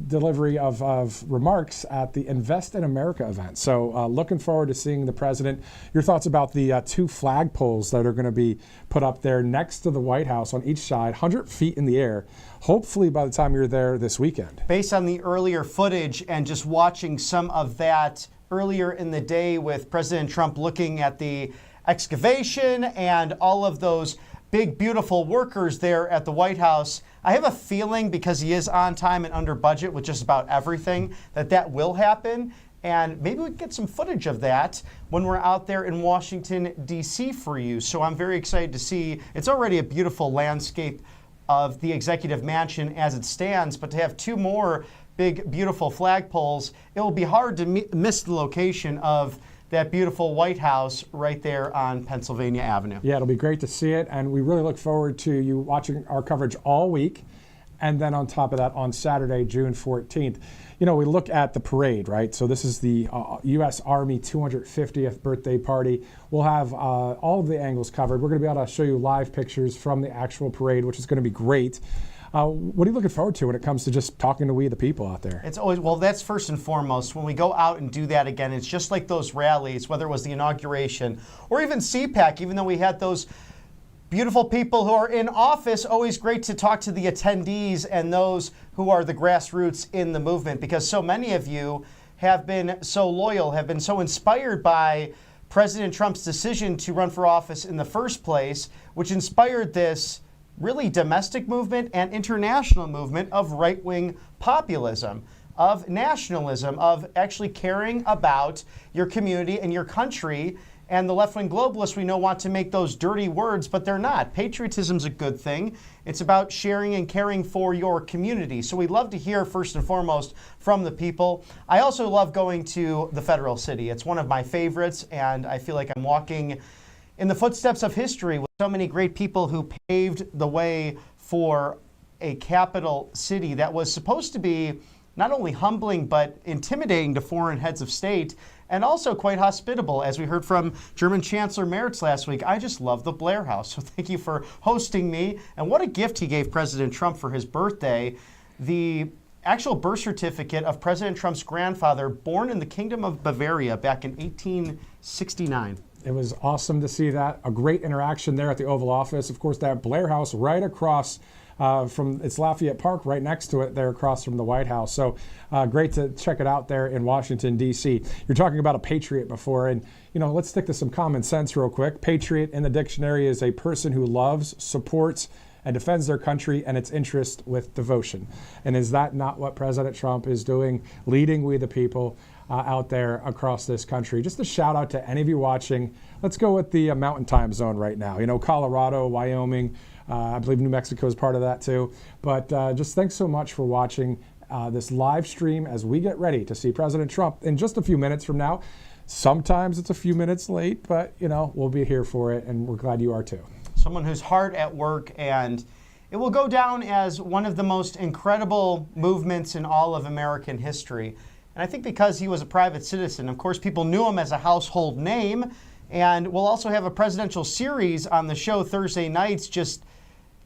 delivery of remarks at the Invest in America event. So looking forward to seeing the president. Your thoughts about the 2 flagpoles that are going to be put up there next to the White House on each side, 100 feet in the air, hopefully by the time you're there this weekend. Based on the earlier footage and just watching some of that earlier in the day with President Trump looking at the excavation and all of those big, beautiful workers there at the White House, I have a feeling, because he is on time and under budget with just about everything, that will happen. And maybe we can get some footage of that when we're out there in Washington, D.C. for you. So I'm very excited to see. It's already a beautiful landscape of the executive mansion as it stands, but to have 2 more big, beautiful flagpoles, it will be hard to miss the location of that beautiful White House right there on Pennsylvania Avenue. Yeah, it'll be great to see it, and we really look forward to you watching our coverage all week. And then on top of that, on Saturday, June 14th, we look at the parade, right? So this is the U.S. Army 250th birthday party. We'll have all of the angles covered. We're going to be able to show you live pictures from the actual parade, which is going to be great. What are you looking forward to when it comes to just talking to we the people out there? It's always, well, that's first and foremost. When we go out and do that again, it's just like those rallies, whether it was the inauguration or even CPAC, even though we had those beautiful people who are in office, always great to talk to the attendees and those who are the grassroots in the movement, because so many of you have been so loyal, have been so inspired by President Trump's decision to run for office in the first place, which inspired this really domestic movement and international movement of right-wing populism, of nationalism, of actually caring about your community and your country. And the left-wing globalists, we know, want to make those dirty words, but they're not. Patriotism's a good thing. It's about sharing and caring for your community. So we love to hear, first and foremost, from the people. I also love going to the Federal City. It's one of my favorites, and I feel like I'm walking in the footsteps of history with so many great people who paved the way for a capital city that was supposed to be not only humbling, but intimidating to foreign heads of state, and also quite hospitable, as we heard from German Chancellor Merz last week. I just love the Blair House, so thank you for hosting me. And what a gift he gave President Trump for his birthday. The actual birth certificate of President Trump's grandfather, born in the Kingdom of Bavaria back in 1869. It was awesome to see that. A great interaction there at the Oval Office. Of course, that Blair House right across from it's Lafayette Park right next to it there across from the White House. So great to check it out there in Washington, D.C. You're talking about a patriot before, and let's stick to some common sense real quick. Patriot in the dictionary is a person who loves, supports, and defends their country and its interest with devotion. And is that not what President Trump is doing, leading we the people out there across this country? Just a shout out to any of you watching. Let's go with the Mountain Time Zone right now. Colorado, Wyoming, I believe New Mexico is part of that too. But just thanks so much for watching this live stream as we get ready to see President Trump in just a few minutes from now. Sometimes it's a few minutes late, but we'll be here for it, and we're glad you are too. Someone who's hard at work, and it will go down as one of the most incredible movements in all of American history. And I think because he was a private citizen, of course, people knew him as a household name. And we'll also have a presidential series on the show Thursday nights, just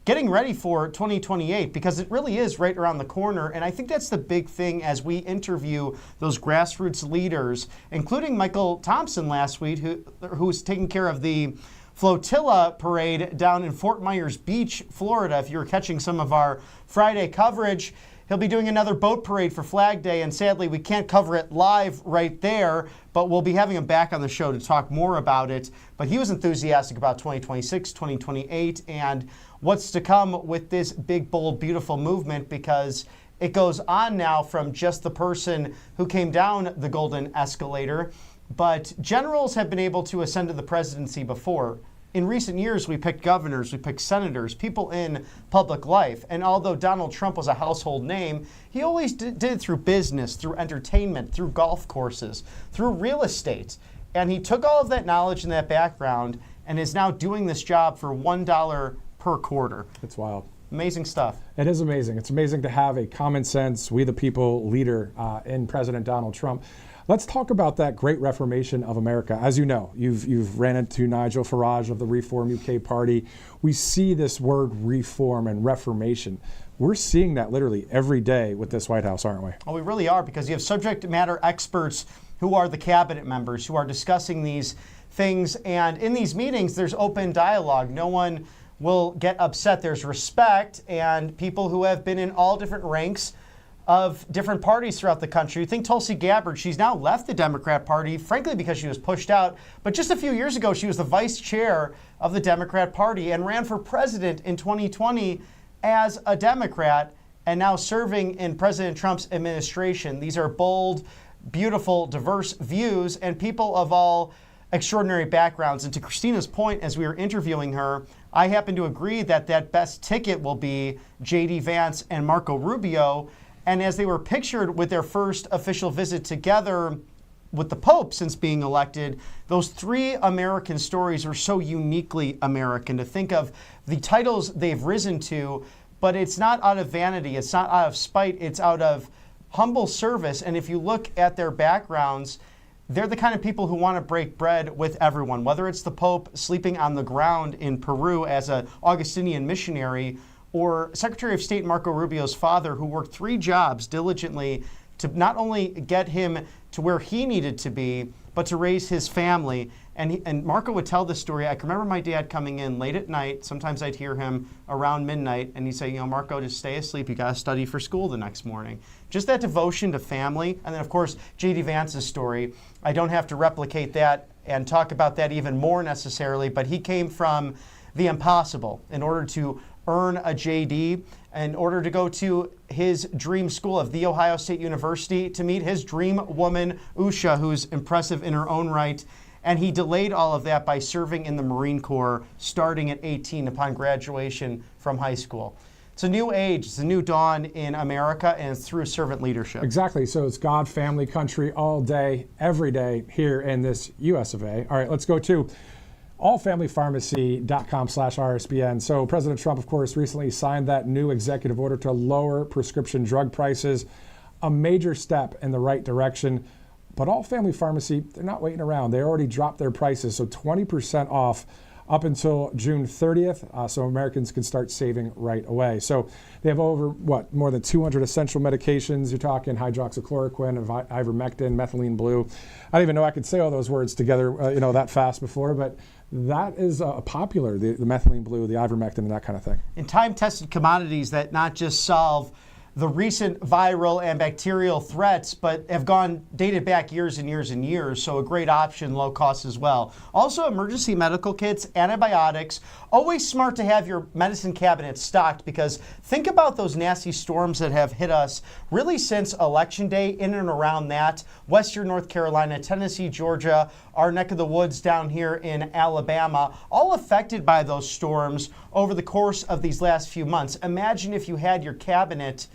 getting ready for 2028, because it really is right around the corner. And I think that's the big thing as we interview those grassroots leaders, including Michael Thompson last week, who's taking care of the Flotilla Parade down in Fort Myers Beach, Florida. If you were catching some of our Friday coverage, He'll be doing another boat parade for Flag Day, and sadly, we can't cover it live right there, but we'll be having him back on the show to talk more about it. But he was enthusiastic about 2026, 2028, and what's to come with this big, bold, beautiful movement, because it goes on now from just the person who came down the golden escalator, but generals have been able to ascend to the presidency before. In recent years, we picked governors, we picked senators, people in public life. And although Donald Trump was a household name, he always did it through business, through entertainment, through golf courses, through real estate. And he took all of that knowledge and that background and is now doing this job for $1 per quarter. It's wild. Amazing stuff. It is amazing. It's amazing to have a common sense, we the people leader in President Donald Trump. Let's talk about that great reformation of America. As you know, you've ran into Nigel Farage of the Reform UK Party. We see this word reform and reformation. We're seeing that literally every day with this White House, aren't we? Well, we really are, because you have subject matter experts who are the cabinet members who are discussing these things. And in these meetings, there's open dialogue. No one will get upset. There's respect, and people who have been in all different ranks of different parties throughout the country. You think Tulsi Gabbard, she's now left the Democrat Party, frankly, because she was pushed out. But just a few years ago, she was the vice chair of the Democrat Party and ran for president in 2020 as a Democrat, and now serving in President Trump's administration. These are bold, beautiful, diverse views, and people of all extraordinary backgrounds. And to Christina's point, as we were interviewing her, I happen to agree that that best ticket will be J.D. Vance and Marco Rubio. And as they were pictured with their first official visit together with the Pope since being elected, those three American stories are so uniquely American. To think of the titles they've risen to, but it's not out of vanity, it's not out of spite, it's out of humble service. And if you look at their backgrounds, they're the kind of people who want to break bread with everyone, whether it's the Pope sleeping on the ground in Peru as an Augustinian missionary, or Secretary of State Marco Rubio's father, who worked 3 jobs diligently to not only get him to where he needed to be, but to raise his family. And Marco would tell this story. I can remember my dad coming in late at night. Sometimes I'd hear him around midnight, and he'd say, Marco, just stay asleep. You got to study for school the next morning. Just that devotion to family. And then, of course, J.D. Vance's story. I don't have to replicate that and talk about that even more necessarily, but he came from the impossible in order to earn a JD, in order to go to his dream school of The Ohio State University, to meet his dream woman, Usha, who's impressive in her own right. And he delayed all of that by serving in the Marine Corps starting at 18 upon graduation from high school. It's a new age, it's a new dawn in America, and it's through servant leadership. Exactly. So it's God, family, country, all day, every day here in this US of A. All right, let's go to allfamilypharmacy.com/RSBN. So President Trump, of course, recently signed that new executive order to lower prescription drug prices, a major step in the right direction. But All Family Pharmacy, they're not waiting around. They already dropped their prices, so 20% off up until June 30th, so Americans can start saving right away. So they have over, more than 200 essential medications. You're talking hydroxychloroquine, ivermectin, methylene blue. I didn't even know I could say all those words together, that fast before, but that is popular, the methylene blue, the ivermectin, and that kind of thing. In time-tested commodities that not just solve the recent viral and bacterial threats, but have dated back years and years and years, so a great option, low cost as well. Also, emergency medical kits, antibiotics, always smart to have your medicine cabinet stocked, because think about those nasty storms that have hit us really since Election Day, in and around that. Western North Carolina, Tennessee, Georgia, our neck of the woods down here in Alabama, all affected by those storms over the course of these last few months. Imagine if you had your cabinet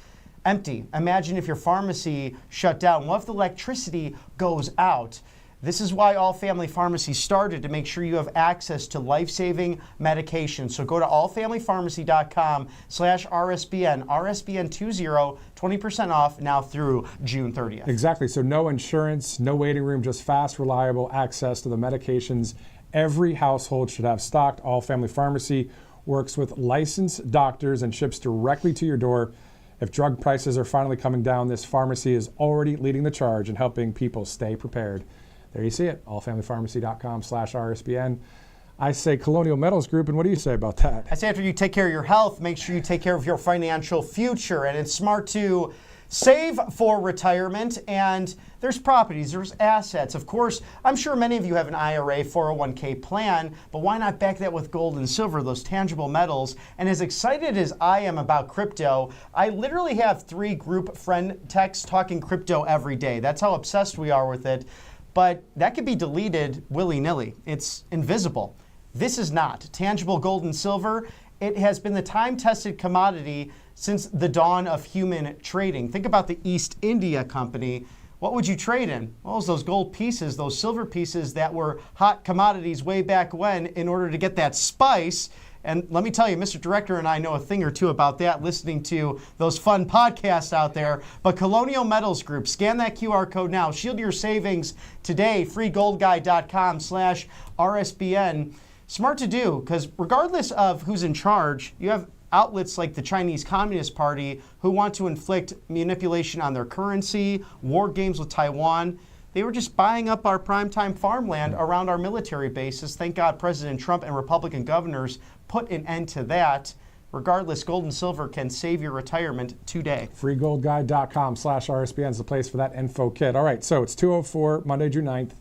empty. Imagine if your pharmacy shut down. What if the electricity goes out? This is why All Family Pharmacy started, to make sure you have access to life-saving medication. So go to allfamilypharmacy.com/RSBN, RSBN20, 20% off now through June 30th. Exactly. So no insurance, no waiting room, just fast, reliable access to the medications every household should have stocked. All Family Pharmacy works with licensed doctors and ships directly to your door. If drug prices are finally coming down, this pharmacy is already leading the charge in helping people stay prepared. There you see it, allfamilypharmacy.com/RSBN. I say Colonial Metals Group, and what do you say about that? I say after you take care of your health, make sure you take care of your financial future. And it's smart to save for retirement, and there's properties, there's assets. Of course, I'm sure many of you have an IRA, 401k plan, but why not back that with gold and silver, those tangible metals? And as excited as I am about crypto, I literally have 3 group friend texts talking crypto every day. That's how obsessed we are with it. But that could be deleted willy-nilly. It's invisible. This is not. Tangible gold and silver, it has been the time-tested commodity since the dawn of human trading. Think about the East India Company. What would you trade in? Well, it was those gold pieces, those silver pieces that were hot commodities way back when in order to get that spice. And let me tell you, Mr. Director and I know a thing or two about that, listening to those fun podcasts out there. But Colonial Metals Group, scan that QR code now. Shield your savings today, freegoldguy.com/RSBN. Smart to do, because regardless of who's in charge, you have outlets like the Chinese Communist Party who want to inflict manipulation on their currency, war games with Taiwan. They were just buying up our primetime farmland around our military bases. Thank God President Trump and Republican governors put an end to that. Regardless, gold and silver can save your retirement today. Freegoldguy.com/RSBN is the place for that info kit. All right, so it's 2:04, Monday, June 9th.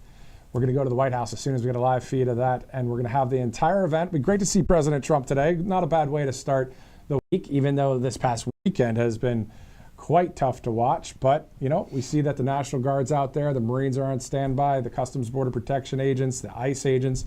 We're going to go to the White House as soon as we get a live feed of that, and we're going to have the entire event. It'd be great to see President Trump today. Not a bad way to start the week, even though this past weekend has been quite tough to watch. But, you know, we see that the National Guard's out there, the Marines are on standby, the Customs Border Protection agents, the ICE agents,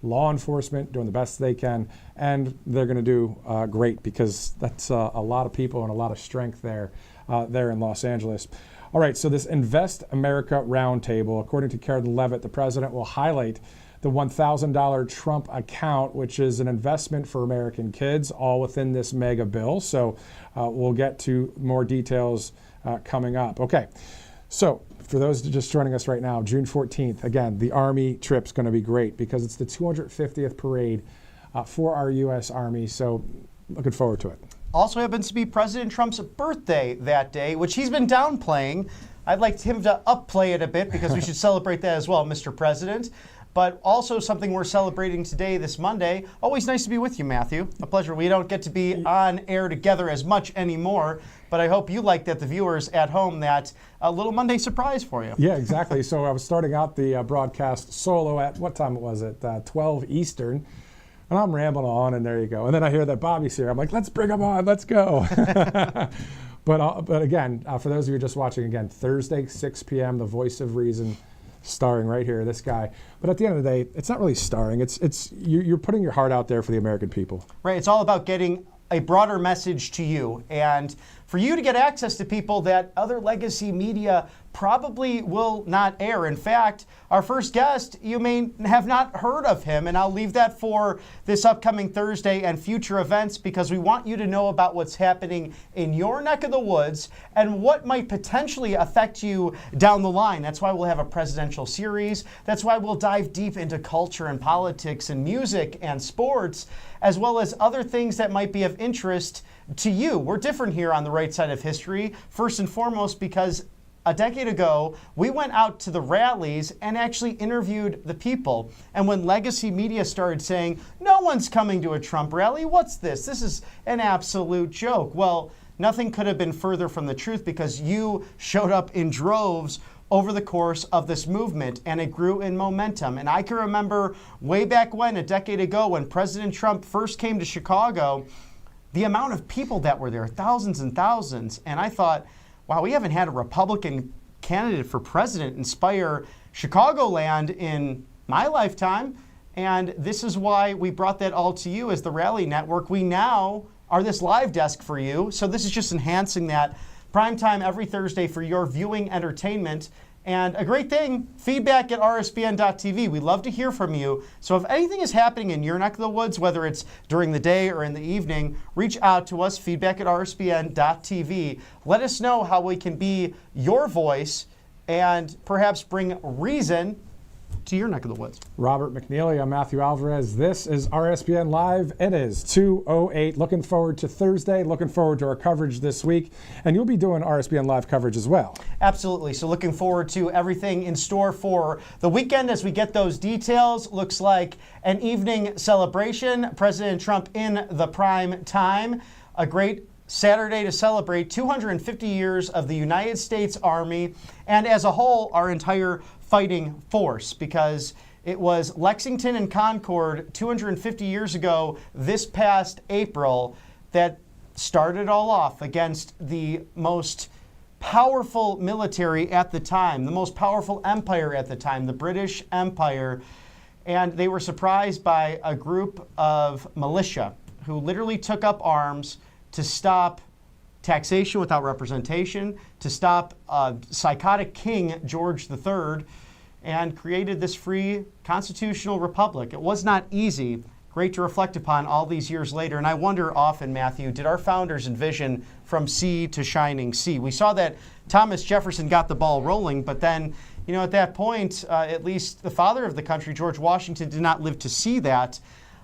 law enforcement doing the best they can, and they're going to do great, because that's a lot of people and a lot of strength there in Los Angeles. All right, so this Invest America Roundtable, according to Karen Levitt, the president will highlight the $1,000 Trump account, which is an investment for American kids, all within this mega bill. So we'll get to more details coming up. Okay, so for those just joining us right now, June 14th, again, the Army trip's going to be great because it's the 250th parade for our U.S. Army. So looking forward to it. Also happens to be President Trump's birthday that day, which he's been downplaying. I'd like him to upplay it a bit because we should celebrate that as well, Mr. President. But also something we're celebrating today, this Monday. Always nice to be with you, Matthew. A pleasure. We don't get to be on air together as much anymore, but I hope you like that, the viewers at home, that a little Monday surprise for you. Yeah, exactly. So I was starting out the broadcast solo at, what time was it? 12 Eastern. And I'm rambling on, and there you go. And then I hear that Bobby's here. I'm like, let's bring him on. Let's go. But again, for those of you just watching, again, Thursday, 6 p.m., the voice of reason, starring right here, this guy. But at the end of the day, it's not really starring. It's you're putting your heart out there for the American people. Right. It's all about getting a broader message to you, and for you to get access to people that other legacy media probably will not air. In fact, our first guest, you may have not heard of him, and I'll leave that for this upcoming Thursday and future events, because we want you to know about what's happening in your neck of the woods and what might potentially affect you down the line. That's why we'll have a presidential series. That's why we'll dive deep into culture and politics and music and sports, as well as other things that might be of interest to you. We're different here on the right side of history, first and foremost because a decade ago, we went out to the rallies and actually interviewed the people. And when legacy media started saying, no one's coming to a Trump rally, what's this? This is an absolute joke. Well, nothing could have been further from the truth, because you showed up in droves over the course of this movement, and it grew in momentum. And I can remember way back when, a decade ago, when President Trump first came to Chicago, the amount of people that were there, thousands and thousands. And I thought, wow, we haven't had a Republican candidate for president inspire Chicagoland in my lifetime. And this is why we brought that all to you as the Rally Network. We now are this live desk for you. So this is just enhancing that. Prime time every Thursday for your viewing entertainment. And a great thing, feedback at rsbn.tv. We love to hear from you. So if anything is happening in your neck of the woods, whether it's during the day or in the evening, reach out to us, feedback at rsbn.tv. Let us know how we can be your voice and perhaps bring reason to your neck of the woods. Robert McNeely, I'm Matthew Alvarez. This is RSBN Live. It is 2:08. Looking forward to Thursday. Looking forward to our coverage this week. And you'll be doing RSBN Live coverage as well. Absolutely. So looking forward to everything in store for the weekend as we get those details. Looks like an evening celebration. President Trump in the prime time. A great Saturday to celebrate 250 years of the United States Army and as a whole our entire fighting force, because it was Lexington and Concord 250 years ago this past April that started all off against the most powerful military at the time, the most powerful empire at the time, the British Empire. And they were surprised by a group of militia who literally took up arms to stop taxation without representation, to stop psychotic King George III, and created this free constitutional republic. It was not easy. Great to reflect upon all these years later. And I wonder often, Matthew, did our founders envision from sea to shining sea? We saw that Thomas Jefferson got the ball rolling, but then, at that point, at least the father of the country, George Washington, did not live to see that.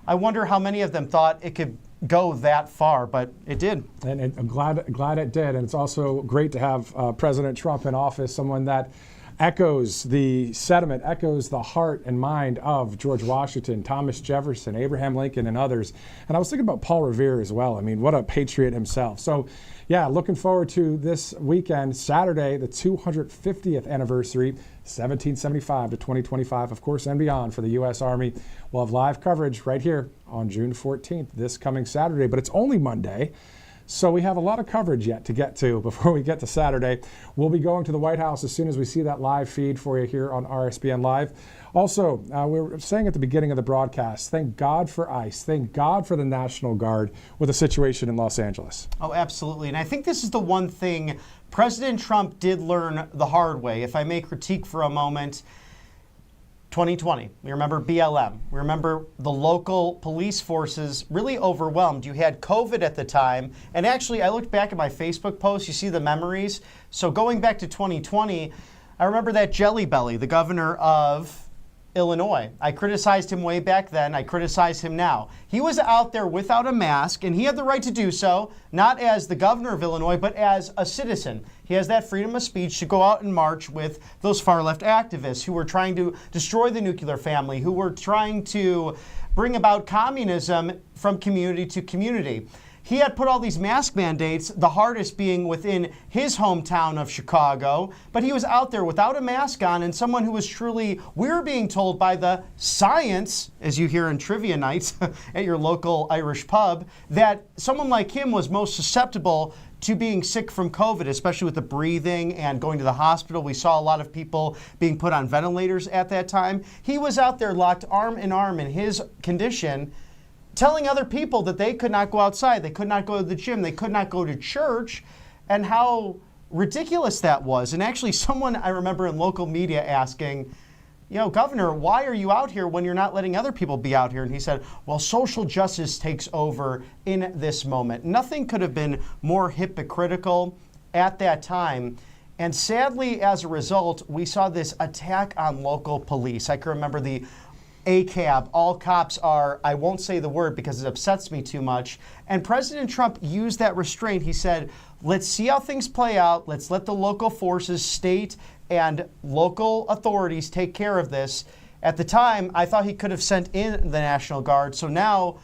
I wonder how many of them thought it could go that far, but it did. And I'm glad it did. And it's also great to have President Trump in office, someone that echoes the sentiment, echoes the heart and mind of George Washington, Thomas Jefferson, Abraham Lincoln, and others. And I was thinking about Paul Revere as well. I mean, what a patriot himself. So, yeah, looking forward to this weekend, Saturday, the 250th anniversary, 1775 to 2025, of course, and beyond for the U.S. Army. We'll have live coverage right here on June 14th, this coming Saturday, but it's only Monday. So we have a lot of coverage yet to get to before we get to Saturday. We'll be going to the White House as soon as we see that live feed for you here on RSBN Live. Also, we were saying at the beginning of the broadcast, thank God for ICE. Thank God for the National Guard with the situation in Los Angeles. Oh, absolutely. And I think this is the one thing President Trump did learn the hard way. If I may critique for a moment, 2020, we remember BLM. We remember the local police forces really overwhelmed. You had COVID at the time. And actually, I looked back at my Facebook post. You see the memories. So going back to 2020, I remember that Jelly Belly, the governor of Illinois. I criticized him way back then. I criticize him now. He was out there without a mask, and he had the right to do so, not as the governor of Illinois, but as a citizen. He has that freedom of speech to go out and march with those far-left activists who were trying to destroy the nuclear family, who were trying to bring about communism from community to community. He had put all these mask mandates, the hardest being within his hometown of Chicago, but he was out there without a mask on, and someone who was truly, we're being told by the science, as you hear in trivia nights at your local Irish pub, that someone like him was most susceptible to being sick from COVID, especially with the breathing and going to the hospital. We saw a lot of people being put on ventilators at that time. He was out there locked arm in arm in his condition, telling other people that they could not go outside, they could not go to the gym, they could not go to church, and how ridiculous that was. And actually someone I remember in local media asking, Governor, why are you out here when you're not letting other people be out here? And he said, well, social justice takes over in this moment. Nothing could have been more hypocritical at that time. And sadly, as a result, we saw this attack on local police. I can remember the ACAB, all cops are, I won't say the word because it upsets me too much. And President Trump used that restraint. He said, let's see how things play out. Let's let the local forces, state and local authorities take care of this. At the time, I thought he could have sent in the National Guard. So now,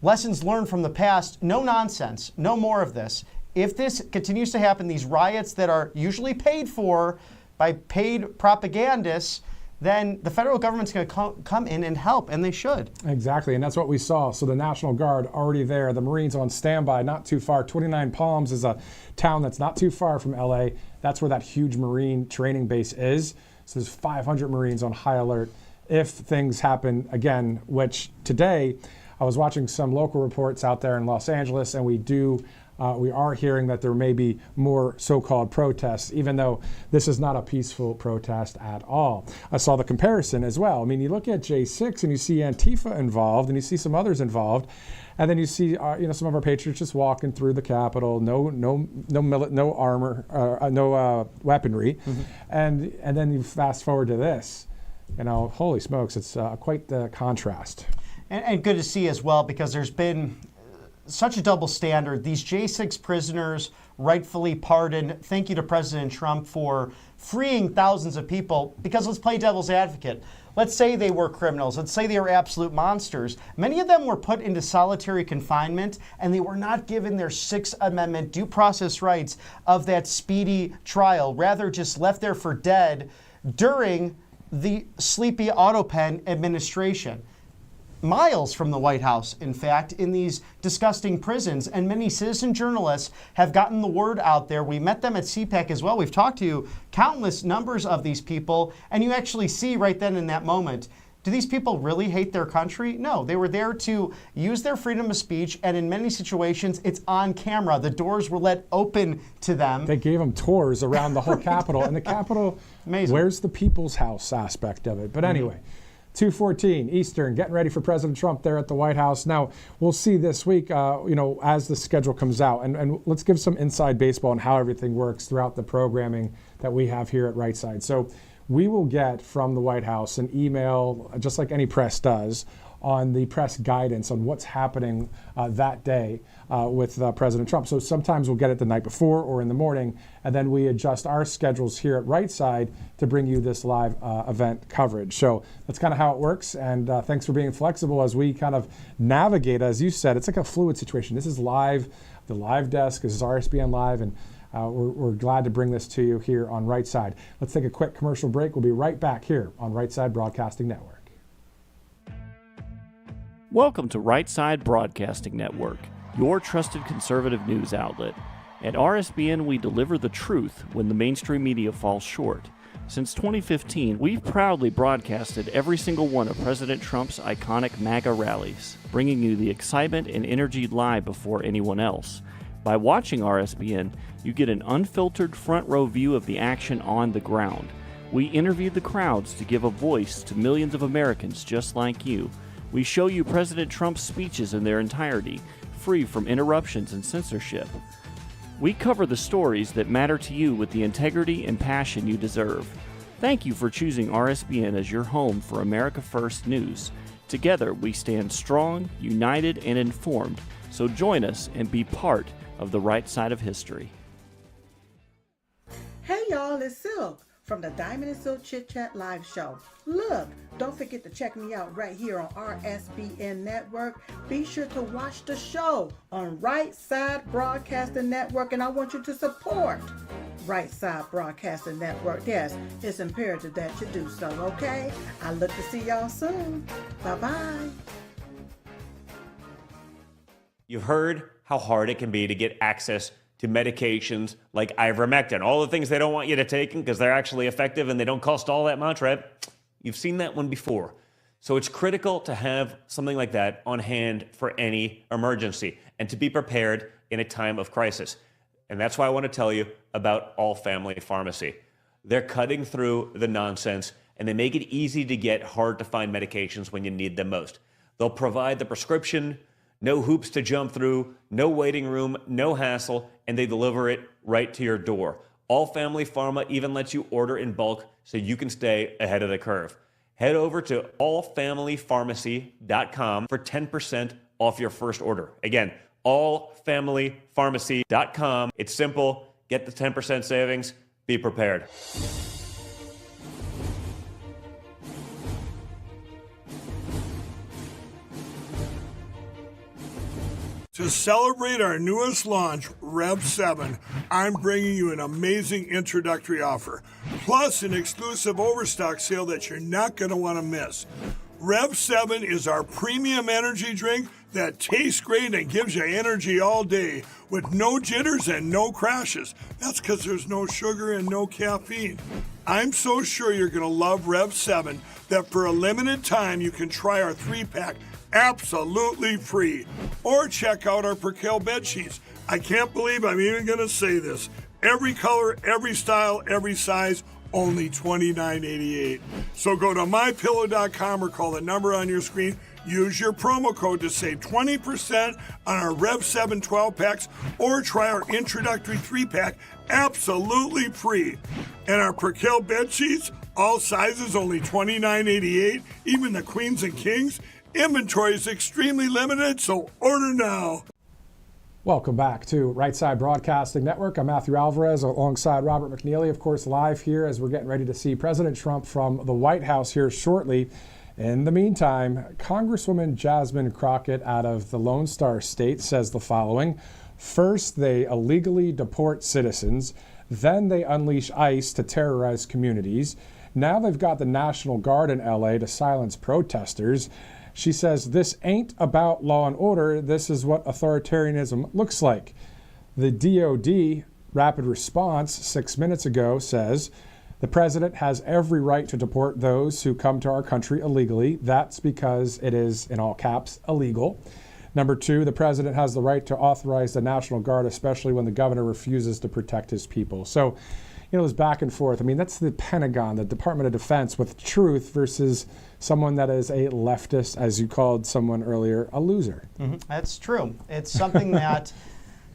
lessons learned from the past, no nonsense, no more of this. If this continues to happen, these riots that are usually paid for by paid propagandists, then the federal government's going to come in and help, and they should. Exactly, and that's what we saw. So the National Guard already there, the Marines on standby, not too far. 29 Palms is a town that's not too far from LA. That's where that huge Marine training base is. So there's 500 Marines on high alert if things happen again, which today I was watching some local reports out there in Los Angeles, and we are hearing that there may be more so-called protests, even though this is not a peaceful protest at all. I saw the comparison as well. I mean, you look at J6 and you see Antifa involved, and you see some others involved, and then you see some of our patriots just walking through the Capitol, no armor, no weaponry, and then you fast forward to this. holy smokes, it's quite the contrast. And good to see as well, because there's been such a double standard. These J6 prisoners rightfully pardoned. Thank you to President Trump for freeing thousands of people, because let's play devil's advocate. Let's say they were criminals. Let's say they were absolute monsters. Many of them were put into solitary confinement, and they were not given their Sixth Amendment due process rights of that speedy trial, rather just left there for dead during the sleepy autopen administration. Miles from the White House, in fact, in these disgusting prisons. And many citizen journalists have gotten the word out there. We met them at CPAC as well. We've talked to countless numbers of these people. And you actually see right then in that moment, do these people really hate their country? No, they were there to use their freedom of speech. And in many situations, it's on camera. The doors were let open to them. They gave them tours around the whole Capitol. And the Capitol, amazing. Where's the people's house aspect of it? But anyway. 2:14 Eastern, getting ready for President Trump there at the White House. Now, we'll see this week, as the schedule comes out. And let's give some inside baseball on how everything works throughout the programming that we have here at Right Side. So we will get from the White House an email, just like any press does, on the press guidance on what's happening that day with President Trump. So sometimes we'll get it the night before or in the morning, and then we adjust our schedules here at Right Side to bring you this live event coverage. So that's kind of how it works, and thanks for being flexible as we kind of navigate. As you said, it's like a fluid situation. This is live, the live desk. This is RSBN Live, and we're glad to bring this to you here on Right Side. Let's take a quick commercial break. We'll be right back here on Right Side Broadcasting Network. Welcome to Right Side Broadcasting Network, your trusted conservative news outlet. At RSBN, we deliver the truth when the mainstream media falls short. Since 2015, we've proudly broadcasted every single one of President Trump's iconic MAGA rallies, bringing you the excitement and energy live before anyone else. By watching RSBN, you get an unfiltered front row view of the action on the ground. We interview the crowds to give a voice to millions of Americans just like you. We show you President Trump's speeches in their entirety, free from interruptions and censorship. We cover the stories that matter to you with the integrity and passion you deserve. Thank you for choosing RSBN as your home for America First News. Together, we stand strong, united, and informed. So join us and be part of the right side of history. Hey y'all, it's Silk from the Diamond and Silk Chit Chat Live Show. Look, don't forget to check me out right here on RSBN Network. Be sure to watch the show on Right Side Broadcasting Network, and I want you to support Right Side Broadcasting Network. Yes, it's imperative that you do so, okay? I look to see y'all soon. Bye-bye. You've heard how hard it can be to get access to medications like ivermectin, all the things they don't want you to take because they're actually effective and they don't cost all that much, right? You've seen that one before. So it's critical to have something like that on hand for any emergency and to be prepared in a time of crisis. And that's why I want to tell you about All Family Pharmacy. They're cutting through the nonsense, and they make it easy to get hard to find medications when you need them most. They'll provide the prescription, no hoops to jump through, no waiting room, no hassle, and they deliver it right to your door. All Family Pharma even lets you order in bulk so you can stay ahead of the curve. Head over to allfamilypharmacy.com for 10% off your first order. Again, allfamilypharmacy.com. It's simple. Get the 10% savings. Be prepared. To celebrate our newest launch, Rev 7, I'm bringing you an amazing introductory offer, plus an exclusive overstock sale that you're not going to want to miss. Rev 7 is our premium energy drink that tastes great and gives you energy all day with no jitters and no crashes. That's because there's no sugar and no caffeine. I'm so sure you're going to love Rev 7 that for a limited time you can try our 3-pack absolutely free. Or check out our Percale bed sheets. I can't believe I'm even going to say this. Every color, every style, every size, only $29.88. So go to mypillow.com or call the number on your screen. Use your promo code to save 20% on our Rev 7 12-packs or try our introductory 3-pack absolutely free. And our Percale bed sheets, All sizes only $29.88, even the queens and kings. Inventory is extremely limited, so order now. Welcome back to Right Side Broadcasting Network. I'm Matthew Alvarez alongside Robert McNeely, of course, live here as we're getting ready to see President Trump from the White House here shortly. In the meantime, Congresswoman Jasmine Crockett out of the Lone Star State says the following. First, they illegally deport citizens. Then they unleash ICE to terrorize communities. Now they've got the National Guard in LA to silence protesters. She says this ain't about law and order. This is what authoritarianism looks like. The DOD Rapid Response 6 minutes ago says the president has every right to deport those who come to our country illegally. That's because it is, in all caps, illegal. Number two, the president has the right to authorize the National Guard, especially when the governor refuses to protect his people. So, you know, this back and forth. I mean, that's the Pentagon, the Department of Defense with truth versus someone that is a leftist, as you called someone earlier, a loser. Mm-hmm. That's true. It's something that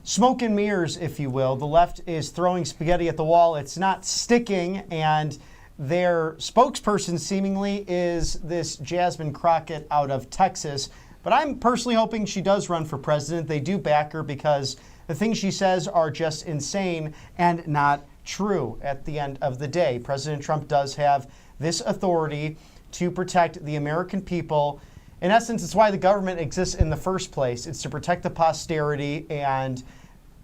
smoke and mirrors, if you will. The left is throwing spaghetti at the wall. It's not sticking, and their spokesperson seemingly is this Jasmine Crockett out of Texas. But I'm personally hoping she does run for president. They do back her because the things she says are just insane and not true at the end of the day. President Trump does have this authority to protect the American people. In essence, it's why the government exists in the first place. It's to protect the posterity and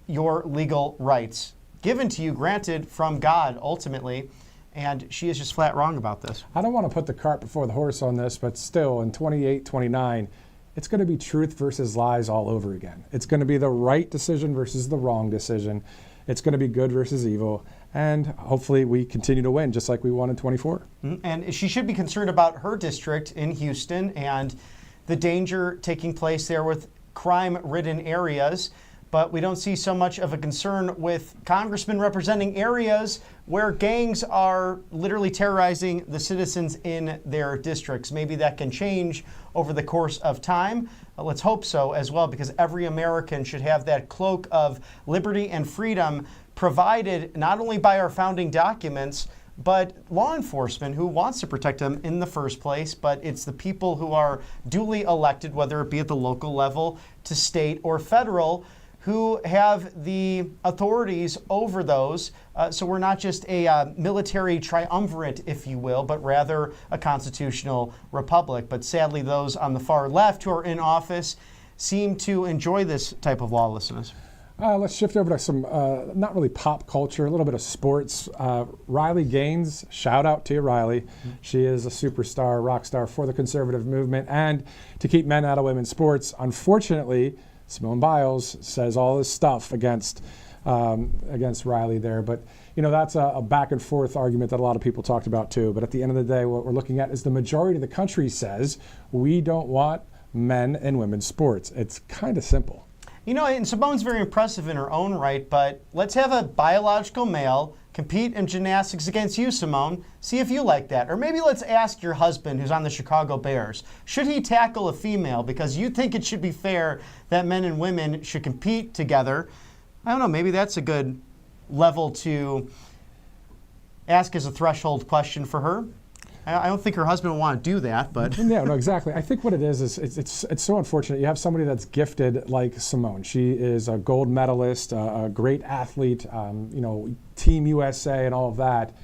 your legal rights given to you, granted from God, ultimately. And she is just flat wrong about this. I don't want to put the cart before the horse on this, but still, in 28, 29, it's going to be truth versus lies all over again. It's going to be the right decision versus the wrong decision. It's going to be good versus evil. And hopefully we continue to win just like we won in 24. And she should be concerned about her district in Houston and the danger taking place there with crime-ridden areas. But we don't see so much of a concern with congressmen representing areas where gangs are literally terrorizing the citizens in their districts. Maybe that can change over the course of time. Let's hope so as well, because every American should have that cloak of liberty and freedom provided not only by our founding documents, but law enforcement who wants to protect them in the first place. But it's the people who are duly elected, whether it be at the local level, to state or federal, who have the authorities over those. So we're not just a military triumvirate, if you will, but rather a constitutional republic. But sadly, those on the far left who are in office seem to enjoy this type of lawlessness. Let's shift over to some, not really pop culture, a little bit of sports. Riley Gaines, shout out to you, Riley. She is a superstar, rock star for the conservative movement and to keep men out of women's sports. Unfortunately, Simone Biles says all this stuff against Riley there. But, you know, that's a back and forth argument that a lot of people talked about too. But at the end of the day, what we're looking at is the majority of the country says we don't want men and women's sports. It's kind of simple. You know, and Simone's very impressive in her own right, but let's have a biological male compete in gymnastics against you, Simone. See if you like that. Or maybe let's ask your husband, who's on the Chicago Bears, should he tackle a female? Because you think it should be fair that men and women should compete together. I don't know, maybe that's a good level to ask as a threshold question for her. I don't think her husband will want to do that, but yeah, no, exactly. I think what it is it's so unfortunate. You have somebody that's gifted like Simone. She is a gold medalist, a great athlete, you know, Team USA and all of that.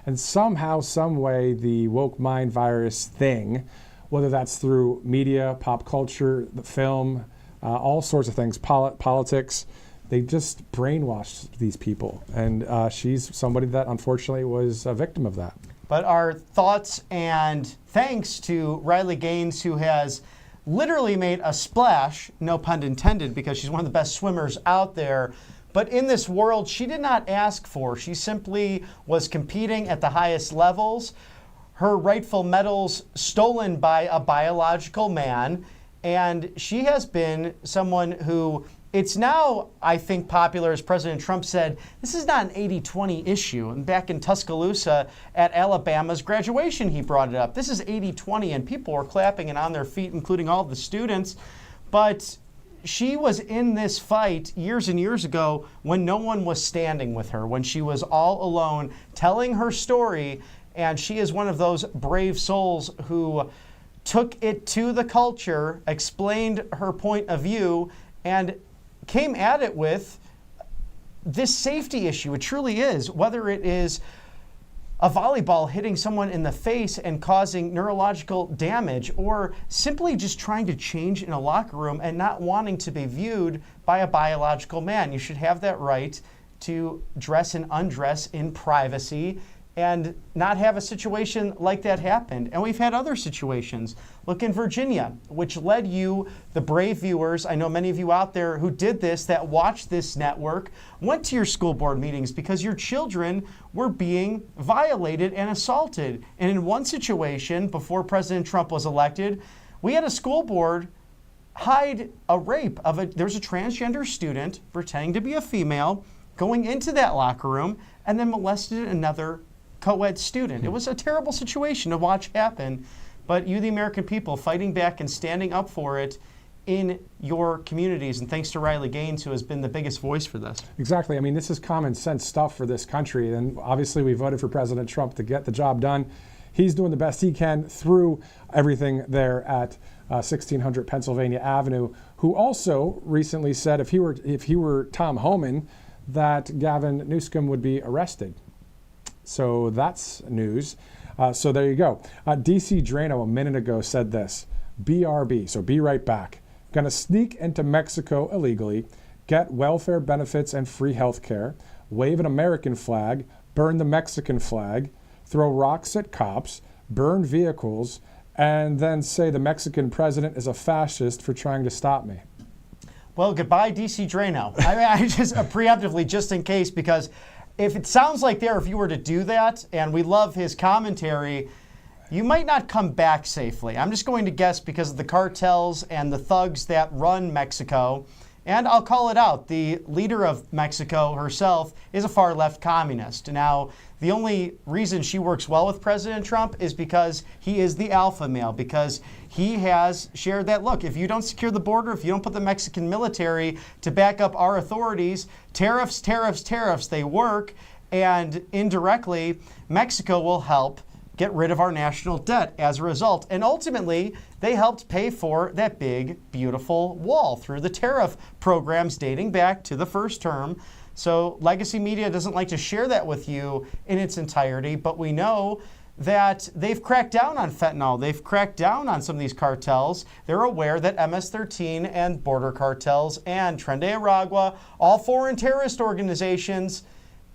And somehow, some way, the woke mind virus thing, whether that's through media, pop culture, the film, all sorts of things, politics, they just brainwashed these people. And she's somebody that unfortunately was a victim of that. But our thoughts and thanks to Riley Gaines, who has literally made a splash, no pun intended, because she's one of the best swimmers out there. But in this world, she did not ask for. She simply was competing at the highest levels. Her rightful medals stolen by a biological man. And she has been someone who, it's now, I think, popular, as President Trump said, this is not an 80-20 issue. And back in Tuscaloosa at Alabama's graduation, he brought it up. This is 80-20, and people were clapping and on their feet, including all of the students. But she was in this fight years and years ago when no one was standing with her, when she was all alone telling her story. And she is one of those brave souls who took it to the culture, explained her point of view, and came at it with this safety issue. It truly is, whether it is a volleyball hitting someone in the face and causing neurological damage, or simply just trying to change in a locker room and not wanting to be viewed by a biological man. You should have that right to dress and undress in privacy and not have a situation like that happen. And we've had other situations. Look in Virginia, which led you, the brave viewers, I know many of you out there who did this, that watched this network, went to your school board meetings because your children were being violated and assaulted. And in one situation, before President Trump was elected, we had a school board hide a rape of there's a transgender student pretending to be a female, going into that locker room, and then molested another co-ed student. It was a terrible situation to watch happen, but you, the American people, fighting back and standing up for it in your communities, and thanks to Riley Gaines, who has been the biggest voice for this. Exactly. I mean, this is common sense stuff for this country, and obviously we voted for President Trump to get the job done. He's doing the best he can through everything there at 1600 Pennsylvania Avenue, who also recently said if he were Tom Homan, that Gavin Newsom would be arrested. So that's news. So there you go. DC Drano a minute ago said this, BRB, so be right back. Gonna sneak into Mexico illegally, get welfare benefits and free health care, wave an American flag, burn the Mexican flag, throw rocks at cops, burn vehicles, and then say the Mexican president is a fascist for trying to stop me. Well, goodbye, DC Drano. I just preemptively, just in case, because if it sounds like there, if you were to do that, and we love his commentary, you might not come back safely. I'm just going to guess because of the cartels and the thugs that run Mexico. And I'll call it out. The leader of Mexico herself is a far-left communist. Now, the only reason she works well with President Trump is because he is the alpha male, because he has shared that, look, if you don't secure the border, if you don't put the Mexican military to back up our authorities, tariffs, tariffs, tariffs, they work. And indirectly, Mexico will help get rid of our national debt as a result. And ultimately, they helped pay for that big, beautiful wall through the tariff programs dating back to the first term. So legacy media doesn't like to share that with you in its entirety, but we know that they've cracked down on fentanyl. They've cracked down on some of these cartels. They're aware that MS-13 and border cartels and Tren de Aragua, all foreign terrorist organizations,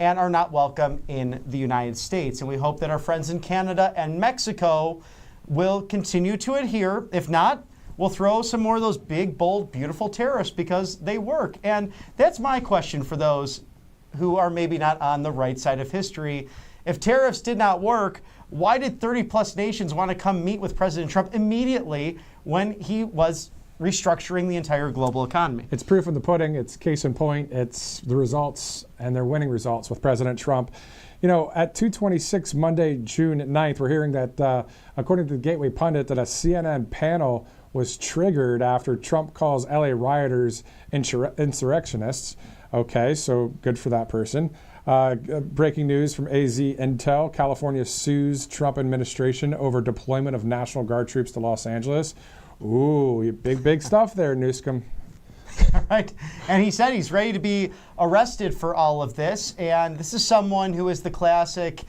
and are not welcome in the United States. And we hope that our friends in Canada and Mexico will continue to adhere. If not, we'll throw some more of those big, bold, beautiful tariffs because they work. And that's my question for those who are maybe not on the right side of history. If tariffs did not work, why did 30-plus nations want to come meet with President Trump immediately when he was restructuring the entire global economy? It's proof in the pudding. It's case in point. It's the results, and they're winning results with President Trump. You know, at 2:26 Monday, June 9th, we're hearing that, according to the Gateway Pundit, that a CNN panel was triggered after Trump calls LA rioters insurrectionists. Okay, so good for that person. Breaking news from AZ Intel, California sues Trump administration over deployment of National Guard troops to Los Angeles. Ooh, big stuff there, Newsom. All right. And he said he's ready to be arrested for all of this. And this is someone who is the classic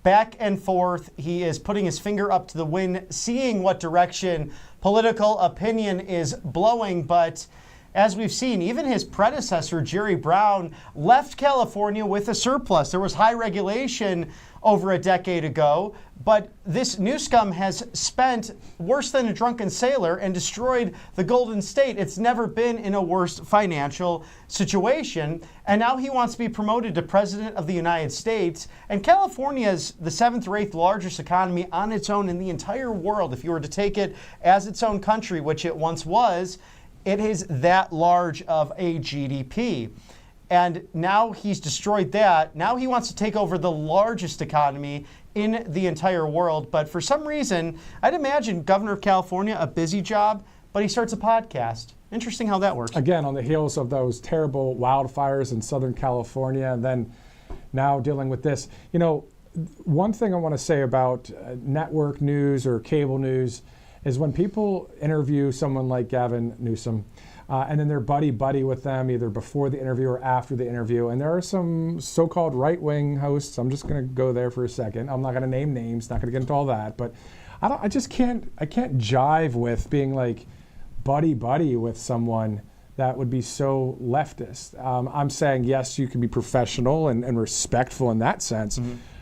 back and forth. He is putting his finger up to the wind, seeing what direction political opinion is blowing. But as we've seen, even his predecessor, Jerry Brown, left California with a surplus. There was high regulation over a decade ago, but this Newsom has spent worse than a drunken sailor and destroyed the Golden State. It's never been in a worse financial situation, and now he wants to be promoted to President of the United States. And California is the 7th or 8th largest economy on its own in the entire world. If you were to take it as its own country, which it once was, it is that large of a GDP. And now he's destroyed that. Now he wants to take over the largest economy in the entire world. But for some reason, I'd imagine Governor of California, a busy job, but he starts a podcast. Interesting how that works. Again, on the heels of those terrible wildfires in Southern California, and then now dealing with this. You know, one thing I want to say about network news or cable news is when people interview someone like Gavin Newsom, and then they're buddy-buddy with them either before the interview or after the interview. And there are some so-called right-wing hosts. I'm just going to go there for a second. I'm not going to name names, not going to get into all that. But I can't jive with being like buddy-buddy with someone that would be so leftist. I'm saying, yes, you can be professional and respectful in that sense,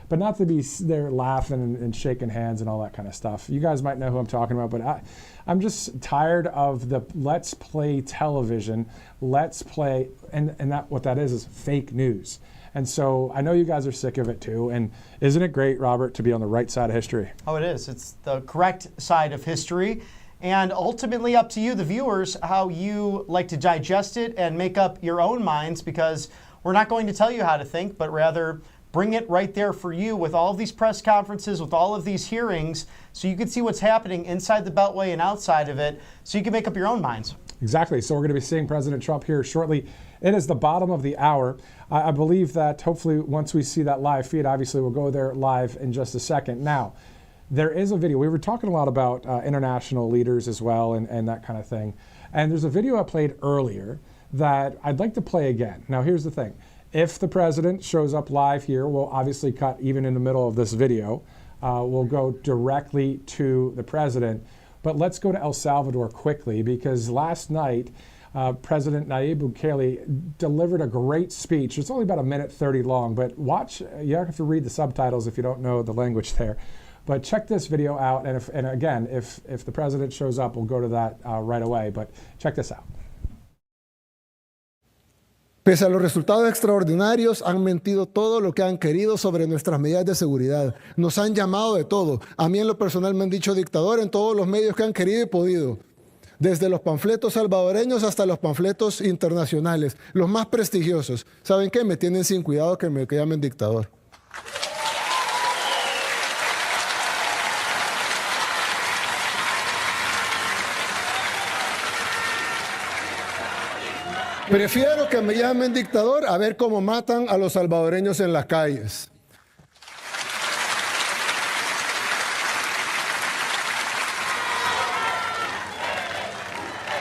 but not to be there laughing and shaking hands and all that kind of stuff. You guys might know who I'm talking about, but I'm just tired of the let's play television, let's play, and that what that is fake news. And so I know you guys are sick of it too. And isn't it great, Robert, to be on the right side of history? Oh, it is. It's the correct side of history. And ultimately up to you, the viewers, how you like to digest it and make up your own minds, because we're not going to tell you how to think, but rather bring it right there for you with all of these press conferences, with all of these hearings, so you can see what's happening inside the Beltway and outside of it, so you can make up your own minds. Exactly. So we're going to be seeing President Trump here shortly. It is the bottom of the hour. I believe that hopefully once we see that live feed, obviously we'll go there live in just a second. Now, there is a video. We were talking a lot about international leaders as well and that kind of thing. And there's a video I played earlier that I'd like to play again. Now, here's the thing. If the president shows up live here, we'll obviously cut even in the middle of this video. We'll go directly to the president. But let's go to El Salvador quickly, because last night, President Nayib Bukele delivered a great speech. It's only about 1:30 long, but watch. You have to read the subtitles if you don't know the language there. But check this video out, and again, if the president shows up, we'll go to that right away. But check this out. Pese a los resultados extraordinarios, han mentido todo lo que han querido sobre nuestras medidas de seguridad. Nos han llamado de todo. A mí en lo personal me han dicho dictador en todos los medios que han querido y podido. Desde los panfletos salvadoreños hasta los panfletos internacionales, los más prestigiosos. ¿Saben qué? Me tienen sin cuidado que me llamen dictador. Prefiero que me llamen dictador a ver cómo matan a los salvadoreños en las calles.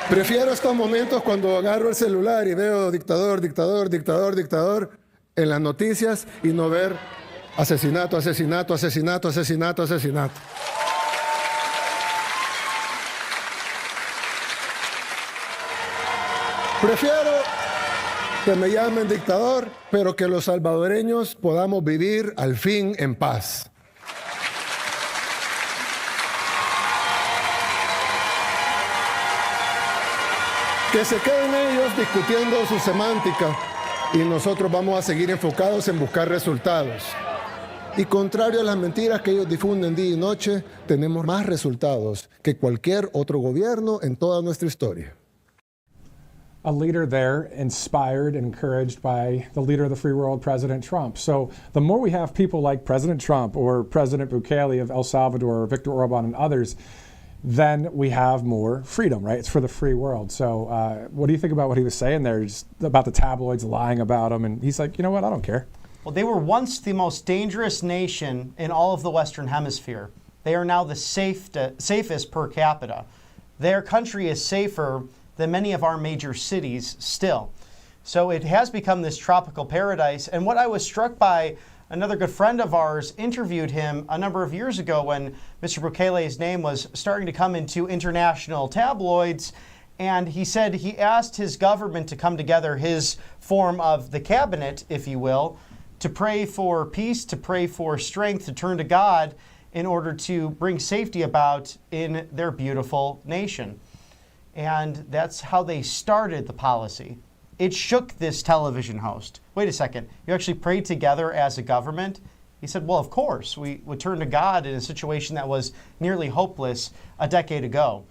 Prefiero estos momentos cuando agarro el celular y veo dictador, dictador, dictador, dictador en las noticias y no ver asesinato, asesinato, asesinato, asesinato, asesinato. Prefiero que me llamen dictador, pero que los salvadoreños podamos vivir al fin en paz. Que se queden ellos discutiendo su semántica y nosotros vamos a seguir enfocados en buscar resultados. Y contrario a las mentiras que ellos difunden día y noche, tenemos más resultados que cualquier otro gobierno en toda nuestra historia. A leader there inspired and encouraged by the leader of the free world, President Trump. So the more we have people like President Trump or President Bukele of El Salvador or Viktor Orban and others, then we have more freedom, right? It's for the free world. So what do you think about what he was saying there, just about the tabloids lying about him? And he's like, you know what, I don't care. Well, they were once the most dangerous nation in all of the Western Hemisphere. They are now the safest per capita. Their country is safer than many of our major cities still. So it has become this tropical paradise. And what I was struck by, another good friend of ours interviewed him a number of years ago when Mr. Bukele's name was starting to come into international tabloids. And he said he asked his government to come together, his form of the cabinet, if you will, to pray for peace, to pray for strength, to turn to God in order to bring safety about in their beautiful nation. And that's how they started the policy. It shook this television host. Wait a second, you actually prayed together as a government? He said, well, of course. We would turn to God in a situation that was nearly hopeless a decade ago.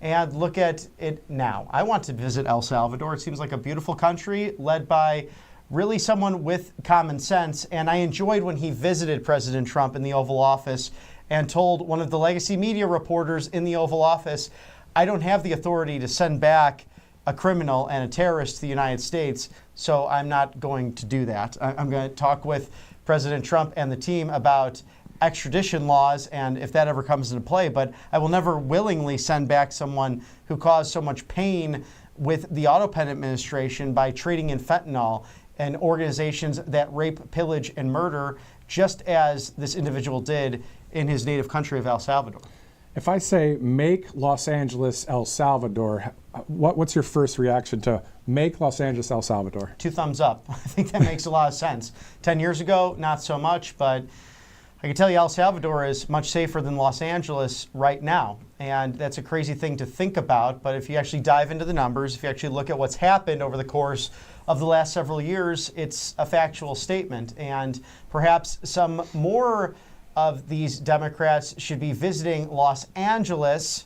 And look at it now. I want to visit El Salvador. It seems like a beautiful country led by really someone with common sense. And I enjoyed when he visited President Trump in the Oval Office and told one of the legacy media reporters in the Oval Office, I don't have the authority to send back a criminal and a terrorist to the United States, so I'm not going to do that. I'm going to talk with President Trump and the team about extradition laws and if that ever comes into play, but I will never willingly send back someone who caused so much pain with the Autopen administration by trading in fentanyl and organizations that rape, pillage, and murder, just as this individual did in his native country of El Salvador. If I say make Los Angeles El Salvador, what's your first reaction to make Los Angeles El Salvador? 2 thumbs up. I think that makes a lot of sense. 10 years ago, not so much, but I can tell you El Salvador is much safer than Los Angeles right now. And that's a crazy thing to think about. But if you actually dive into the numbers, if you actually look at what's happened over the course of the last several years, it's a factual statement. And perhaps some more of these Democrats should be visiting Los Angeles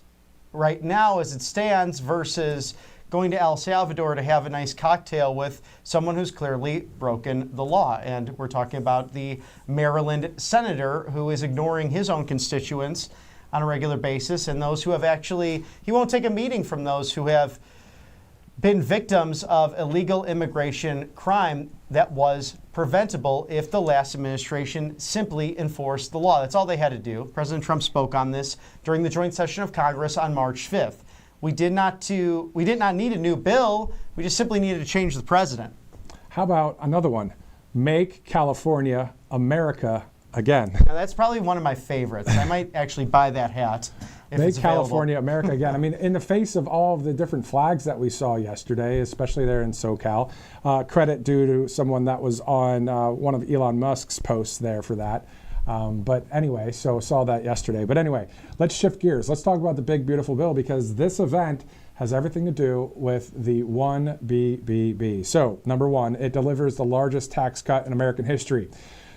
right now as it stands versus going to El Salvador to have a nice cocktail with someone who's clearly broken the law. And we're talking about the Maryland senator who is ignoring his own constituents on a regular basis, and those who have actually, he won't take a meeting from those who have been victims of illegal immigration crime that was preventable if the last administration simply enforced the law. That's all they had to do. President Trump spoke on this during the joint session of Congress on March 5th. We did not need a new bill. We just simply needed to change the president. How about another one? Make California America again. Now, that's probably one of my favorites. I might actually buy that hat if Make it's available. California America again. I mean, in the face of all of the different flags that we saw yesterday, especially there in SoCal, credit due to someone that was on one of Elon Musk's posts there for that. But anyway, so saw that yesterday. But anyway, let's shift gears. Let's talk about the big, beautiful bill, because this event has everything to do with the 1BBB. So, number one, it delivers the largest tax cut in American history.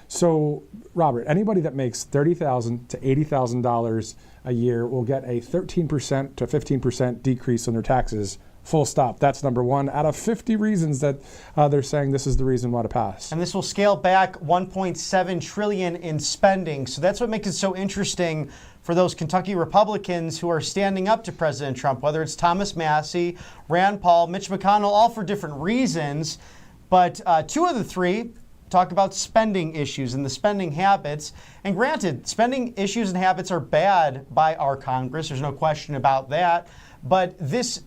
So, Robert, anybody that makes $30,000 to $80,000 a year will get a 13% to 15% decrease on their taxes. Full stop. That's number one out of 50 reasons that they're saying this is the reason why to pass. And this will scale back $1.7 trillion in spending. So that's what makes it so interesting for those Kentucky Republicans who are standing up to President Trump, whether it's Thomas Massey, Rand Paul, Mitch McConnell, all for different reasons. But 2 of the 3 talk about spending issues and the spending habits. And granted, spending issues and habits are bad by our Congress. There's no question about that. But this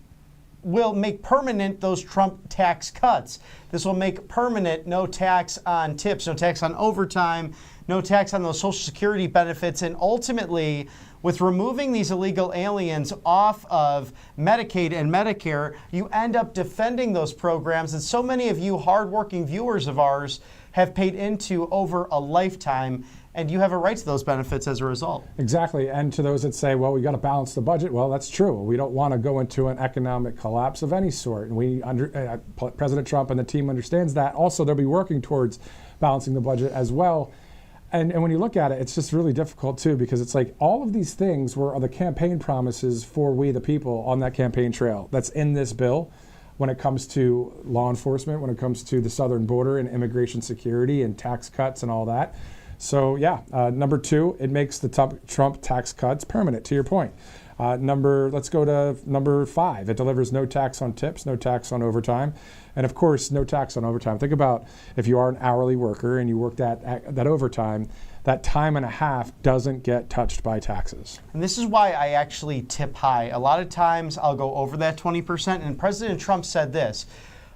will make permanent those Trump tax cuts. This will make permanent no tax on tips, no tax on overtime, no tax on those Social Security benefits. And ultimately, with removing these illegal aliens off of Medicaid and Medicare, you end up defending those programs that so many of you hardworking viewers of ours have paid into over a lifetime, and you have a right to those benefits as a result. Exactly. And to those that say, well, we got to balance the budget, well, that's true. We don't want to go into an economic collapse of any sort. And President Trump and the team understands that. Also, they'll be working towards balancing the budget as well. And when you look at it, it's just really difficult, too, because it's like all of these things were the campaign promises for we the people on that campaign trail that's in this bill. When it comes to law enforcement, when it comes to the southern border and immigration security and tax cuts and all that. So yeah, number 2, it makes the Trump tax cuts permanent, to your point. Let's go to number 5. It delivers no tax on tips, no tax on overtime, and of course, no tax on overtime. Think about if you are an hourly worker and you work that overtime, that time and a half doesn't get touched by taxes. And this is why I actually tip high. A lot of times I'll go over that 20%, and President Trump said this.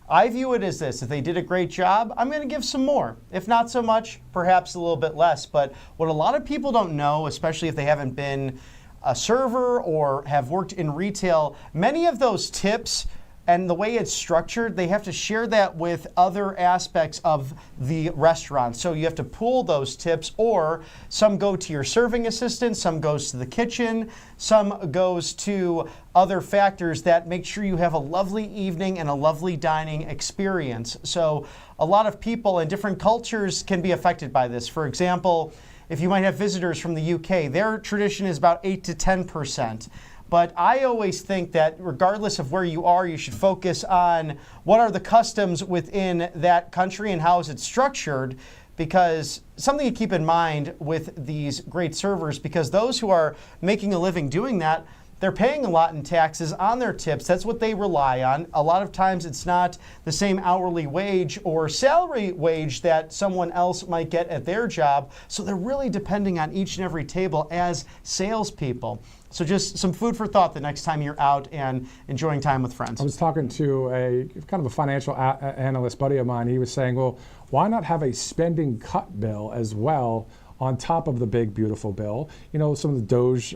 I view it as this: if they did a great job, I'm going to give some more. If not so much, perhaps a little bit less. But what a lot of people don't know, especially if they haven't been a server or have worked in retail, many of those tips and the way it's structured, they have to share that with other aspects of the restaurant. So you have to pool those tips, or some go to your serving assistant, some goes to the kitchen, some goes to other factors that make sure you have a lovely evening and a lovely dining experience. So a lot of people in different cultures can be affected by this. For example, if you might have visitors from the UK, their tradition is about 8 to 10%. But I always think that regardless of where you are, you should focus on what are the customs within that country and how is it structured, because something to keep in mind with these great servers, because those who are making a living doing that, they're paying a lot in taxes on their tips. That's what they rely on. A lot of times it's not the same hourly wage or salary wage that someone else might get at their job. So they're really depending on each and every table as salespeople. So just some food for thought the next time you're out and enjoying time with friends. I was talking to a kind of a financial analyst buddy of mine. He was saying, well, why not have a spending cut bill as well on top of the big, beautiful bill? You know, some of the Doge,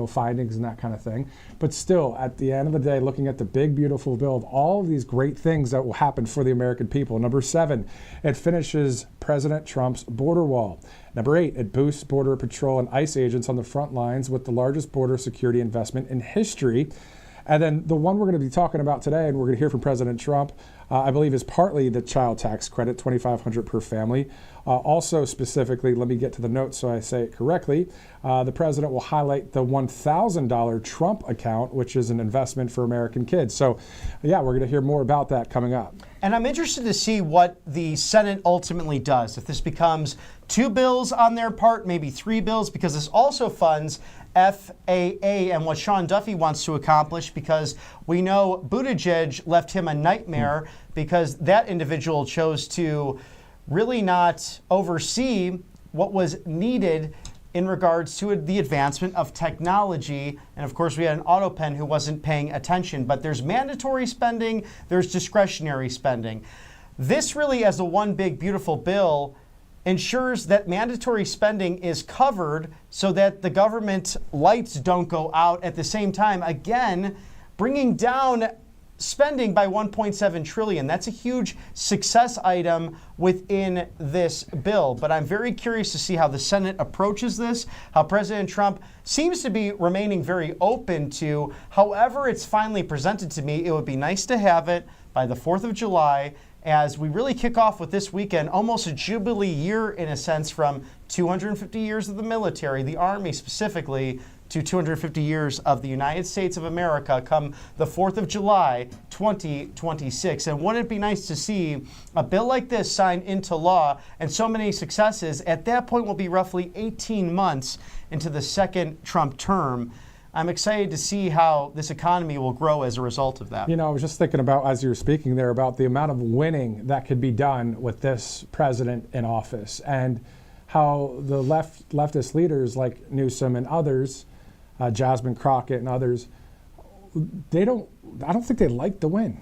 findings and that kind of thing. But still, at the end of the day, looking at the big, beautiful bill of all of these great things that will happen for the American people. Number 7, it finishes President Trump's border wall. Number 8, it boosts Border Patrol and ICE agents on the front lines with the largest border security investment in history. And then the one we're going to be talking about today, and we're going to hear from President Trump, I believe is partly the child tax credit, $2,500 per family. Also specifically, let me get to the notes so I say it correctly, the president will highlight the $1,000 Trump account, which is an investment for American kids. So yeah, we're going to hear more about that coming up. And I'm interested to see what the Senate ultimately does. If this becomes 2 bills on their part, maybe 3 bills, because this also funds FAA and what Sean Duffy wants to accomplish, because we know Buttigieg left him a nightmare because that individual chose to really not oversee what was needed in regards to the advancement of technology. And of course, we had an AutoPen who wasn't paying attention. But there's mandatory spending, there's discretionary spending. This really, as a one big, beautiful bill, ensures that mandatory spending is covered so that the government lights don't go out at the same time. Again, bringing down spending by $1.7 trillion. That's a huge success item within this bill. But I'm very curious to see how the Senate approaches this, how President Trump seems to be remaining very open to. However it's finally presented to me, it would be nice to have it by the 4th of July as we really kick off with this weekend, almost a jubilee year in a sense, from 250 years of the military, the Army specifically, to 250 years of the United States of America come the 4th of July, 2026. And wouldn't it be nice to see a bill like this signed into law and so many successes? At that point, we'll be roughly 18 months into the second Trump term. I'm excited to see how this economy will grow as a result of that. You know, I was just thinking about, as you were speaking there, about the amount of winning that could be done with this president in office, and how the leftist leaders like Newsom and others, Jasmine Crockett and others, I don't think they like to win.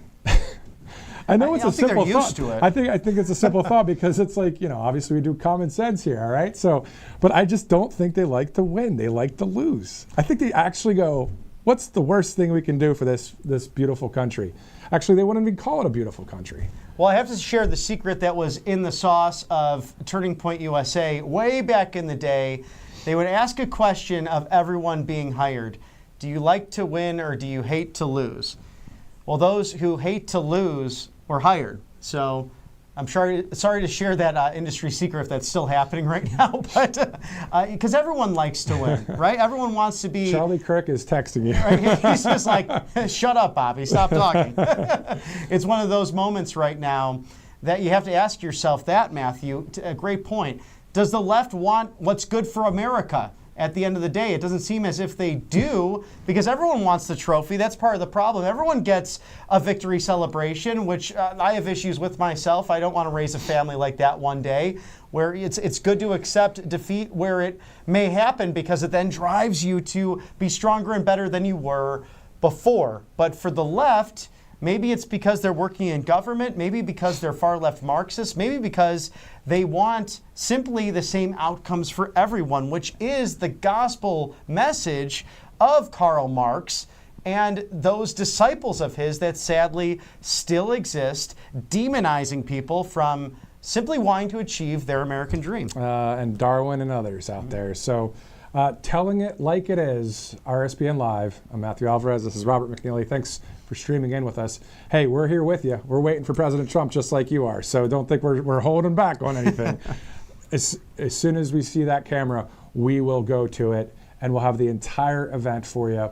I know it's a simple thought. I think it's a simple thought because it's like, you know, obviously we do common sense here, all right? So, but I just don't think they like to win. They like to lose. I think they actually go, what's the worst thing we can do for this beautiful country? Actually, they wouldn't even call it a beautiful country. Well, I have to share the secret that was in the sauce of Turning Point USA way back in the day. They would ask a question of everyone being hired. Do you like to win or do you hate to lose? Well, those who hate to lose were hired. So I'm sorry to share that industry secret if that's still happening right now, but because everyone likes to win, right? Everyone wants to be. Charlie Kirk is texting you. Right? He's just like, shut up, Bobby, stop talking. It's one of those moments right now that you have to ask yourself that, Matthew, a great point. Does the left want what's good for America? At the end of the day, it doesn't seem as if they do, because everyone wants the trophy. That's part of the problem. Everyone gets a victory celebration, which I have issues with myself. I don't want to raise a family like that one day, where it's good to accept defeat where it may happen, because it then drives you to be stronger and better than you were before. But for the left, maybe it's because they're working in government, maybe because they're far left Marxists, maybe because they want simply the same outcomes for everyone, which is the gospel message of Karl Marx and those disciples of his that sadly still exist, demonizing people from simply wanting to achieve their American dream. And Darwin and others out there. So telling it like it is, RSBN Live. I'm Matthew Alvarez. This is Robert McNeely. Thanks for streaming in with us. Hey, we're here with you. We're waiting for President Trump just like you are. So don't think we're holding back on anything. As soon as we see that camera, we will go to it and we'll have the entire event for you.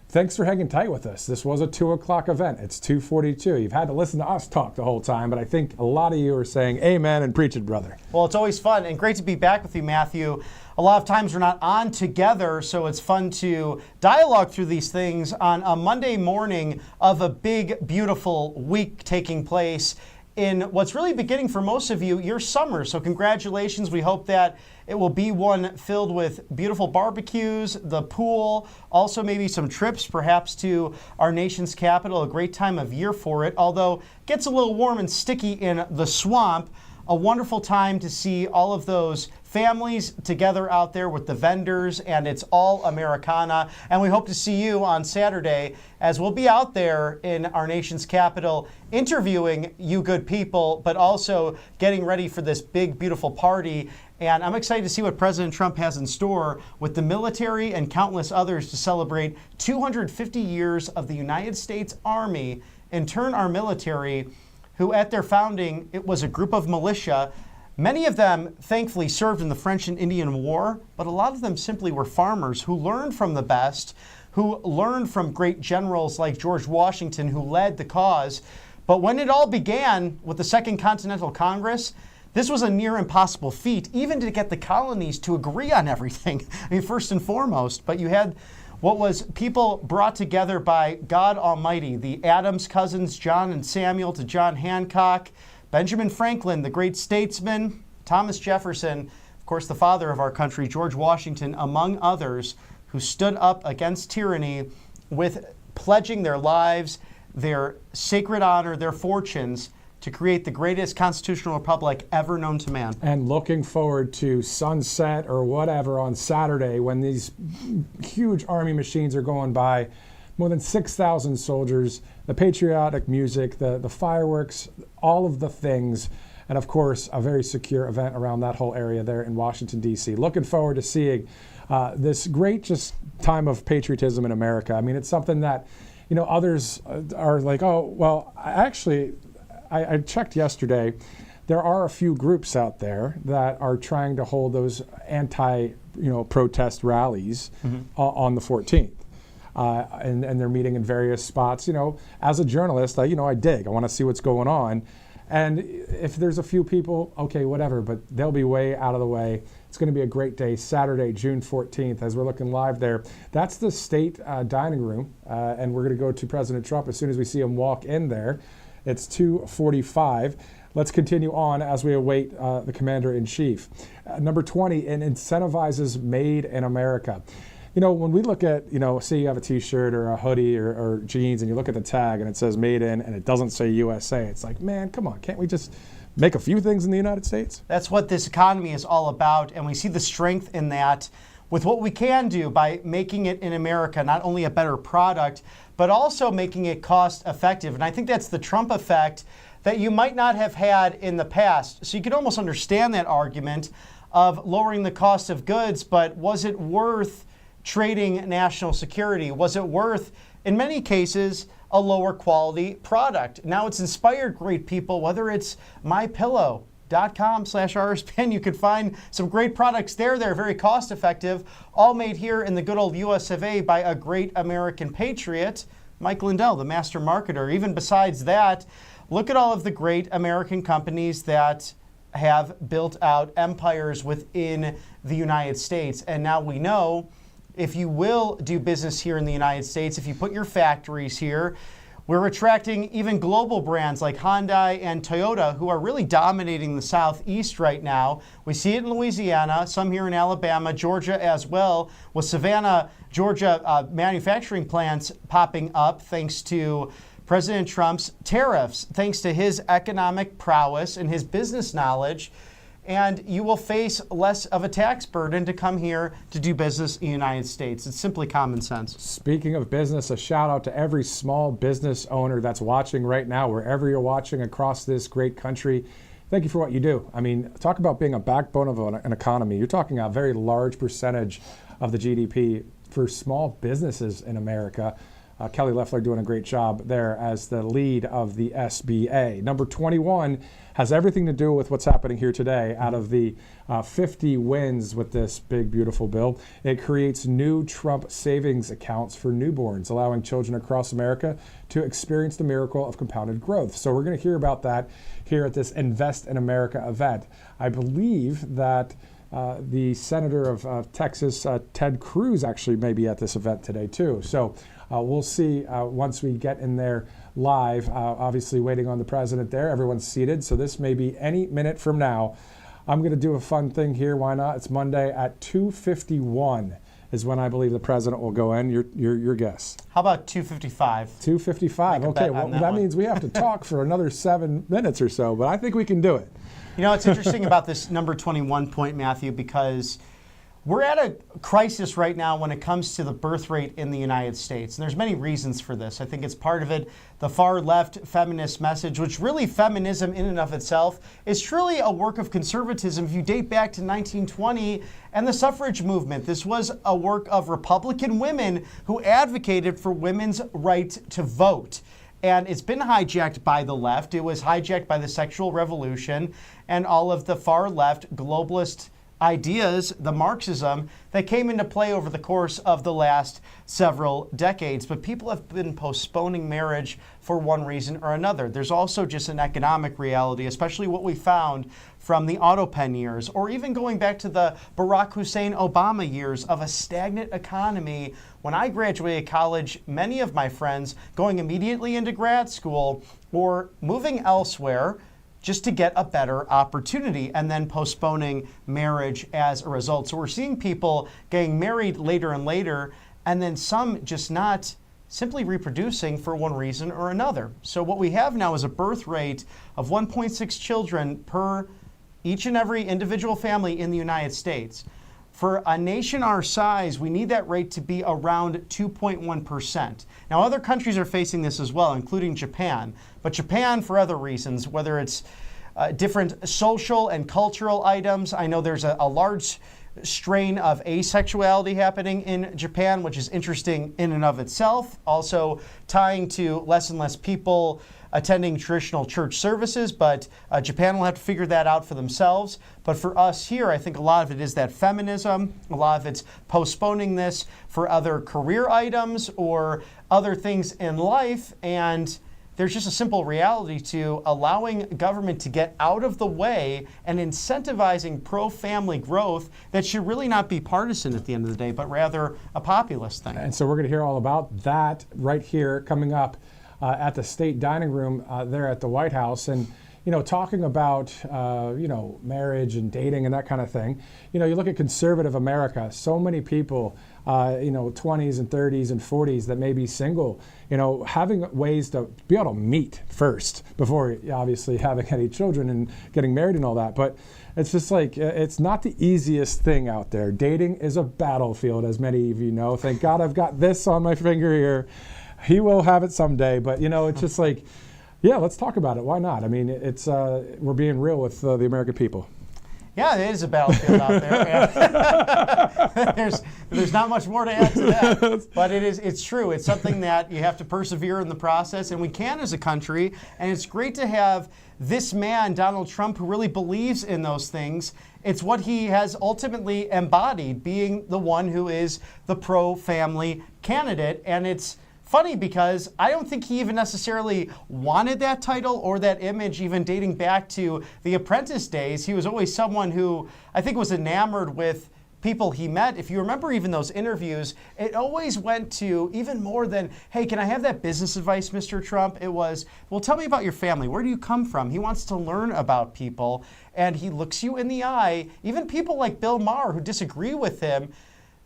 Thanks for hanging tight with us. This was a 2 o'clock event. It's 2:42. You've had to listen to us talk the whole time, but I think a lot of you are saying amen and preach it, brother. Well, it's always fun and great to be back with you, Matthew. A lot of times we're not on together, so it's fun to dialogue through these things on a Monday morning of a big, beautiful week taking place in what's really beginning for most of you, your summer. So congratulations. We hope that it will be one filled with beautiful barbecues, the pool, also maybe some trips perhaps to our nation's capital, a great time of year for it, although it gets a little warm and sticky in the swamp. A wonderful time to see all of those families together out there with the vendors, and it's all Americana. And we hope to see you on Saturday as we'll be out there in our nation's capital interviewing you good people, but also getting ready for this big, beautiful party. And I'm excited to see what President Trump has in store with the military and countless others to celebrate 250 years of the United States Army. In turn, our military, who at their founding, it was a group of militia. Many of them, thankfully, served in the French and Indian War, but a lot of them simply were farmers who learned from the best, who learned from great generals like George Washington, who led the cause. But when it all began with the Second Continental Congress, this was a near impossible feat, even to get the colonies to agree on everything. I mean, first and foremost, but you had what was people brought together by God Almighty, the Adams cousins, John and Samuel, to John Hancock, Benjamin Franklin, the great statesman, Thomas Jefferson, of course, the father of our country, George Washington, among others, who stood up against tyranny with pledging their lives, their sacred honor, their fortunes to create the greatest constitutional republic ever known to man. And looking forward to sunset or whatever on Saturday when these huge army machines are going by, more than 6,000 soldiers, the patriotic music, the fireworks, all of the things, and of course, a very secure event around that whole area there in Washington, D.C. Looking forward to seeing this great just time of patriotism in America. I mean, it's something that, you know, others are like, oh, well, I checked yesterday. There are a few groups out there that are trying to hold those protest rallies on the 14th. And they're meeting in various spots. You know, as a journalist, I dig. I want to see what's going on. And if there's a few people, okay, whatever, but they'll be way out of the way. It's going to be a great day, Saturday, June 14th, as we're looking live there. That's the state dining room, and we're going to go to President Trump as soon as we see him walk in there. It's 2:45. Let's continue on as we await the Commander-in-Chief. Number 20, it incentivizes Made in America. You know, when we look at, say you have a T-shirt or a hoodie or jeans and you look at the tag and it says Made in and it doesn't say USA, it's like, man, come on, can't we just make a few things in the United States? That's what this economy is all about, and we see the strength in that with what we can do by making it in America not only a better product, but also making it cost effective. And I think that's the Trump effect that you might not have had in the past. So you could almost understand that argument of lowering the cost of goods, but was it worth trading national security? Was it worth, in many cases, a lower quality product? Now it's inspired great people, whether it's mypillow.com/RSBN. You could find some great products there. They're very cost effective, all made here in the good old US of A by a great American patriot, Mike Lindell, the master marketer. Even besides that, look at all of the great American companies that have built out empires within the United States. And now we know if you will do business here in the United States, if you put your factories here, we're attracting even global brands like Hyundai and Toyota, who are really dominating the Southeast right now. We see it in Louisiana, some here in Alabama, Georgia as well, with Savannah, Georgia manufacturing plants popping up thanks to President Trump's tariffs, thanks to his economic prowess and his business knowledge. And you will face less of a tax burden to come here to do business in the United States. It's simply common sense. Speaking of business, a shout out to every small business owner that's watching right now, wherever you're watching across this great country. Thank you for what you do. I mean, talk about being a backbone of an economy. You're talking a very large percentage of the GDP for small businesses in America. Kelly Loeffler doing a great job there as the lead of the SBA. Number 21 has everything to do with what's happening here today. Out of the 50 wins with this big, beautiful bill, it creates new Trump savings accounts for newborns, allowing children across America to experience the miracle of compounded growth. So we're going to hear about that here at this Invest in America event. I believe that the senator of Texas, Ted Cruz, actually may be at this event today too. So we'll see once we get in there live. Obviously waiting on the president there. Everyone's seated, so this may be any minute from now. I'm going to do a fun thing here. Why not? It's Monday at 2:51 is when I believe the president will go in. Your guess? How about 2:55? 2:55. Okay, well that means we have to talk for another 7 minutes or so, but I think we can do it. You know, it's interesting about this number 21 point, Matthew, because we're at a crisis right now when it comes to the birth rate in the United States. And there's many reasons for this. I think it's part of it, the far left feminist message, which really feminism in and of itself is truly a work of conservatism. If you date back to 1920 and the suffrage movement, this was a work of Republican women who advocated for women's right to vote. And it's been hijacked by the left. It was hijacked by the sexual revolution and all of the far left globalist ideas, the Marxism, that came into play over the course of the last several decades. But people have been postponing marriage for one reason or another. There's also just an economic reality, especially what we found from the auto pen years, or even going back to the Barack Hussein Obama years of a stagnant economy. When I graduated college, many of my friends going immediately into grad school or moving elsewhere just to get a better opportunity and then postponing marriage as a result. So we're seeing people getting married later and later, and then some just not simply reproducing for one reason or another. So what we have now is a birth rate of 1.6 children per each and every individual family in the United States. For a nation our size, we need that rate to be around 2.1%. Now, other countries are facing this as well, including Japan. But Japan, for other reasons, whether it's different social and cultural items. I know there's a large strain of asexuality happening in Japan, which is interesting in and of itself. Also tying to less and less people attending traditional church services, but Japan will have to figure that out for themselves. But for us here, I think a lot of it is that feminism, a lot of it's postponing this for other career items or other things in life, and there's just a simple reality to allowing government to get out of the way and incentivizing pro-family growth that should really not be partisan at the end of the day, but rather a populist thing. And so we're going to hear all about that right here coming up at the state dining room there at the White House. And, you know, talking about, marriage and dating and that kind of thing. You know, you look at conservative America, so many people, 20s and 30s and 40s that may be single, having ways to be able to meet first before obviously having any children and getting married and all that. But it's just like, it's not the easiest thing out there. Dating is a battlefield, as many of you know. Thank God I've got this on my finger here. He will have it someday. But, it's just like, yeah, let's talk about it. Why not? I mean, it's we're being real with the American people. Yeah, it is a battlefield out there. There's not much more to add to that, but it's true. It's something that you have to persevere in the process, and we can as a country. And it's great to have this man, Donald Trump, who really believes in those things. It's what he has ultimately embodied, being the one who is the pro-family candidate, and it's funny because I don't think he even necessarily wanted that title or that image, even dating back to the Apprentice days. He was always someone who I think was enamored with people he met. If you remember even those interviews, it always went to even more than, hey, can I have that business advice, Mr. Trump? It was, well, tell me about your family. Where do you come from? He wants to learn about people, and he looks you in the eye. Even people like Bill Maher, who disagree with him,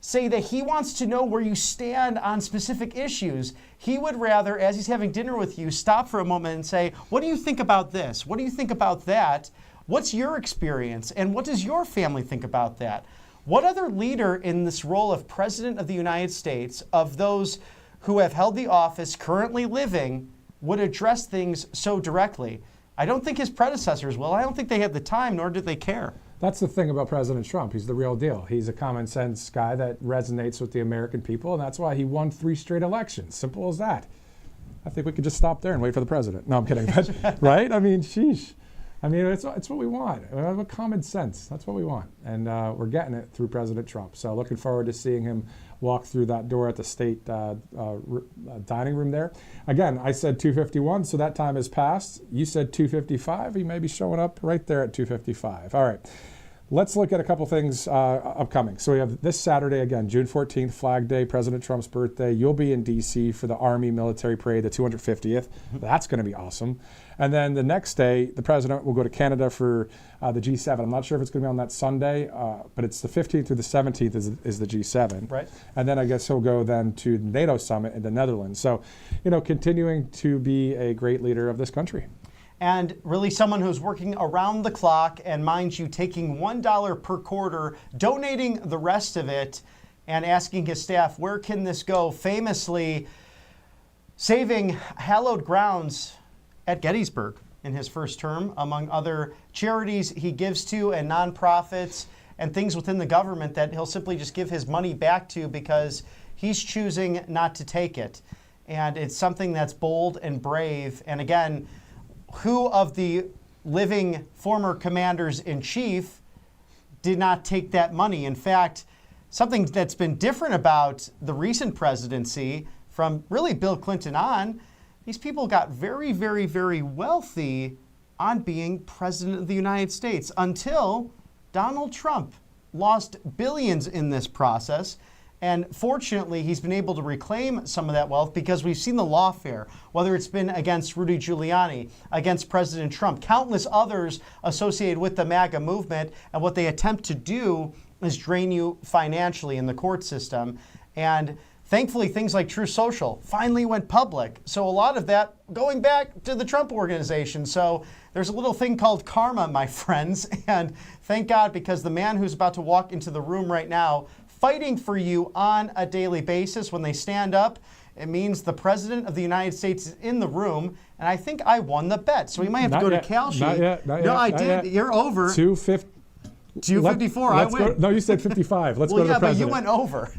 say that he wants to know where you stand on specific issues. He would rather, as he's having dinner with you, stop for a moment and say, what do you think about this? What do you think about that? What's your experience? And what does your family think about that? What other leader in this role of President of the United States, of those who have held the office currently living, would address things so directly? I don't think his predecessors will. I don't think they had the time, nor did they care. That's the thing about President Trump. He's the real deal. He's a common sense guy that resonates with the American people, and that's why he won 3 straight elections. Simple as that. I think we could just stop there and wait for the president. No, I'm kidding. But, right? I mean, sheesh. I mean, it's what we want. Common sense. That's what we want. And we're getting it through President Trump. So looking forward to seeing him walk through that door at the state dining room there. Again, I said 2:51, so that time has passed. You said 2:55. He may be showing up right there at 2:55. All right. Let's look at a couple things upcoming. So we have this Saturday, again, June 14th, Flag Day, President Trump's birthday. You'll be in D.C. for the Army Military Parade, the 250th. That's going to be awesome. And then the next day, the president will go to Canada for the G7. I'm not sure if it's going to be on that Sunday, but it's the 15th through the 17th is the G7. Right. And then I guess he'll go then to the NATO summit in the Netherlands. So, continuing to be a great leader of this country. And really someone who's working around the clock and, mind you, taking $1 per quarter, donating the rest of it, and asking his staff, where can this go? Famously saving hallowed grounds at Gettysburg in his first term, among other charities he gives to and nonprofits and things within the government that he'll simply just give his money back to because he's choosing not to take it. And it's something that's bold and brave. And again, who of the living former commanders-in-chief did not take that money? In fact, something that's been different about the recent presidency from really Bill Clinton on, these people got very, very, very wealthy on being president of the United States until Donald Trump lost billions in this process. And fortunately, he's been able to reclaim some of that wealth because we've seen the lawfare, whether it's been against Rudy Giuliani, against President Trump, countless others associated with the MAGA movement. And what they attempt to do is drain you financially in the court system. And thankfully, things like True Social finally went public. So a lot of that going back to the Trump organization. So there's a little thing called karma, my friends. And thank God, because the man who's about to walk into the room right now, fighting for you on a daily basis, when they stand up, it means the president of the United States is in the room, and I think I won the bet. So we might have to go to Kalshi. Not yet. No, I did. Yet. You're over. 254. I win. No, you said 55. Let's go to the president. But you went over.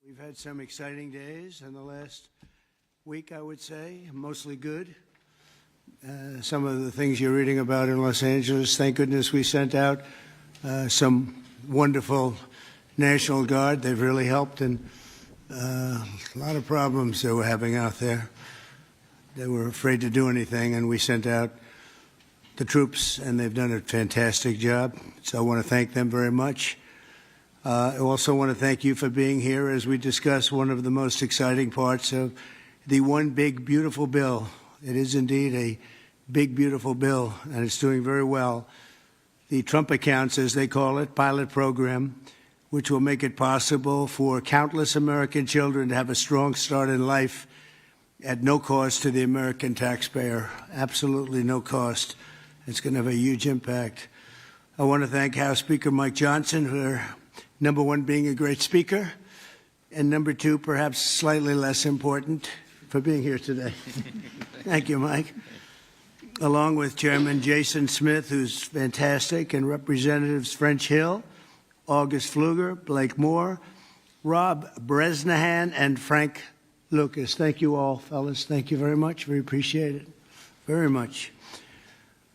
We've had some exciting days in the last week, I would say, mostly good. Some of the things you're reading about in Los Angeles, thank goodness we sent out some wonderful National Guard. They've really helped, and a lot of problems they were having out there. They were afraid to do anything, and we sent out the troops, and they've done a fantastic job. So I want to thank them very much. I also want to thank you for being here as we discuss one of the most exciting parts of the One Big Beautiful Bill. It is indeed a big, beautiful bill, and it's doing very well. The Trump Accounts, as they call it, pilot program, which will make it possible for countless American children to have a strong start in life at no cost to the American taxpayer, absolutely no cost. It's going to have a huge impact. I want to thank House Speaker Mike Johnson for, number one, being a great speaker, and number two, perhaps slightly less important, for being here today. Thank you, Mike. Along with Chairman Jason Smith, who's fantastic, and Representatives French Hill, August Pfluger, Blake Moore, Rob Bresnahan, and Frank Lucas. Thank you all, fellas. Thank you very much. We appreciate it very much.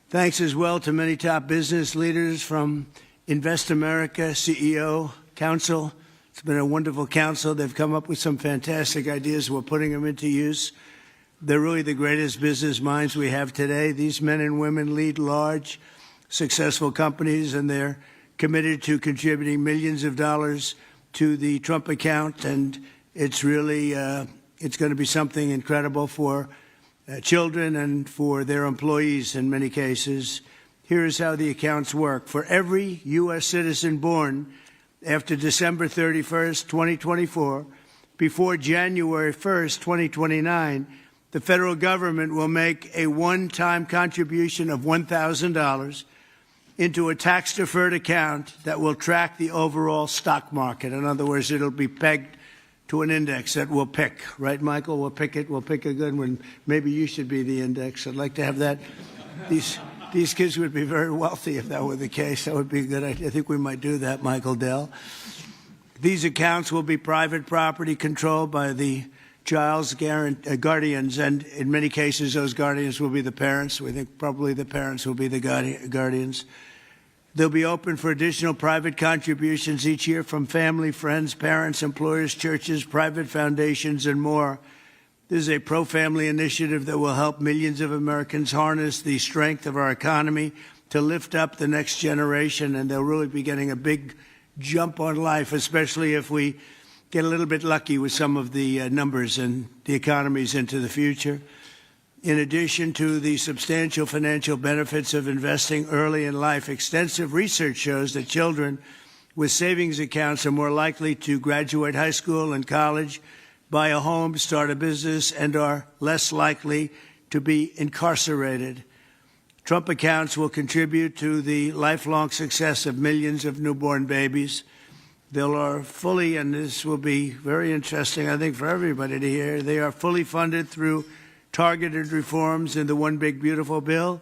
Thanks as well to many top business leaders from Invest America, CEO, Council. It's been a wonderful council. They've come up with some fantastic ideas. We're putting them into use. They're really the greatest business minds we have today. These men and women lead large, successful companies, and they're committed to contributing millions of dollars to the Trump account. And it's really It's going to be something incredible for children and for their employees in many cases. Here's how the accounts work. For every U.S. citizen born after December 31st, 2024, before January 1st, 2029, the federal government will make a one-time contribution of $1,000 into a tax-deferred account that will track the overall stock market. In other words, it'll be pegged to an index that we'll pick. Right, Michael? We'll pick it. We'll pick a good one. Maybe you should be the index. I'd like to have that. These kids would be very wealthy if that were the case. That would be a good idea. I think we might do that, Michael Dell. These accounts will be private property controlled by the child's guardians, and in many cases, those guardians will be the parents. We think probably the parents will be the guardians. They'll be open for additional private contributions each year from family, friends, parents, employers, churches, private foundations, and more. This is a pro-family initiative that will help millions of Americans harness the strength of our economy to lift up the next generation, and they'll really be getting a big jump on life, especially if we get a little bit lucky with some of the numbers and the economies into the future. In addition to the substantial financial benefits of investing early in life, extensive research shows that children with savings accounts are more likely to graduate high school and college, buy a home, start a business, and are less likely to be incarcerated. Trump accounts will contribute to the lifelong success of millions of newborn babies. They are fully, and this will be very interesting, I think, for everybody to hear, they are fully funded through targeted reforms in the One Big Beautiful Bill,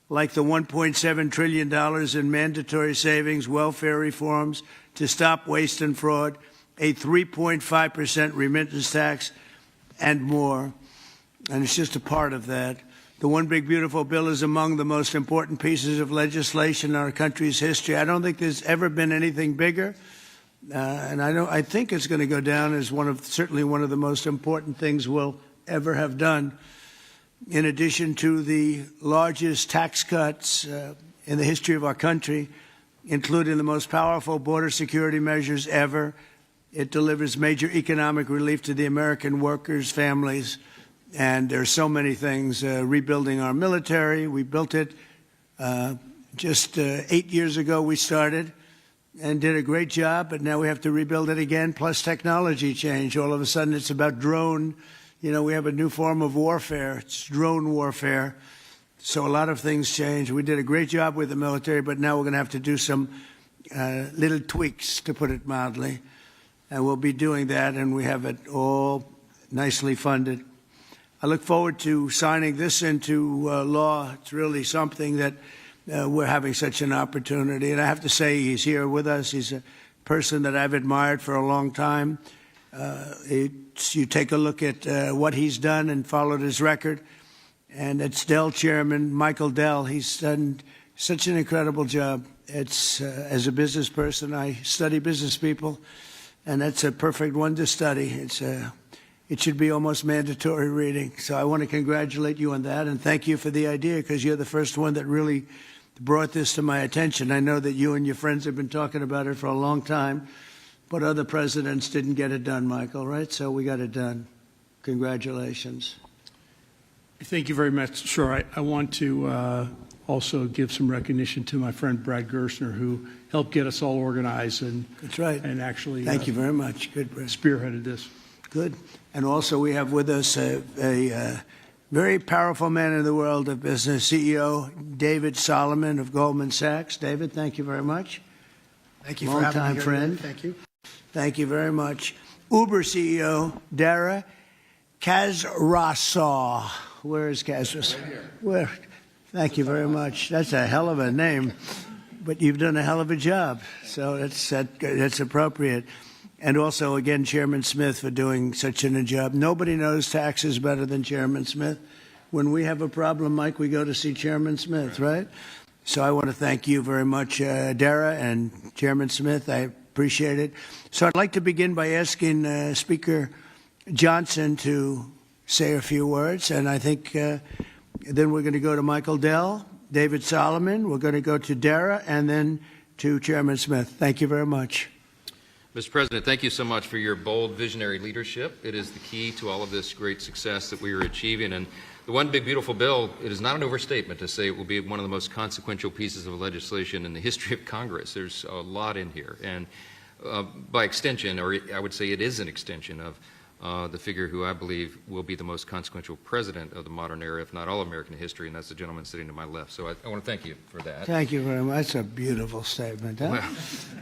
like the $1.7 trillion in mandatory savings, welfare reforms to stop waste and fraud, a 3.5% remittance tax, and more. And it's just a part of that. The One Big Beautiful Bill is among the most important pieces of legislation in our country's history. I don't think there's ever been anything bigger. And I think it's going to go down as certainly one of the most important things we'll ever have done. In addition to the largest tax cuts in the history of our country, including the most powerful border security measures ever, it delivers major economic relief to the American workers' families. And there are so many things. Rebuilding our military, we built it just 8 years ago. We started and did a great job, but now we have to rebuild it again, plus technology change. All of a sudden, it's about drone. You know, we have a new form of warfare. It's drone warfare. So a lot of things change. We did a great job with the military, but now we're going to have to do some little tweaks, to put it mildly. And we'll be doing that, and we have it all nicely funded. I look forward to signing this into law. It's really something that we're having such an opportunity. And I have to say, he's here with us. He's a person that I've admired for a long time. You take a look at what he's done and followed his record. And it's Dell Chairman Michael Dell. He's done such an incredible job. It's as a business person, I study business people, and that's a perfect one to study. It should be almost mandatory reading. So I want to congratulate you on that, and thank you for the idea, because you're the first one that really brought this to my attention. I know that you and your friends have been talking about it for a long time, but other presidents didn't get it done, Michael, right? So we got it done. Congratulations. Thank you very much. Sure. I want to also give some recognition to my friend Brad Gerstner, who helped get us all organized. And that's right. And actually, thank you very much. Good, Brad. Spearheaded this. Good. And also we have with us a very powerful man in the world of business, CEO David Solomon of Goldman Sachs. David, thank you very much. Thank you for having me here. Long-time friend. Thank you. Thank you very much. Uber CEO Dara Khosrowshahi. Where is Khosrowshahi? Right here. Where? Thank you very much. That's a hell of a name, but you've done a hell of a job, so that's appropriate. And also, again, Chairman Smith for doing such a job. Nobody knows taxes better than Chairman Smith. When we have a problem, Mike, we go to see Chairman Smith, right? So I want to thank you very much, Dara and Chairman Smith. I appreciate it. So I'd like to begin by asking Speaker Johnson to say a few words, and I think then we're going to go to Michael Dell, David Solomon, we're going to go to Dara, and then to Chairman Smith. Thank you very much. Mr. President, thank you so much for your bold, visionary leadership. It is the key to all of this great success that we are achieving. And the One Big Beautiful Bill, it is not an overstatement to say it will be one of the most consequential pieces of legislation in the history of Congress. There's a lot in here. And by extension, or I would say it is an extension of the figure who I believe will be the most consequential president of the modern era, if not all American history, and that's the gentleman sitting to my left. So I want to thank you for that. Thank you very much. That's a beautiful statement. Huh?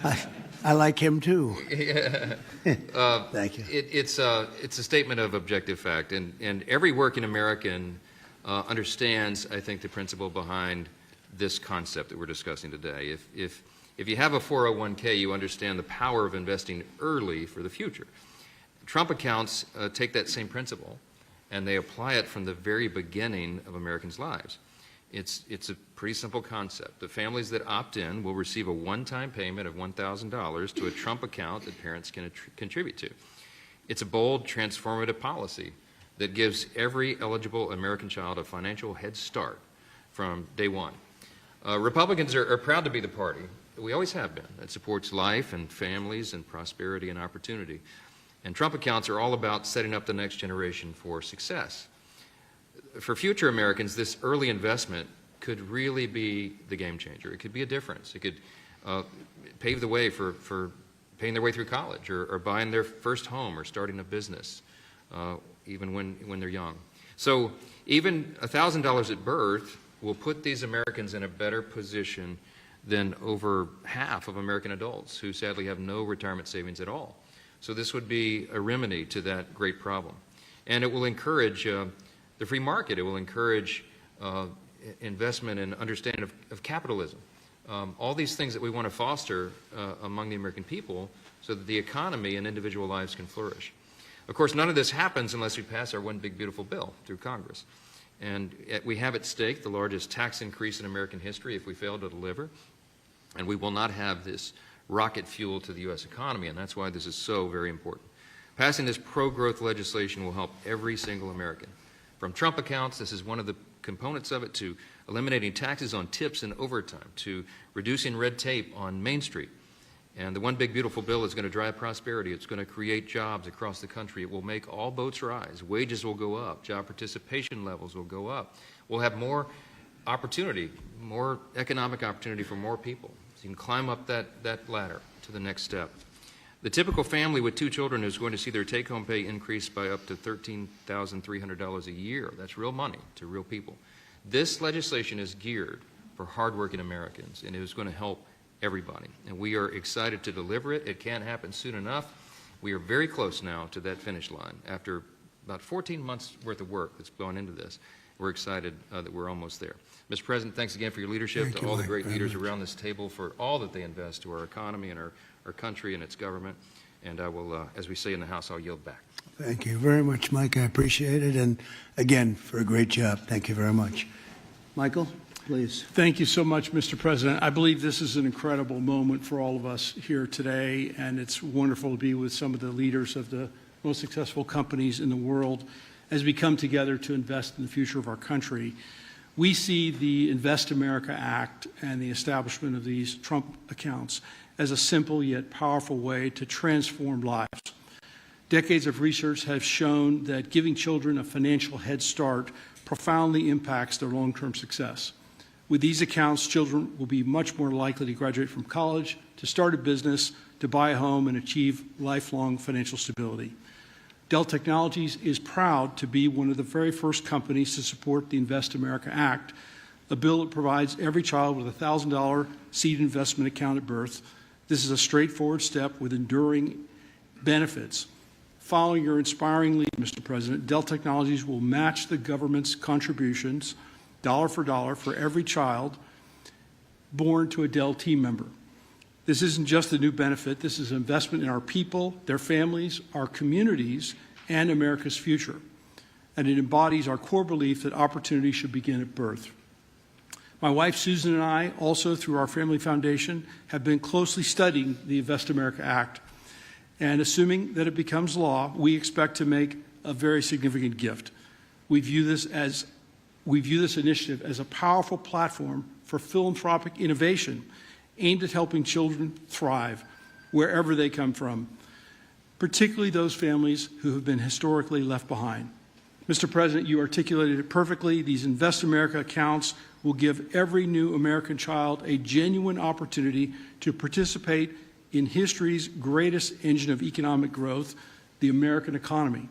Well, I like him too. Thank you. It's a statement of objective fact, and every working American understands, I think, the principle behind this concept that we're discussing today. If you have a 401k, you understand the power of investing early for the future. Trump accounts take that same principle, and they apply it from the very beginning of Americans' lives. It's a pretty simple concept. The families that opt in will receive a one-time payment of $1,000 to a Trump account that parents can contribute to. It's a bold, transformative policy that gives every eligible American child a financial head start from day one. Republicans are proud to be the party, we always have been, that supports life and families and prosperity and opportunity. And Trump accounts are all about setting up the next generation for success. For future Americans, this early investment could really be the game changer. It could be a difference. It could pave the way for paying their way through college or buying their first home or starting a business, even when they're young. So even $1,000 at birth will put these Americans in a better position than over half of American adults who sadly have no retirement savings at all. So this would be a remedy to that great problem. And it will encourage the free market. It will encourage investment and understanding of capitalism. All these things that we want to foster among the American people so that the economy and individual lives can flourish. Of course, none of this happens unless we pass our One Big Beautiful Bill through Congress. And we have at stake the largest tax increase in American history if we fail to deliver. And we will not have this rocket fuel to the U.S. economy, and that's why this is so very important. Passing this pro-growth legislation will help every single American. From Trump accounts, this is one of the components of it, to eliminating taxes on tips and overtime, to reducing red tape on Main Street. And the One Big Beautiful Bill is going to drive prosperity. It's going to create jobs across the country. It will make all boats rise. Wages will go up. Job participation levels will go up. We'll have more opportunity, more economic opportunity for more people. So you can climb up that ladder to the next step. The typical family with 2 children is going to see their take-home pay increase by up to $13,300 a year. That's real money to real people. This legislation is geared for hardworking Americans, and it is going to help everybody. And we are excited to deliver it. It can't happen soon enough. We are very close now to that finish line. After about 14 months worth of work that's gone into this, we're excited that we're almost there. Mr. President, thanks again for your leadership, to all the great leaders around this table for all that they invest to our economy and our country and its government. And I will, as we say in the House, I'll yield back. Thank you very much, Mike. I appreciate it. And again, for a great job. Thank you very much. Michael, please. Thank you so much, Mr. President. I believe this is an incredible moment for all of us here today, and it's wonderful to be with some of the leaders of the most successful companies in the world as we come together to invest in the future of our country. We see the Invest America Act and the establishment of these Trump accounts as a simple yet powerful way to transform lives. Decades of research have shown that giving children a financial head start profoundly impacts their long-term success. With these accounts, children will be much more likely to graduate from college, to start a business, to buy a home, and achieve lifelong financial stability. Dell Technologies is proud to be one of the very first companies to support the Invest America Act, a bill that provides every child with a $1,000 seed investment account at birth. This is a straightforward step with enduring benefits. Following your inspiring lead, Mr. President, Dell Technologies will match the government's contributions, dollar for every child born to a Dell team member. This isn't just a new benefit. This is an investment in our people, their families, our communities, and America's future. And it embodies our core belief that opportunity should begin at birth. My wife, Susan, and I, also through our family foundation, have been closely studying the Invest America Act. And assuming that it becomes law, we expect to make a very significant gift. We view this initiative as a powerful platform for philanthropic innovation aimed at helping children thrive. wherever they come from, particularly those families who have been historically left behind. Mr. President, you articulated it perfectly. These Invest America accounts will give every new American child a genuine opportunity to participate in history's greatest engine of economic growth, the American economy.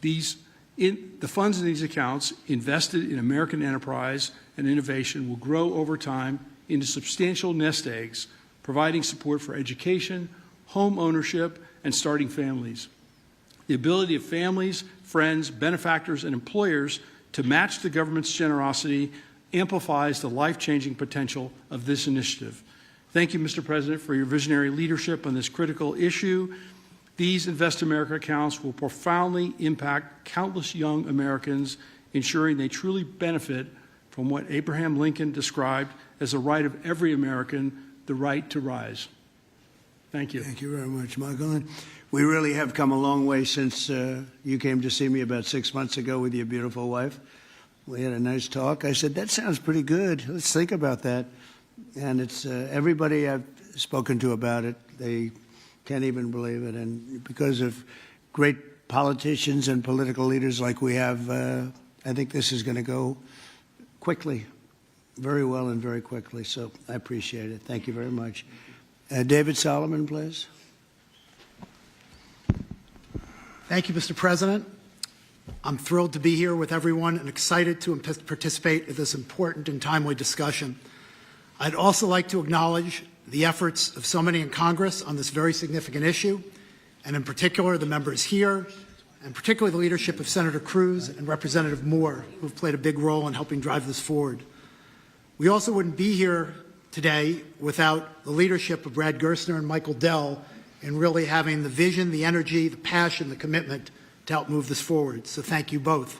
The funds in these accounts invested in American enterprise and innovation will grow over time into substantial nest eggs, providing support for education, home ownership, and starting families. The ability of families, friends, benefactors, and employers to match the government's generosity amplifies the life-changing potential of this initiative. Thank you, Mr. President, for your visionary leadership on this critical issue. These Invest America accounts will profoundly impact countless young Americans, ensuring they truly benefit from what Abraham Lincoln described as the right of every American, the right to rise. Thank you. Thank you very much, Michael. And we really have come a long way since you came to see me about 6 months ago with your beautiful wife. We had a nice talk. I said, that sounds pretty good. Let's think about that. And it's everybody I've spoken to about it, they can't even believe it. And because of great politicians and political leaders like we have, I think this is going to go quickly, very well and very quickly. So I appreciate it. Thank you very much. David Solomon, please. Thank you, Mr. President. I'm thrilled to be here with everyone and excited to participate in this important and timely discussion. I'd also like to acknowledge the efforts of so many in Congress on this very significant issue, and in particular the members here, and particularly the leadership of Senator Cruz and Representative Moore, who have played a big role in helping drive this forward. We also wouldn't be here today without the leadership of Brad Gerstner and Michael Dell in really having the vision, the energy, the passion, the commitment to help move this forward. So thank you both.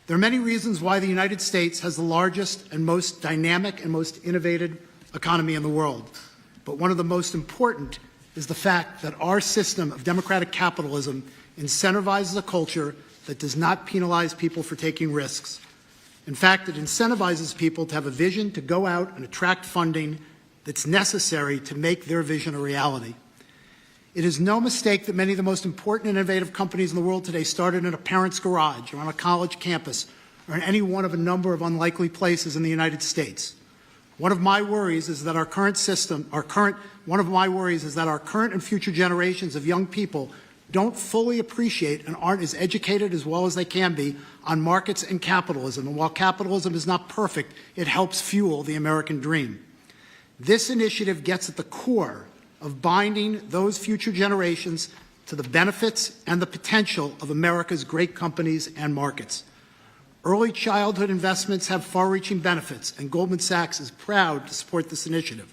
There are many reasons why the United States has the largest and most dynamic and most innovative economy in the world. But one of the most important is the fact that our system of democratic capitalism incentivizes a culture that does not penalize people for taking risks. In fact, it incentivizes people to have a vision, to go out and attract funding that's necessary to make their vision a reality. It is no mistake that many of the most important and innovative companies in the world today started in a parent's garage or on a college campus or in any one of a number of unlikely places in the United States. One of my worries is that our current and future generations of young people don't fully appreciate and aren't as educated as well as they can be on markets and capitalism. And while capitalism is not perfect, it helps fuel the American dream. This initiative gets at the core of binding those future generations to the benefits and the potential of America's great companies and markets. Early childhood investments have far-reaching benefits, and Goldman Sachs is proud to support this initiative.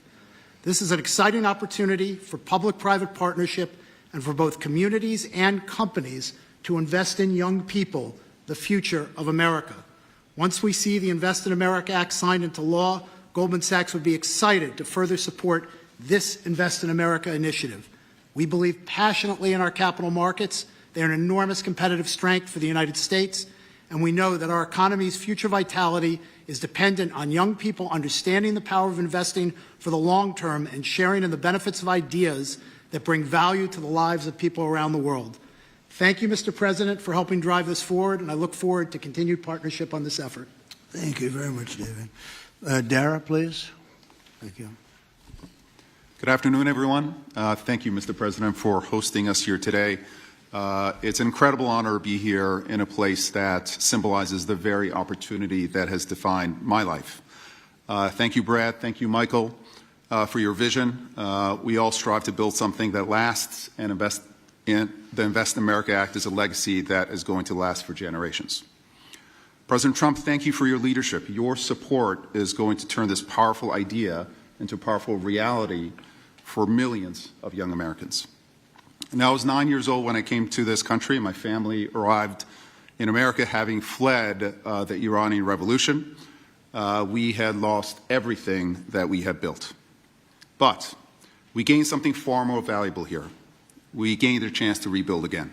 This is an exciting opportunity for public-private partnership and for both communities and companies to invest in young people, the future of America. Once we see the Invest in America Act signed into law, Goldman Sachs would be excited to further support this Invest in America initiative. We believe passionately in our capital markets. They are an enormous competitive strength for the United States, and we know that our economy's future vitality is dependent on young people understanding the power of investing for the long term and sharing in the benefits of ideas that bring value to the lives of people around the world. Thank you, Mr. President, for helping drive this forward, and I look forward to continued partnership on this effort. Thank you very much, David. Dara, please. Thank you. Good afternoon, everyone. Thank you, Mr. President, for hosting us here today. It's an incredible honor to be here in a place that symbolizes the very opportunity that has defined my life. Thank you, Brad. Thank you, Michael, for your vision. We all strive to build something that lasts, and the Invest in America Act is a legacy that is going to last for generations. President Trump, thank you for your leadership. Your support is going to turn this powerful idea into a powerful reality for millions of young Americans. Now, I was 9 years old when I came to this country. My family arrived in America having fled the Iranian Revolution. We had lost everything that we had built. But we gained something far more valuable here. We gained a chance to rebuild again.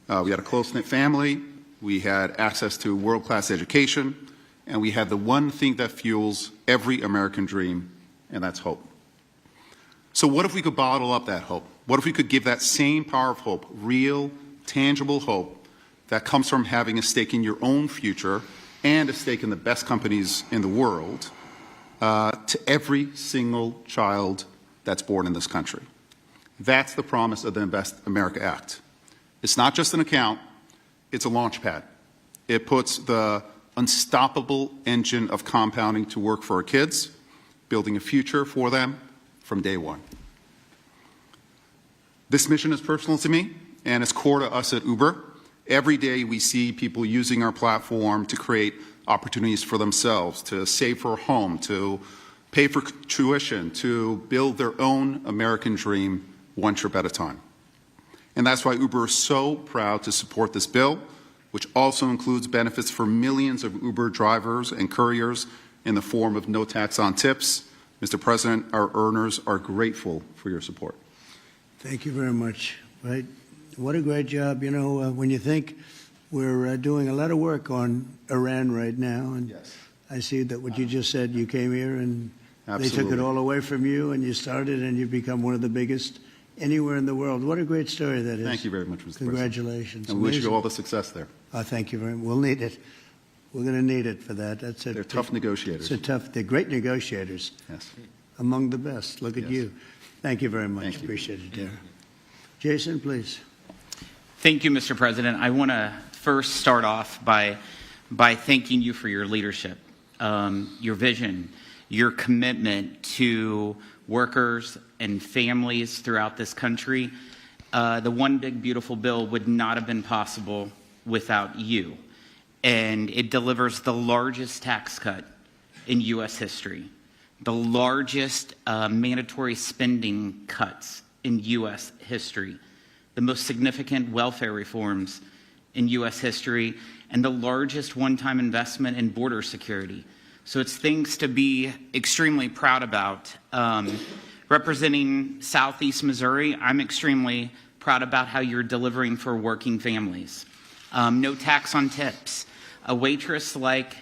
We had a close-knit family. We had access to world-class education. And we had the one thing that fuels every American dream, and that's hope. So what if we could bottle up that hope? What if we could give that same power of hope, real, tangible hope that comes from having a stake in your own future and a stake in the best companies in the world to every single child that's born in this country? That's the promise of the Invest America Act. It's not just an account, it's a launch pad. It puts the unstoppable engine of compounding to work for our kids, building a future for them from day one. This mission is personal to me, and it's core to us at Uber. Every day we see people using our platform to create opportunities for themselves, to save for a home, to pay for tuition, to build their own American dream one trip at a time. And that's why Uber is so proud to support this bill, which also includes benefits for millions of Uber drivers and couriers in the form of no tax on tips. Mr. President, our earners are grateful for your support. Thank you very much. Right? What a great job. You know, when you think we're doing a lot of work on Iran right now, and yes. I see that what you just said, you came here and Absolutely. They took it all away from you, and you started, and you've become one of the biggest anywhere in the world. What a great story that is. Thank you very much, Mr. Congratulations. President. And we wish you all the success there. Thank you very much. We'll need it. We're going to need it for that. That's it. They're tough negotiators. They're great negotiators. Yes. Among the best. Look at Yes. you. Thank you very much. Thank you. Appreciate it, Darren. Jason, please. Thank you, Mr. President. I want to first start off by thanking you for your leadership, your vision, your commitment to workers and families throughout this country. The One Big Beautiful Bill would not have been possible without you. And it delivers the largest tax cut in U.S. history, the largest mandatory spending cuts in U.S. history, the most significant welfare reforms in U.S. history, and the largest one-time investment in border security. So it's things to be extremely proud about. Representing Southeast Missouri, I'm extremely proud about how you're delivering for working families. No tax on tips. A waitress like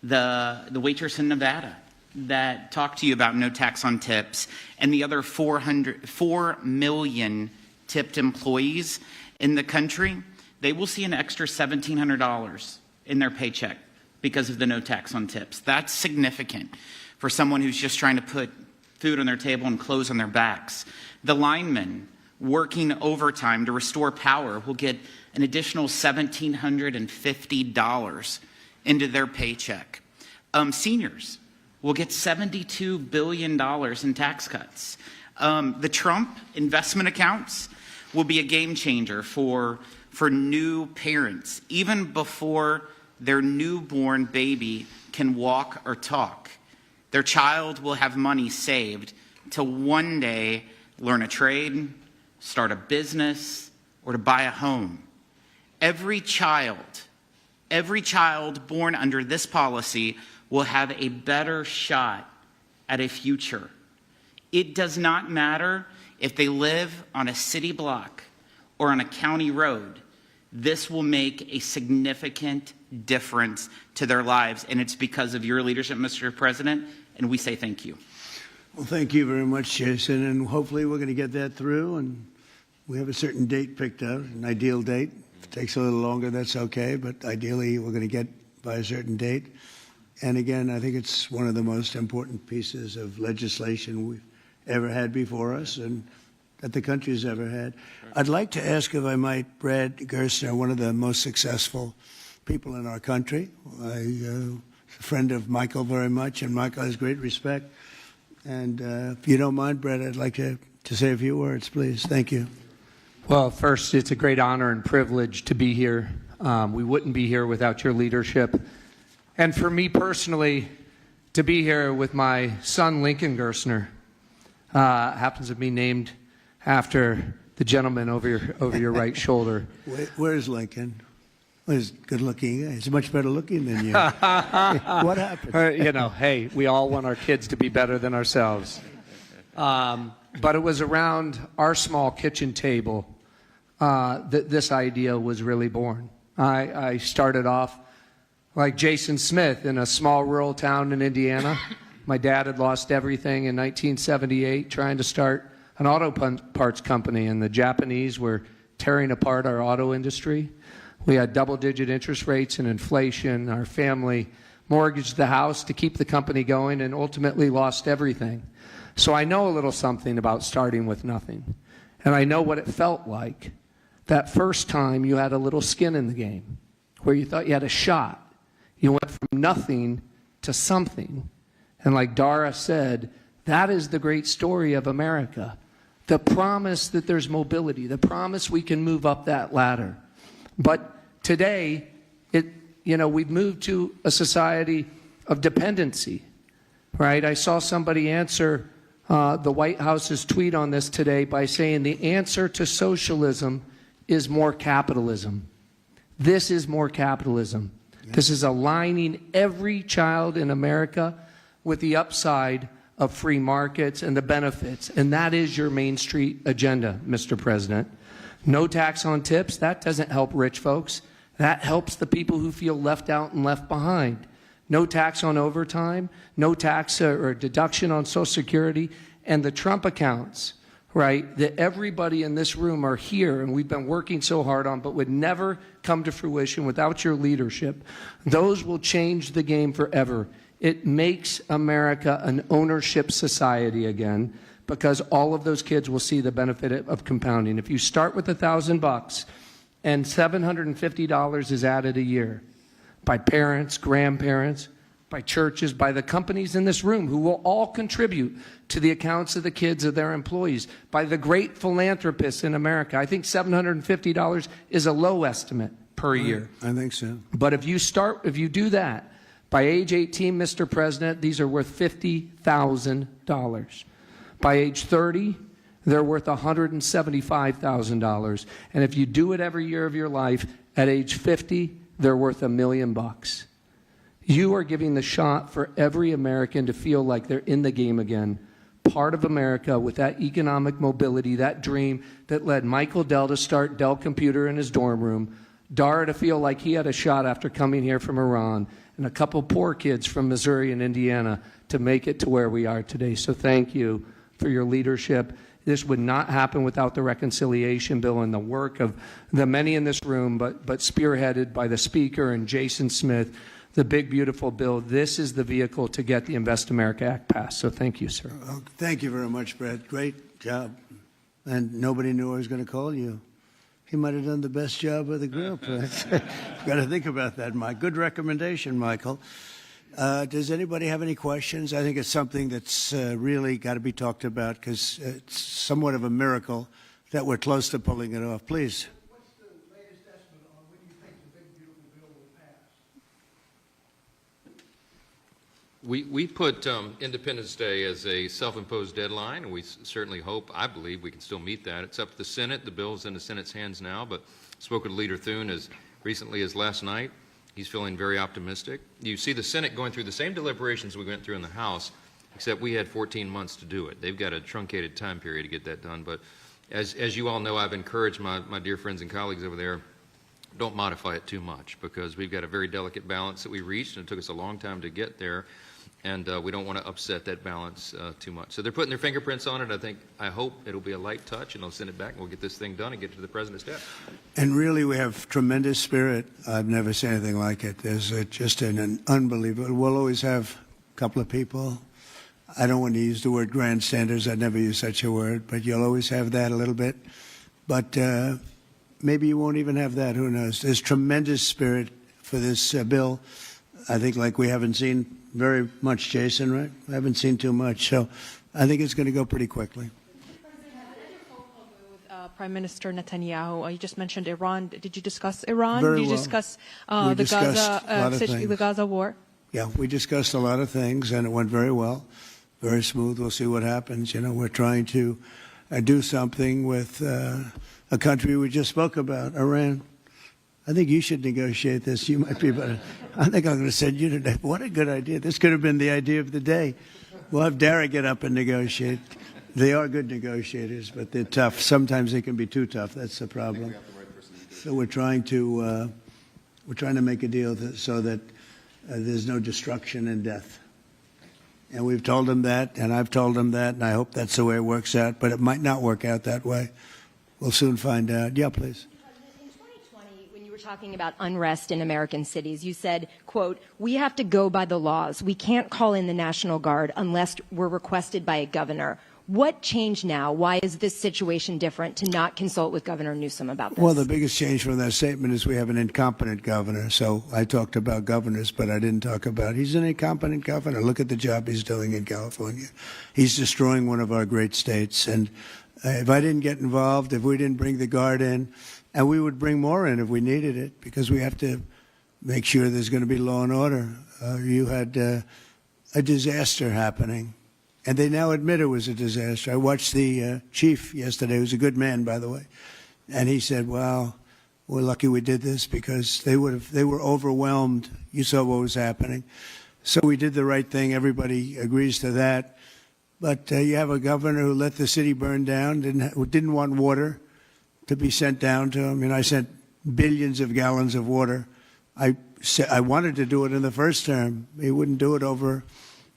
the waitress in Nevada that talked to you about no tax on tips, and the other 4 million tipped employees in the country, they will see an extra $1,700 in their paycheck because of the no tax on tips. That's significant for someone who's just trying to put food on their table and clothes on their backs. The linemen working overtime to restore power will get an additional $1,750 into their paycheck. Seniors will get $72 billion in tax cuts. The Trump investment accounts will be a game changer for new parents, even before their newborn baby can walk or talk. Their child will have money saved to one day learn a trade, start a business, or to buy a home. Every child born under this policy will have a better shot at a future. It does not matter if they live on a city block or on a county road. This will make a significant difference to their lives, and it's because of your leadership, Mr. President, and we say thank you. Well, thank you very much, Jason, and hopefully we're going to get that through, and we have a certain date picked out, an ideal date. If it takes a little longer, that's okay, but ideally we're going to get by a certain date. And again, I think it's one of the most important pieces of legislation we've ever had before us and that the country's ever had. I'd like to ask, if I might, Brad Gerstner, one of the most successful people in our country. I'm a friend of Michael very much, and Michael has great respect. And if you don't mind, Brad, I'd like to say a few words, please. Thank you. Well, first, it's a great honor and privilege to be here. We wouldn't be here without your leadership. And for me personally, to be here with my son, Lincoln Gerstner, happens to be named after the gentleman over your right shoulder. Where's Lincoln? Well, he's good looking. He's much better looking than you. What happened? Hey, we all want our kids to be better than ourselves. But it was around our small kitchen table that this idea was really born. I started off like Jason Smith in a small rural town in Indiana. My dad had lost everything in 1978 trying to start an auto parts company, and the Japanese were tearing apart our auto industry. We had double-digit interest rates and inflation. Our family mortgaged the house to keep the company going and ultimately lost everything. So I know a little something about starting with nothing. And I know what it felt like that first time you had a little skin in the game, where you thought you had a shot. You went from nothing to something. And like Dara said, that is the great story of America. The promise that there's mobility, the promise we can move up that ladder. But today, we've moved to a society of dependency, right? I saw somebody answer the White House's tweet on this today by saying the answer to socialism is more capitalism. This is more capitalism. Yeah. This is aligning every child in America with the upside of free markets and the benefits. And that is your Main Street agenda, Mr. President. No tax on tips, that doesn't help rich folks. That helps the people who feel left out and left behind. No tax on overtime, no tax or deduction on Social Security, and the Trump accounts, right, that everybody in this room are here and we've been working so hard on but would never come to fruition without your leadership. Those will change the game forever. It makes America an ownership society again, because all of those kids will see the benefit of compounding. If you start with $1,000 and $750 is added a year by parents, grandparents, by churches, by the companies in this room who will all contribute to the accounts of the kids of their employees, by the great philanthropists in America. I think $750 is a low estimate per year. I think so. But if you do that, by age 18, Mr. President, these are worth $50,000. By age 30, they're worth $175,000. And if you do it every year of your life, at age 50, they're worth $1 million. You are giving the shot for every American to feel like they're in the game again, part of America with that economic mobility, that dream that led Michael Dell to start Dell Computer in his dorm room, Dara to feel like he had a shot after coming here from Iran, and a couple poor kids from Missouri and Indiana to make it to where we are today. So thank you for your leadership. This would not happen without the reconciliation bill and the work of the many in this room, but spearheaded by the Speaker and Jason Smith, the big, beautiful bill. This is the vehicle to get the Invest America Act passed. So thank you, sir. Well, thank you very much, Brett. Great job. And nobody knew I was going to call you. He might have done the best job of the group. Got to think about that, Mike. Good recommendation, Michael. Does anybody have any questions? I think it's something that's really got to be talked about, because it's somewhat of a miracle that we're close to pulling it off. Please. What's the latest estimate on when you think the big beautiful bill will pass? We put Independence Day as a self-imposed deadline, and we certainly hope, I believe, we can still meet that. It's up to the Senate. The bill's in the Senate's hands now, but I spoke with Leader Thune as recently as last night. He's feeling very optimistic. You see the Senate going through the same deliberations we went through in the House, except we had 14 months to do it. They've got a truncated time period to get that done. But as you all know, I've encouraged my dear friends and colleagues over there, don't modify it too much, because we've got a very delicate balance that we reached, and it took us a long time to get there. And we don't want to upset that balance too much. So they're putting their fingerprints on it. I hope it'll be a light touch, and they'll send it back, and we'll get this thing done and get to the President's desk. And really, we have tremendous spirit. I've never seen anything like it. There's just an unbelievable. We'll always have a couple of people. I don't want to use the word grandstanders. I'd never use such a word, but you'll always have that a little bit. But maybe you won't even have that. Who knows? There's tremendous spirit for this bill. I think like we haven't seen very much, Jason, right? I haven't seen too much. So I think it's going to go pretty quickly. Prime Minister Netanyahu, you just mentioned Iran. Did you discuss Iran? Very Did you well. discuss the the Gaza war? Yeah, we discussed a lot of things, and it went very well, very smooth. We'll see what happens. You know, we're trying to do something with a country we just spoke about, Iran. I think you should negotiate this. You might be better. I think I'm going to send you today. What a good idea. This could have been the idea of the day. We'll have Dara get up and negotiate. They are good negotiators, but they're tough. Sometimes they can be too tough. That's the problem. So we're trying to make a deal so that there's no destruction and death. And we've told him that, and I've told him that, and I hope that's the way it works out. But it might not work out that way. We'll soon find out. Yeah, please. In 2020, when you were talking about unrest in American cities, you said, quote, "We have to go by the laws. We can't call in the National Guard unless we're requested by a governor." What changed now? Why is this situation different to not consult with Governor Newsom about this? Well, the biggest change from that statement is we have an incompetent governor. So I talked about governors, but I didn't talk about he's an incompetent governor. Look at the job he's doing in California. He's destroying one of our great states. And if I didn't get involved, if we didn't bring the Guard in, and we would bring more in if we needed it, because we have to make sure there's going to be law and order. You had a disaster happening. And they now admit it was a disaster. I watched the chief yesterday, who's a good man, by the way, and he said, "Wow, we're lucky we did this because they were overwhelmed. You saw what was happening, so we did the right thing. Everybody agrees to that. But you have a governor who let the city burn down, didn't want water to be sent down to him. I sent billions of gallons of water. I wanted to do it in the first term. He wouldn't do it over."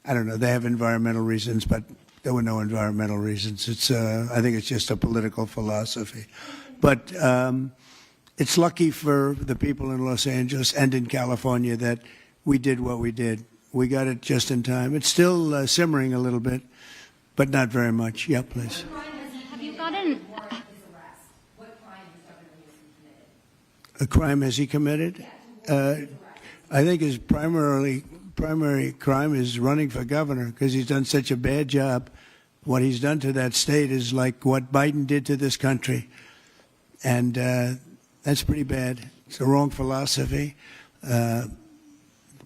I don't know. They have environmental reasons, but there were no environmental reasons. I think it's just a political philosophy. But it's lucky for the people in Los Angeles and in California that we did what we did. We got it just in time. It's still simmering a little bit, but not very much. Yeah, please. Have you gotten... A crime has he committed? I think his primary crime is running for governor because he's done such a bad job. What he's done to that state is like what Biden did to this country. And that's pretty bad. It's the wrong philosophy.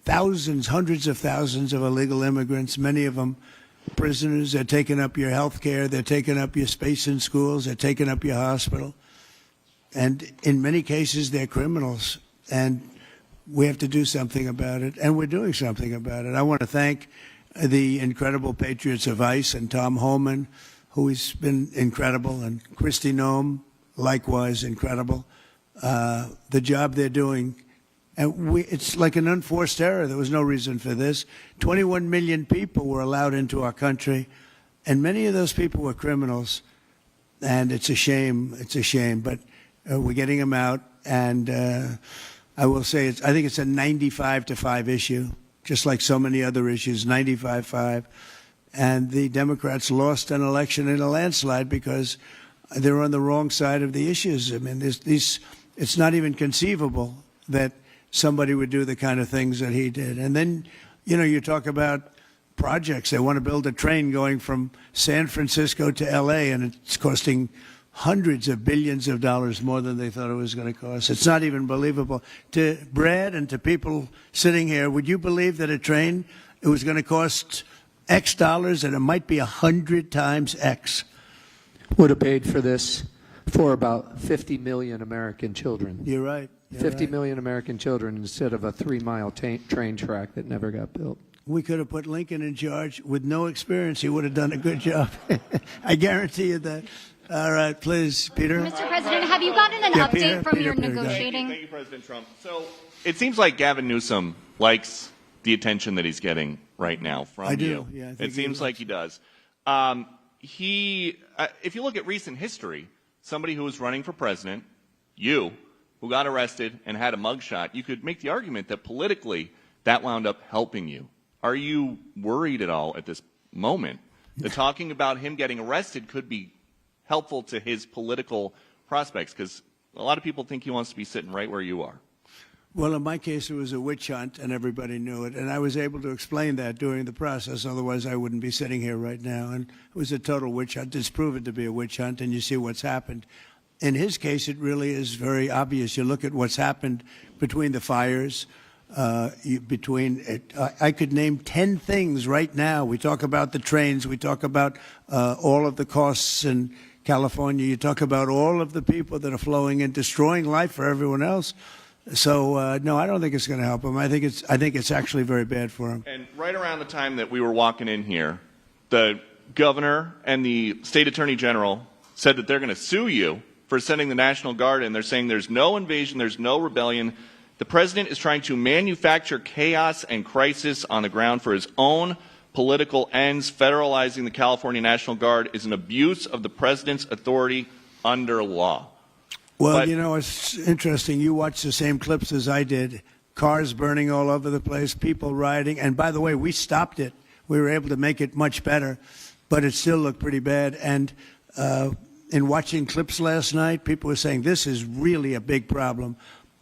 Thousands, hundreds of thousands of illegal immigrants, many of them prisoners. They're taking up your health care. They're taking up your space in schools. They're taking up your hospital. And in many cases, they're criminals. And we have to do something about it, and we're doing something about it. I want to thank the incredible patriots of ICE and Tom Homan, who has been incredible, and Kristi Noem, likewise incredible. The job they're doing, and it's like an unforced error. There was no reason for this. 21 million people were allowed into our country, and many of those people were criminals, and it's a shame. It's a shame, but we're getting them out, and I will say I think it's a 95-5 issue, just like so many other issues, 95-5. And the Democrats lost an election in a landslide because they're on the wrong side of the issues. I mean, it's not even conceivable that somebody would do the kind of things that he did. And then, you talk about projects. They want to build a train going from San Francisco to L.A., and it's costing hundreds of billions of dollars more than they thought it was going to cost. It's not even believable. To Brad and to people sitting here, would you believe that a train, it was going to cost X dollars and it might be 100 times X? Would have paid for this for about 50 million American children. You're right. 50 million American children instead of a 3-mile train track that never got built. We could have put Lincoln in charge with no experience. He would have done a good job. I guarantee you that. All right, please, Peter. Mr. President, have you gotten an update from your negotiating? Thank you, President Trump. So it seems like Gavin Newsom likes the attention that he's getting right now from you. Yeah, it seems like he does. If you look at recent history, somebody who was running for president, you, who got arrested and had a mugshot, you could make the argument that politically that wound up helping you. Are you worried at all at this moment that talking about him getting arrested could be helpful to his political prospects? Because a lot of people think he wants to be sitting right where you are. Well, in my case, it was a witch hunt, and everybody knew it. And I was able to explain that during the process. Otherwise, I wouldn't be sitting here right now. And it was a total witch hunt. It's proven to be a witch hunt, and you see what's happened. In his case, it really is very obvious. You look at what's happened between the fires, I could name 10 things right now. We talk about the trains. We talk about all of the costs in California. You talk about all of the people that are flowing and destroying life for everyone else. So, no, I don't think it's going to help him. I think it's actually very bad for him. And right around the time that we were walking in here, the governor and the state attorney general said that they're going to sue you for sending the National Guard in. They're saying there's no invasion, there's no rebellion. The president is trying to manufacture chaos and crisis on the ground for his own political ends. Federalizing the California National Guard is an abuse of the president's authority under law. Well, But- you know, it's interesting. You watched the same clips as I did. Cars burning all over the place, people rioting. And by the way, we stopped it. We were able to make it much better, but it still looked pretty bad. And in watching clips last night, people were saying this is really a big problem.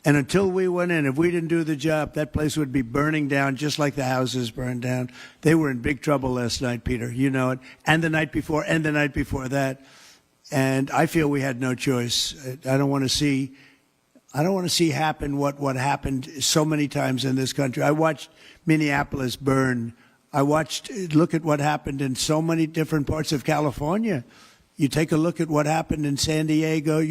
And until we went in, if we didn't do the job, that place would be burning down just like the houses burned down. They were in big trouble last night, Peter. You know it. And the night before, and the night before that. And I feel we had no choice. I don't want to see happen what happened so many times in this country. I watched Minneapolis burn. Look at what happened in so many different parts of California. You take a look at what happened in San Diego.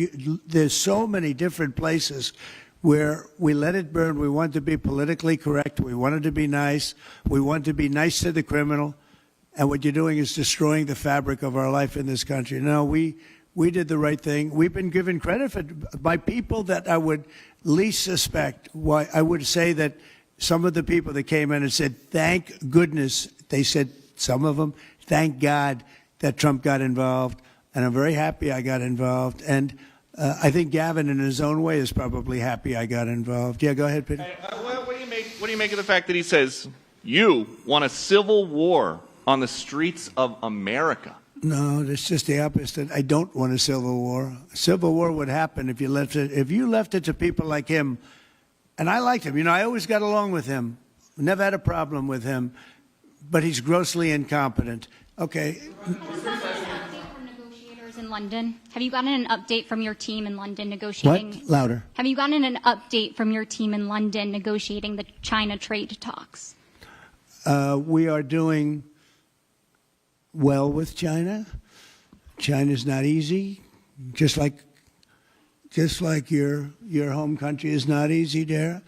There's so many different places where we let it burn. We wanted to be politically correct. We wanted to be nice. We wanted to be nice to the criminal. And what you're doing is destroying the fabric of our life in this country. No, we did the right thing. We've been given credit by people that I would least suspect. Why I would say that some of the people that came in and said, thank goodness, they said, some of them, thank God that Trump got involved. And I'm very happy I got involved. And I think Gavin, in his own way, is probably happy I got involved. Yeah, go ahead, Peter. What do you make of the fact that he says, you want a civil war on the streets of America? No, it's just the opposite. I don't want a civil war. A civil war would happen if you left it to people like him. And I liked him. You know, I always got along with him. Never had a problem with him. But he's grossly incompetent. Okay. In London, have you gotten an update from your team in London negotiating? What? Louder. Have you gotten an update from your team in London negotiating the China trade talks? We are doing well with China. China's not easy, just like your home country is not easy, Dara.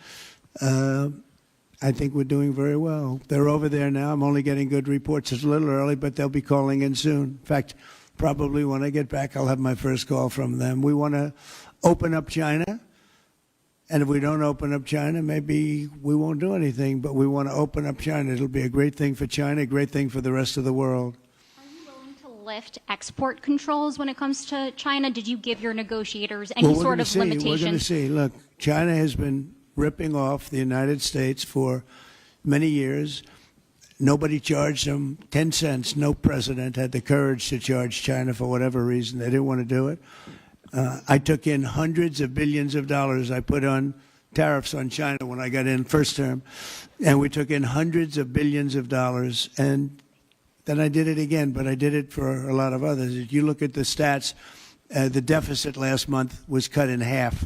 I think we're doing very well. They're over there now. I'm only getting good reports. It's a little early, but they'll be calling in soon. In fact, probably when I get back, I'll have my first call from them. We want to open up China. And if we don't open up China, maybe we won't do anything. But we want to open up China. It'll be a great thing for China, a great thing for the rest of the world. Are you willing to lift export controls when it comes to China? Did you give your negotiators any sort of limitations? We're going to see. Look, China has been ripping off the United States for many years. Nobody charged them 10 cents. No president had the courage to charge China for whatever reason. They didn't want to do it. I took in hundreds of billions of dollars. I put on tariffs on China when I got in first term. And we took in hundreds of billions of dollars. And then I did it again, but I did it for a lot of others. If you look at the stats, the deficit last month was cut in half.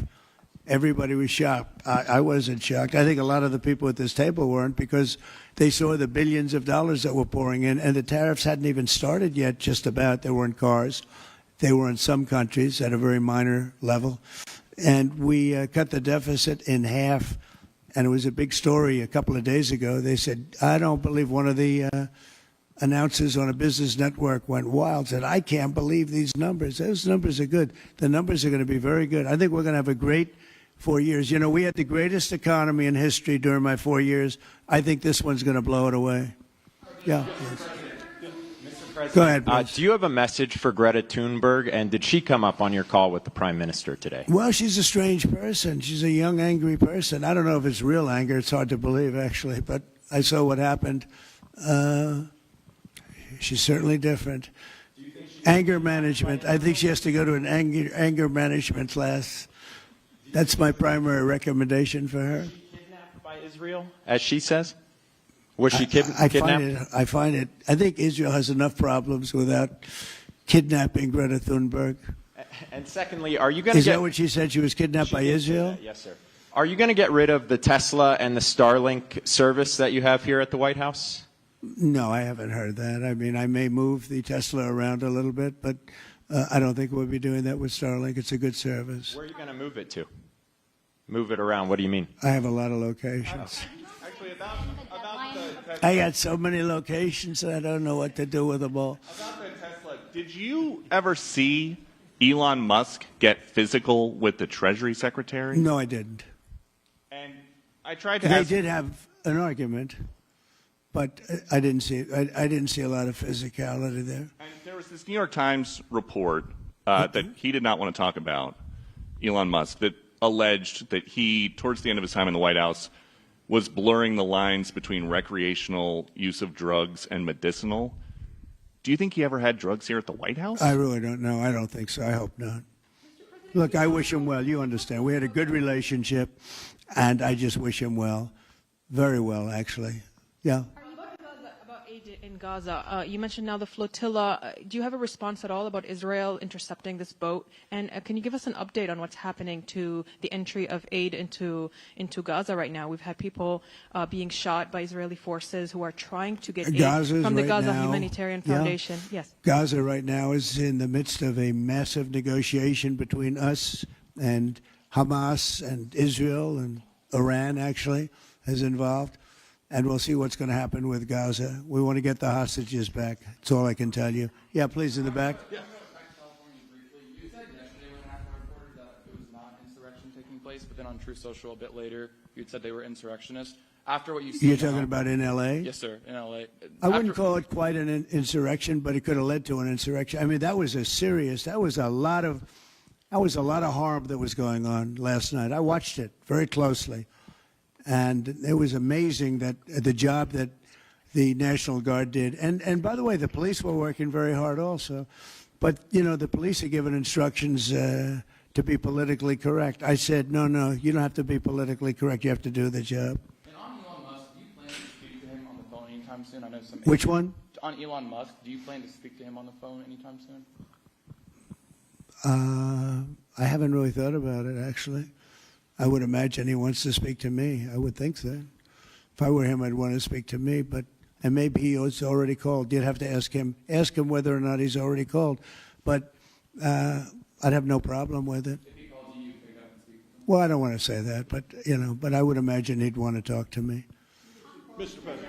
Everybody was shocked. I wasn't shocked. I think a lot of the people at this table weren't, because they saw the billions of dollars that were pouring in, and the tariffs hadn't even started yet, just about. They were in cars. They were in some countries at a very minor level. And we cut the deficit in half, and it was a big story a couple of days ago. They said, I don't believe, one of the announcers on a business network went wild, said, I can't believe these numbers. Those numbers are good. The numbers are going to be very good. I think we're going to have a great 4 years. You know, we had the greatest economy in history during my 4 years. I think this one's going to blow it away. Yeah. Go ahead, do you have a message for Greta Thunberg, and did she come up on your call with the Prime Minister today? Well, she's a strange person. She's a young, angry person. I don't know if it's real anger. It's hard to believe, actually, but I saw what happened. She's certainly different. Anger management. I think she has to go to an anger management class. That's my primary recommendation for her. Was she kidnapped by Israel, as she says? Was she kidnapped? I find it. I think Israel has enough problems without kidnapping Greta Thunberg. And secondly, are you going to Is that what she said? She was kidnapped by Israel? Yes, sir. Are you going to get rid of the Tesla and the Starlink service that you have here at the White House? No, I haven't heard that. I mean, I may move the Tesla around a little bit, but I don't think we'll be doing that with Starlink. It's a good service. Where are you going to move it to? Move it around. What do you mean? I have a lot of locations. I got so many locations that I don't know what to do with them all. About the Tesla, did you ever see Elon Musk get physical with the Treasury Secretary? No, I didn't. And I tried to They ask... did have an argument, but I didn't see a lot of physicality there. And there was this New York Times report that he did not want to talk about, Elon Musk, that alleged that he, towards the end of his time in the White House, was blurring the lines between recreational use of drugs and medicinal. Do you think he ever had drugs here at the White House? I really don't know. I don't think so. I hope not. Look, I wish him well. You understand. We had a good relationship, and I just wish him well. Very well, actually. Yeah. About aid in Gaza, you mentioned now the flotilla. Do you have a response at all about Israel intercepting this boat? And can you give us an update on what's happening to the entry of aid into Gaza right now? We've had people being shot by Israeli forces who are trying to get aid from the Gaza Humanitarian Foundation. Yes. Gaza right now is in the midst of a massive negotiation between us and Hamas and Israel, and Iran actually is involved. And we'll see what's going to happen with Gaza. We want to get the hostages back. That's all I can tell you. Yeah, please, in the back. You said yesterday when half our reporters that it was not insurrection taking place, but then on Truth Social a bit later, you'd said they were insurrectionists. After what you see, You're talking about in L.A.? Yes, sir, in L.A. I wouldn't call it quite an insurrection, but it could have led to an insurrection. I mean, that was a lot of harm that was going on last night. I watched it very closely. And it was amazing that the job that the National Guard did. And by the way, the police were working very hard also. But, you know, the police are given instructions to be politically correct. I said, no, you don't have to be politically correct. You have to do the job. And on Elon Musk, do you plan to speak to him on the phone anytime soon? I know some. Which one? On Elon Musk, do you plan to speak to him on the phone anytime soon? I haven't really thought about it, actually. I would imagine he wants to speak to me. I would think that. If I were him, I'd want to speak to me. And maybe he was already called. You'd have to ask him whether or not he's already called. But I'd have no problem with it. If he calls you, pick up and speak to him. Well, I don't want to say that, but I would imagine he'd want to talk to me. Mr. President.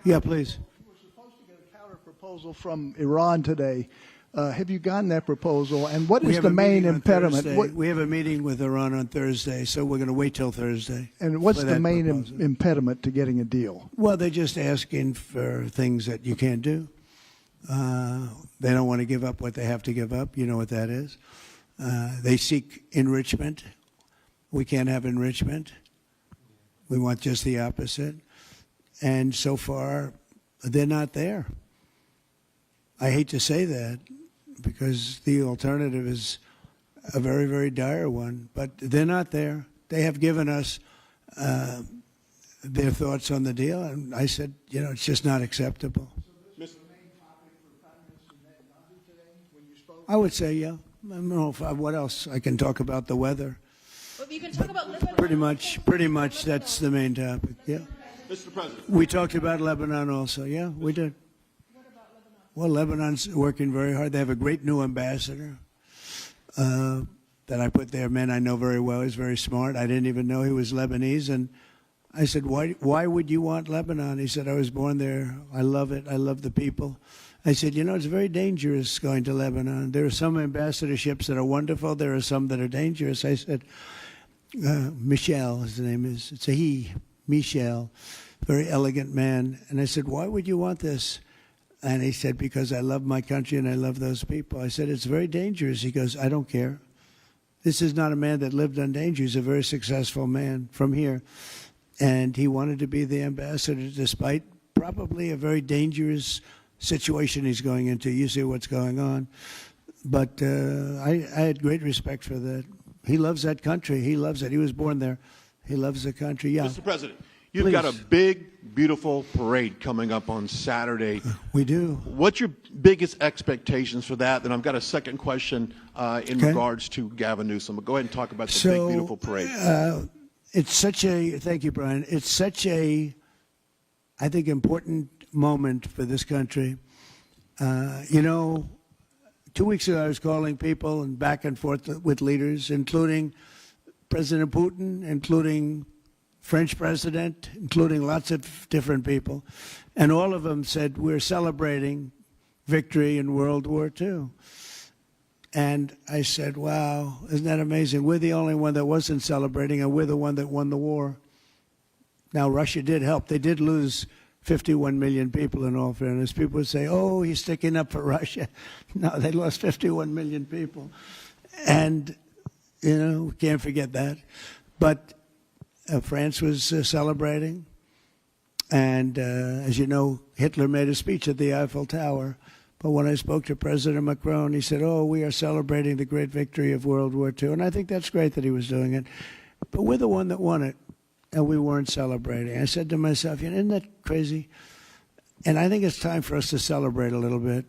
Yeah, please. We were supposed to get a counter proposal from Iran today. Have you gotten that proposal? And what is the main impediment? We have a meeting with Iran on Thursday, so we're going to wait till Thursday. And what's the main impediment to getting a deal? Well, they're just asking for things that you can't do. They don't want to give up what they have to give up. You know what that is. They seek enrichment. We can't have enrichment. We want just the opposite. And so far, they're not there. I hate to say that, because the alternative is a very, very dire one. But they're not there. They have given us their thoughts on the deal, and I said, it's just not acceptable. I would say, yeah. I don't know what else. I can talk about the weather. Well, you can talk about Lebanon. Pretty much that's the main topic, yeah. Mr. President. We talked about Lebanon also, yeah, we did. Well, Lebanon's working very hard. They have a great new ambassador that I put there. Man I know very well. He's very smart. I didn't even know he was Lebanese. And I said, why would you want Lebanon? He said, I was born there. I love it. I love the people. I said, it's very dangerous going to Lebanon. There are some ambassadorships that are wonderful. There are some that are dangerous. I said, Michel, his name is. It's a he, Michel, very elegant man. And I said, why would you want this? And he said, because I love my country and I love those people. I said, it's very dangerous. He goes, I don't care. This is not a man that lived on danger. He's a very successful man from here. And he wanted to be the ambassador despite probably a very dangerous situation he's going into. You see what's going on. But I had great respect for that. He loves that country. He loves it. He was born there. He loves the country. Yeah. Mr. President. You've got a big, beautiful parade coming up on Saturday. We do. What's your biggest expectations for that? And I've got a second question in regards to Gavin Newsom. Go ahead and talk about the big, beautiful parade. Thank you, Brian. It's such a, I think, important moment for this country. 2 weeks ago I was calling people and back and forth with leaders, including President Putin, including French president, including lots of different people. And all of them said, we're celebrating victory in World War II. And I said, wow, isn't that amazing? We're the only one that wasn't celebrating, and we're the one that won the war. Now, Russia did help. They did lose 51 million people, in all fairness. People would say, oh, he's sticking up for Russia. No, they lost 51 million people. And, you know, we can't forget that. But France was celebrating. And, as you know, Hitler made a speech at the Eiffel Tower. But when I spoke to President Macron, he said, oh, we are celebrating the great victory of World War II. And I think that's great that he was doing it. But we're the one that won it, and we weren't celebrating. I said to myself, you know, isn't that crazy? And I think it's time for us to celebrate a little bit.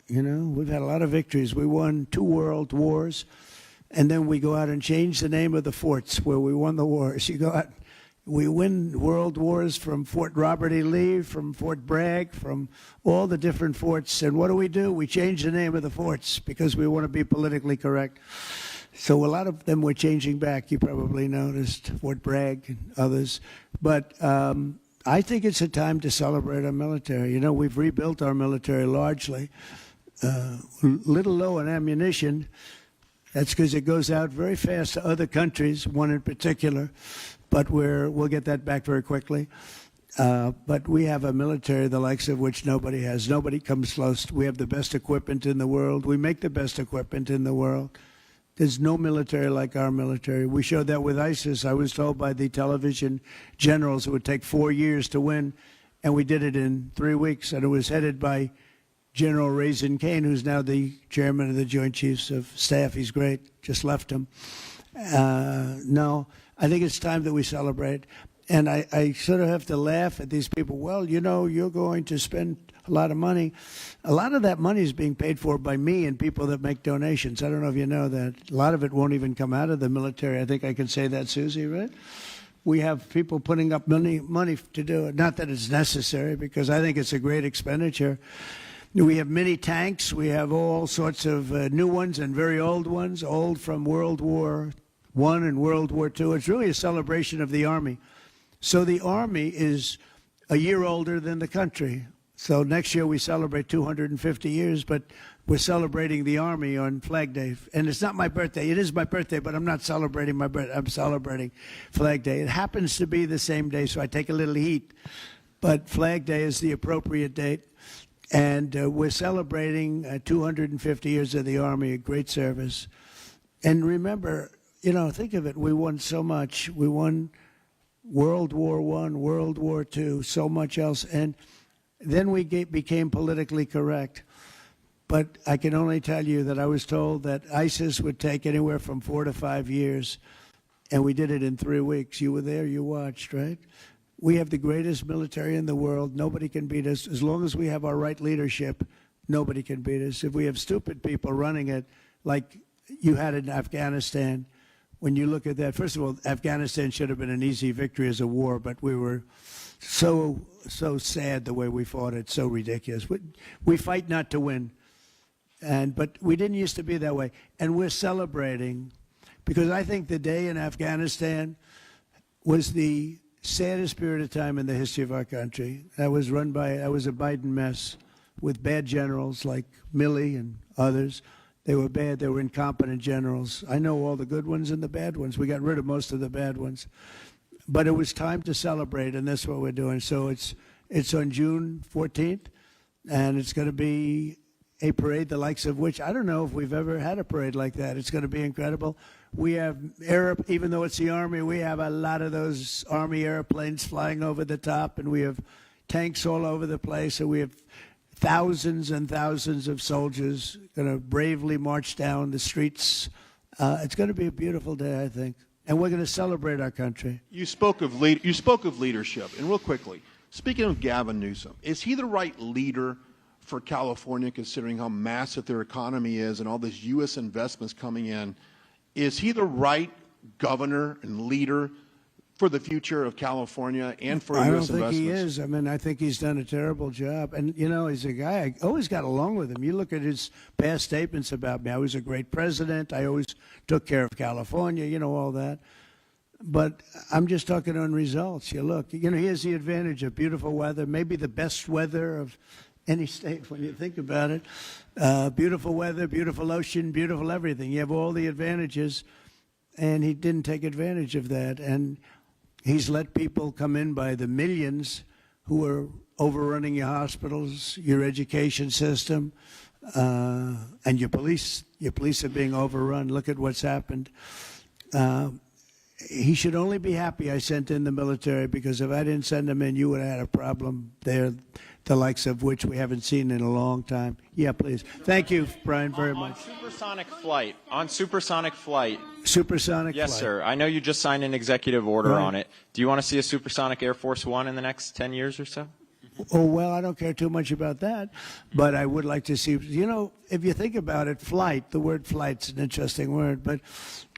You know, we've had a lot of victories. We won 2 world wars, and then we go out and change the name of the forts where we won the wars. You go out, we win world wars from Fort Robert E. Lee, from Fort Bragg, from all the different forts. And what do? We change the name of the forts because we want to be politically correct. So a lot of them were changing back. You probably noticed Fort Bragg and others. But I think it's a time to celebrate our military. You know, we've rebuilt our military largely. Little low on ammunition. That's because it goes out very fast to other countries, one in particular. But we'll get that back very quickly. But we have a military the likes of which nobody has. Nobody comes close. We have the best equipment in the world. We make the best equipment in the world. There's no military like our military. We showed that with ISIS. I was told by the television generals it would take 4 years to win, and we did it in 3 weeks. And it was headed by General Raisin Kane, who's now the chairman of the Joint Chiefs of Staff. He's great. Just left him. No, I think it's time that we celebrate. And I sort of have to laugh at these people. Well, you know, you're going to spend a lot of money. A lot of that money is being paid for by me and people that make donations. I don't know if you know that. A lot of it won't even come out of the military. I think I can say that, Susie, right? We have people putting up money to do it. Not that it's necessary, because I think it's a great expenditure. We have mini tanks. We have all sorts of new ones and very old ones, old from World War I and World War II. It's really a celebration of the Army. So the Army is a year older than the country. So next year we celebrate 250 years, but we're celebrating the Army on Flag Day. And it's not my birthday. It is my birthday, but I'm not celebrating my birthday. I'm celebrating Flag Day. It happens to be the same day, so I take a little heat. But Flag Day is the appropriate date. And we're celebrating 250 years of the Army, a great service. And remember, you know, think of it. We won so much. We won World War I, World War II, so much else. And then we became politically correct. But I can only tell you that I was told that ISIS would take anywhere from 4 to 5 years, and we did it in 3 weeks. You were there, you watched, right? We have the greatest military in the world. Nobody can beat us. As long as we have our right leadership, nobody can beat us. If we have stupid people running it, like you had in Afghanistan, when you look at that, first of all, Afghanistan should have been an easy victory as a war, but we were so sad the way we fought it, so ridiculous. We fight not to win, but we didn't used to be that way. And we're celebrating, because I think the day in Afghanistan was the saddest period of time in the history of our country. That was a Biden mess with bad generals like Milley and others. They were bad. They were incompetent generals. I know all the good ones and the bad ones. We got rid of most of the bad ones. But it was time to celebrate, and that's what we're doing. So it's on June 14th, and it's going to be a parade the likes of which I don't know if we've ever had a parade like that. It's going to be incredible. We have even though it's the Army, we have a lot of those Army airplanes flying over the top, and we have tanks all over the place, and we have thousands and thousands of soldiers going to bravely march down the streets. It's going to be a beautiful day, I think, and we're going to celebrate our country. You spoke of leadership, and real quickly, speaking of Gavin Newsom, is he the right leader for California, considering how massive their economy is and all these U.S. investments coming in? Is he the right governor and leader for the future of California and for U.S. investments? I don't think he is. I mean, I think he's done a terrible job. And, you know, he's a guy, I always got along with him. You look at his past statements about me. I was a great president. I always took care of California, you know, all that. But I'm just talking on results. You look, you know, he has the advantage of beautiful weather, maybe the best weather of any state when you think about it. Beautiful weather, beautiful ocean, beautiful everything. You have all the advantages, and he didn't take advantage of that. And he's let people come in by the millions who are overrunning your hospitals, your education system, and your police. Your police are being overrun. Look at what's happened. He should only be happy I sent in the military, because if I didn't send them in, you would have had a problem there, the likes of which we haven't seen in a long time. Yeah, please. Thank you, Brian, very much. On supersonic flight. Supersonic Yes, flight. sir. I know you just signed an executive order Right. on it. Do you want to see a supersonic Air Force One in the next 10 years or so? Oh, well, I don't care too much about that, but I would like to see, you know, if you think about it, flight, the word flight's an interesting word, but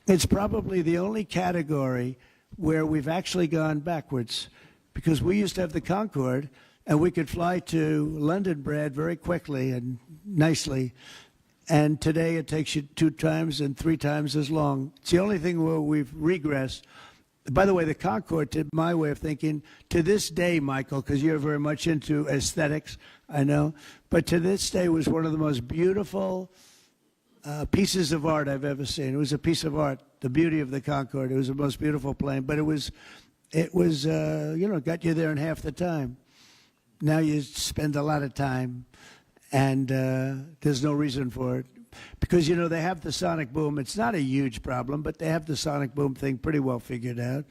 it's probably the only category where we've actually gone backwards, because we used to have the Concorde, and we could fly to London, Brad, very quickly and nicely, and today it takes you 2 times and 3 times as long. It's the only thing where we've regressed. By the way, the Concorde, to my way of thinking, to this day, Michael, because you're very much into aesthetics, I know, but to this day was one of the most beautiful pieces of art I've ever seen. It was a piece of art, the beauty of the Concorde. It was the most beautiful plane, but it was you know, got you there in half the time. Now you spend a lot of time, and there's no reason for it. Because, you know, they have the sonic boom. It's not a huge problem, but they have the sonic boom thing pretty well figured out.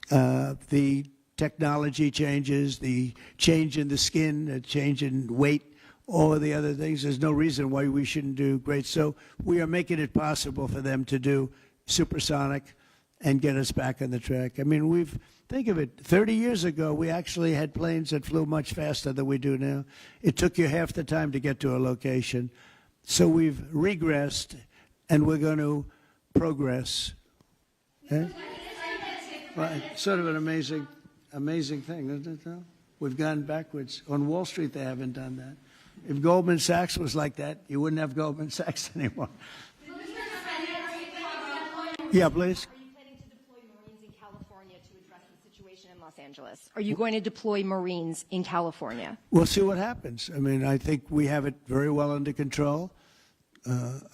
The technology changes, the change in the skin, the change in weight, all of the other things. There's no reason why we shouldn't do great. So we are making it possible for them to do supersonic and get us back on the track. I mean, think of it, 30 years ago, we actually had planes that flew much faster than we do now. It took you half the time to get to a location. So we've regressed, and we're going to progress. Eh? Right. Sort of an amazing thing, isn't it, though? We've gone backwards. On Wall Street, they haven't done that. If Goldman Sachs was like that, you wouldn't have Goldman Sachs anymore. Yeah, please. Are you planning to deploy Marines in California to address the situation in Los Angeles? Are you going to deploy Marines in California? We'll see what happens. I mean, I think we have it very well under control.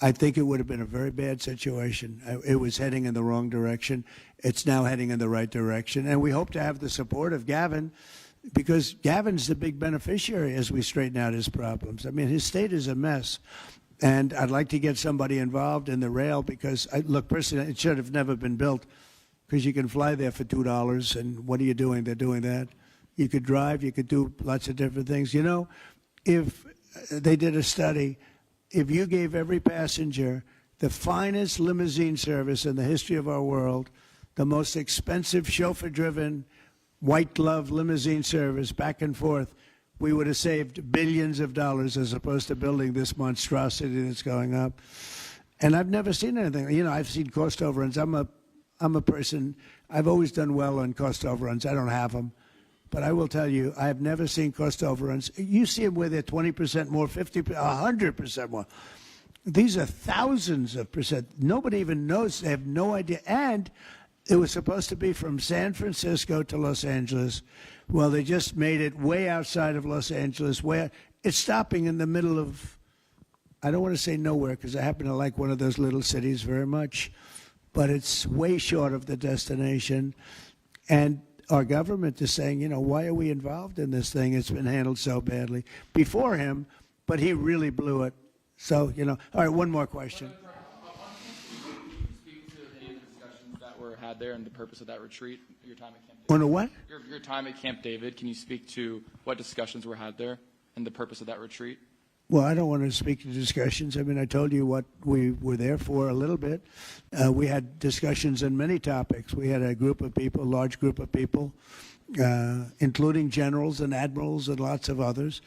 I think it would have been a very bad situation. It was heading in the wrong direction. It's now heading in the right direction. And we hope to have the support of Gavin, because Gavin's the big beneficiary as we straighten out his problems. I mean, his state is a mess. And I'd like to get somebody involved in the rail, because, look, personally, it should have never been built, because you can fly there for $2, and what are you doing? They're doing that. You could drive. You could do lots of different things. You know, if they did a study, if you gave every passenger the finest limousine service in the history of our world, the most expensive chauffeur-driven, white-glove limousine service back and forth, we would have saved billions of dollars as opposed to building this monstrosity that's going up. And I've never seen anything. You know, I've seen cost overruns. I'm a person, I've always done well on cost overruns. I don't have them. But I will tell you, I have never seen cost overruns. You see them where they're 20% more, 50%, 100% more. These are thousands of percent. Nobody even knows. They have no idea. And it was supposed to be from San Francisco to Los Angeles. Well, they just made it way outside of Los Angeles, where it's stopping in the middle of, I don't want to say nowhere, because I happen to like one of those little cities very much, but it's way short of the destination. And our government is saying, you know, why are we involved in this thing? It's been handled so badly. Before him, but he really blew it. So, you know, all right, one more question. Speak to any of the discussions that were had there and the purpose of that retreat, your time at Camp David. On a what? Your time at Camp David. Can you speak to what discussions were had there and the purpose of that retreat? Well, I don't want to speak to discussions. I mean, I told you what we were there for a little bit. We had discussions on many topics. We had a group of people, large group of people, including generals and admirals and lots of others.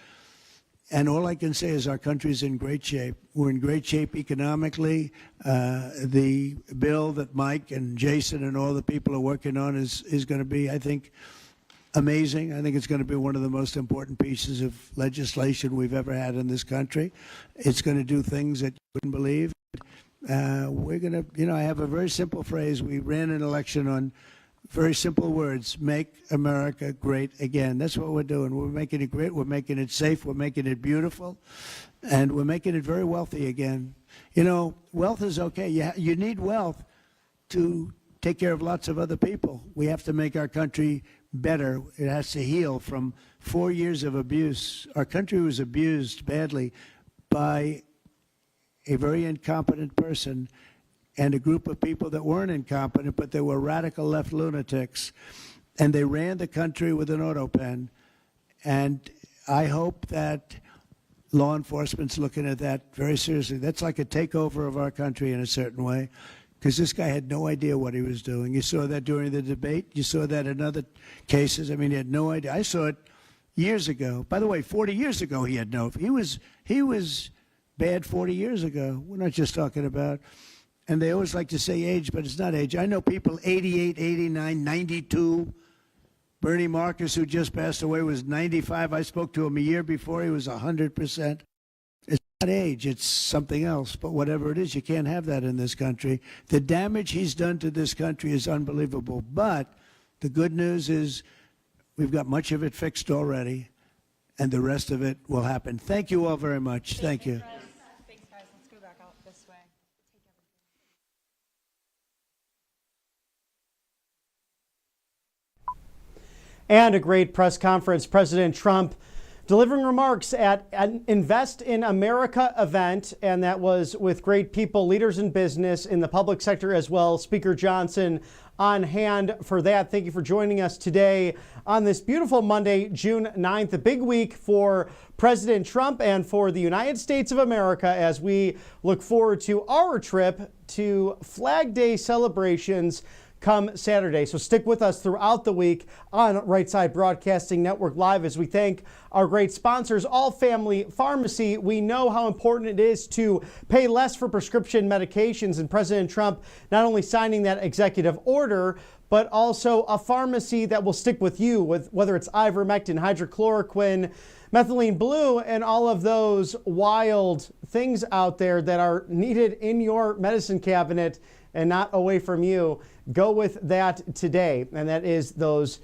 And all I can say is our country's in great shape. We're in great shape economically. The bill that Mike and Jason and all the people are working on is going to be, I think, amazing. I think it's going to be one of the most important pieces of legislation we've ever had in this country. It's going to do things that you wouldn't believe. We're going to, you know, I have a very simple phrase. We ran an election on very simple words: make America great again. That's what we're doing. We're making it great. We're making it safe. We're making it beautiful. And we're making it very wealthy again. You know, wealth is okay. You need wealth to take care of lots of other people. We have to make our country better. It has to heal from 4 years of abuse. Our country was abused badly by a very incompetent person and a group of people that weren't incompetent, but they were radical left lunatics. And they ran the country with an auto pen. And I hope that law enforcement's looking at that very seriously. That's like a takeover of our country in a certain way, because this guy had no idea what he was doing. You saw that during the debate. You saw that in other cases. I mean, he had no idea. I saw it years ago. By the way, 40 years ago, he had no. He was bad 40 years ago. We're not just talking about. And they always like to say age, but it's not age. I know people 88, 89, 92. Bernie Marcus, who just passed away, was 95. I spoke to him a year before. He was 100%. It's not age. It's something else. But whatever it is, you can't have that in this country. The damage he's done to this country is unbelievable. But the good news is we've got much of it fixed already, and the rest of it will happen. Thank you all very much. Thank you. Thanks, guys. Let's go back out this way. And a great press conference. President Trump delivering remarks at an Invest in America event, and that was with great people, leaders in business, in the public sector as well. Speaker Johnson on hand for that. Thank you for joining us today on this beautiful Monday, June 9th, a big week for President Trump and for the United States of America as we look forward to our trip to Flag Day celebrations come Saturday. So stick with us throughout the week on Right Side Broadcasting Network Live as we thank our great sponsors, All Family Pharmacy. We know how important it is to pay less for prescription medications, and President Trump not only signing that executive order, but also a pharmacy that will stick with you, with whether it's ivermectin, hydrochloroquine, methylene blue, and all of those wild things out there that are needed in your medicine cabinet and not away from you. Go with that today. And that is those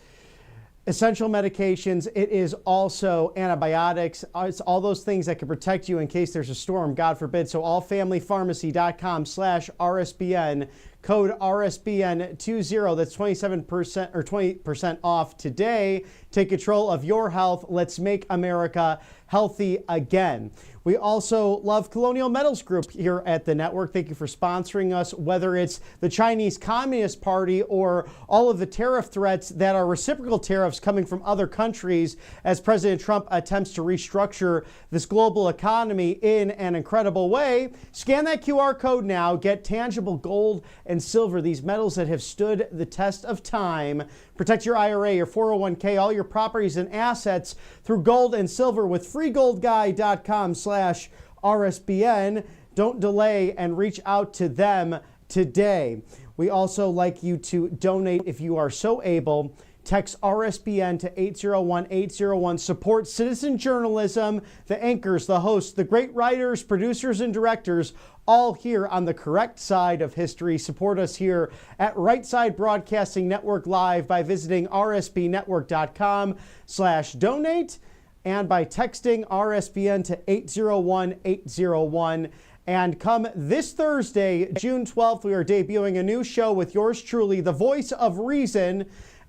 essential medications. It is also antibiotics. It's all those things that can protect you in case there's a storm, God forbid. So allfamilypharmacy.com/RSBN, code RSBN20. That's 27% or 20% off today. Take control of your health. Let's make America healthy again. We also love Colonial Metals Group here at the network. Thank you for sponsoring us, whether it's the Chinese Communist Party or all of the tariff threats that are reciprocal tariffs coming from other countries as President Trump attempts to restructure this global economy in an incredible way. Scan that QR code now. Get tangible gold and silver, these metals that have stood the test of time. Protect your IRA, your 401k, all your properties and assets through gold and silver with freegoldguy.com/RSBN. Don't delay and reach out to them today. We also like you to donate if you are so able. Text RSBN to 801-801. Support citizen journalism, the anchors, the hosts, the great writers, producers, and directors, all here on the correct side of history. Support us here at Right Side Broadcasting Network Live by visiting rsbnetwork.com/donate and by texting RSBN to 801-801. And come this Thursday, June 12th, we are debuting a new show with yours truly, the Voice of Reason.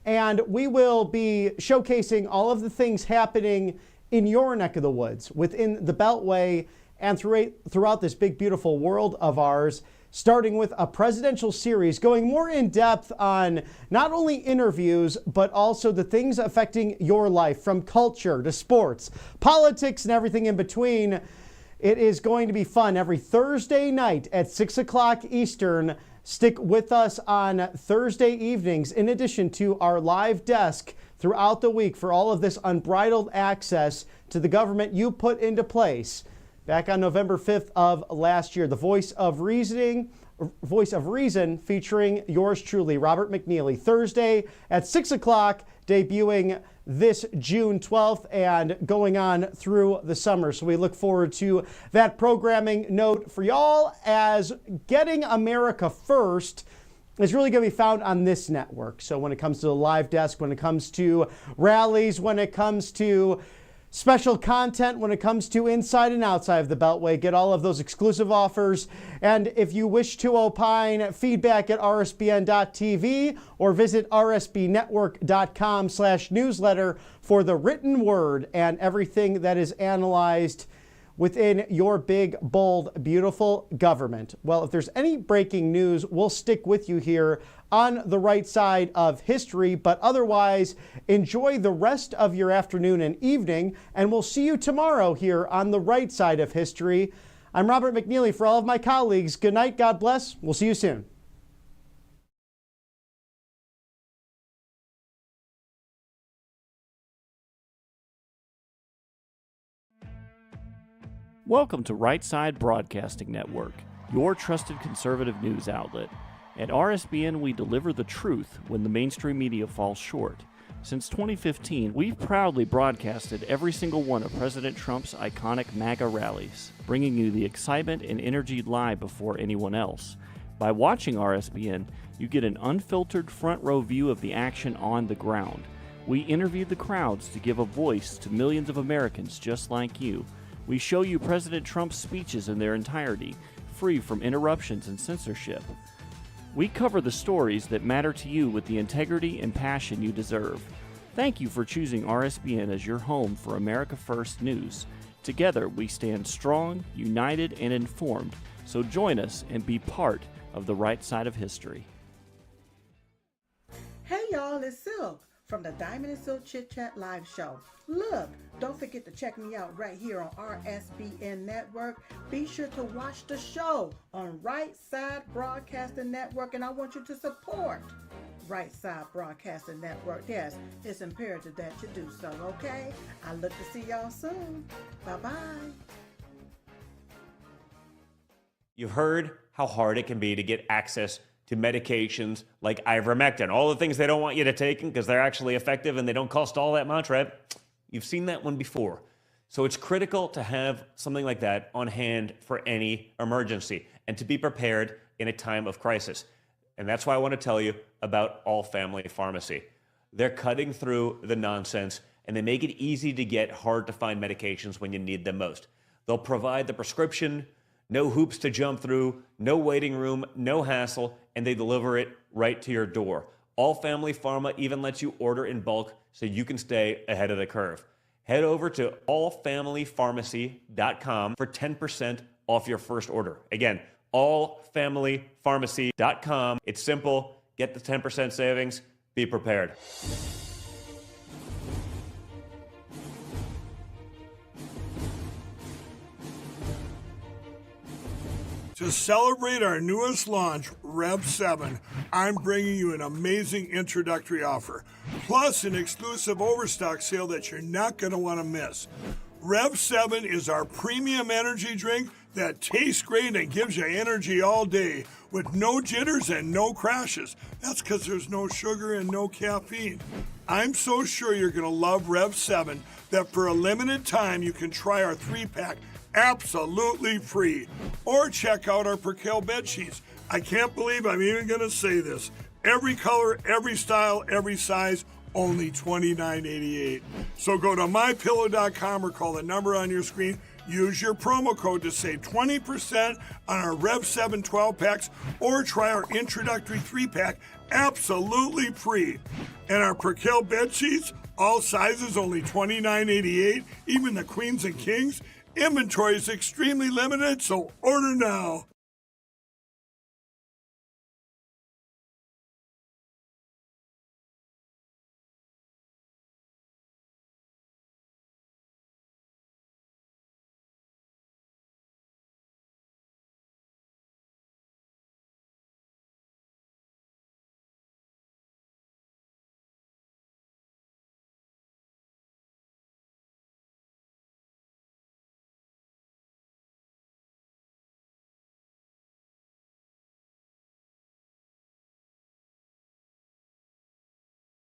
And we will be showcasing all of the things happening in your neck of the woods, within the Beltway, and throughout this big, beautiful world of ours, starting with a presidential series going more in depth on not only interviews, but also the things affecting your life, from culture to sports, politics, and everything in between. It is going to be fun every Thursday night at 6 o'clock Eastern. Stick with us on Thursday evenings, in addition to our live desk throughout the week for all of this unbridled access to the government you put into place back on November 5th of last year. The Voice of Reason featuring yours truly, Robert McNeely. Thursday at 6 o'clock, debuting this June 12th and going on through the summer. So we look forward to that programming. Note for y'all, as Getting America First is really going to be found on this network. So when it comes to the live desk, when it comes to rallies, when it comes to special content when it comes to inside and outside of the Beltway. Get all of those exclusive offers. And if you wish to opine, feedback at rsbn.tv or visit rsbnetwork.com/newsletter for the written word and everything that is analyzed within your big, bold, beautiful government. Well, if there's any breaking news, we'll stick with you here on the right side of history. But otherwise, enjoy the rest of your afternoon and evening, and we'll see you tomorrow here on the right side of history. I'm Robert McNeely. For all of my colleagues, good night, God bless. We'll see you soon. Welcome to Right Side Broadcasting Network, your trusted conservative news outlet. At RSBN, we deliver the truth when the mainstream media falls short. Since 2015, we've proudly broadcasted every single one of President Trump's iconic MAGA rallies, bringing you the excitement and energy live before anyone else. By watching RSBN, you get an unfiltered front row view of the action on the ground. We interview the crowds to give a voice to millions of Americans just like you. We show you President Trump's speeches in their entirety, free from interruptions and censorship. We cover the stories that matter to you with the integrity and passion you deserve. Thank you for choosing RSBN as your home for America First News. Together, we stand strong, united, and informed. So join us and be part of the right side of history. Hey y'all, it's Silk from the Diamond and Silk Chit Chat Live Show. Look, don't forget to check me out right here on RSBN Network. Be sure to watch the show on Right Side Broadcasting Network, and I want you to support Right Side Broadcasting Network. Yes, it's imperative that you do so, okay? I look to see y'all soon. Bye-bye. You've heard how hard it can be to get access to medications like ivermectin, all the things they don't want you to take because they're actually effective and they don't cost all that much, right? You've seen that one before. So it's critical to have something like that on hand for any emergency and to be prepared in a time of crisis. And that's why I want to tell you about All Family Pharmacy. They're cutting through the nonsense and they make it easy to get hard to find medications when you need them most. They'll provide the prescription, no hoops to jump through, no waiting room, no hassle, and they deliver it right to your door. All Family Pharma even lets you order in bulk so you can stay ahead of the curve. Head over to allfamilypharmacy.com for 10% off your first order. Again, allfamilypharmacy.com. It's simple. Get the 10% savings. Be prepared. To celebrate our newest launch, Rev 7, I'm bringing you an amazing introductory offer, plus an exclusive overstock sale that you're not going to want to miss. Rev 7 is our premium energy drink that tastes great and gives you energy all day with no jitters and no crashes. That's because there's no sugar and no caffeine. I'm so sure you're going to love Rev 7 that for a limited time you can try our 3-pack absolutely free. Or check out our Percale bed sheets. I can't believe I'm even going to say this. Every color, every style, every size, only $29.88. So go to mypillow.com or call the number on your screen. Use your promo code to save 20% on our Rev 7 12-packs or try our introductory 3-pack absolutely free. And our Percale bed sheets, all sizes only $29.88, even the queens and kings. Inventory is extremely limited, so order now.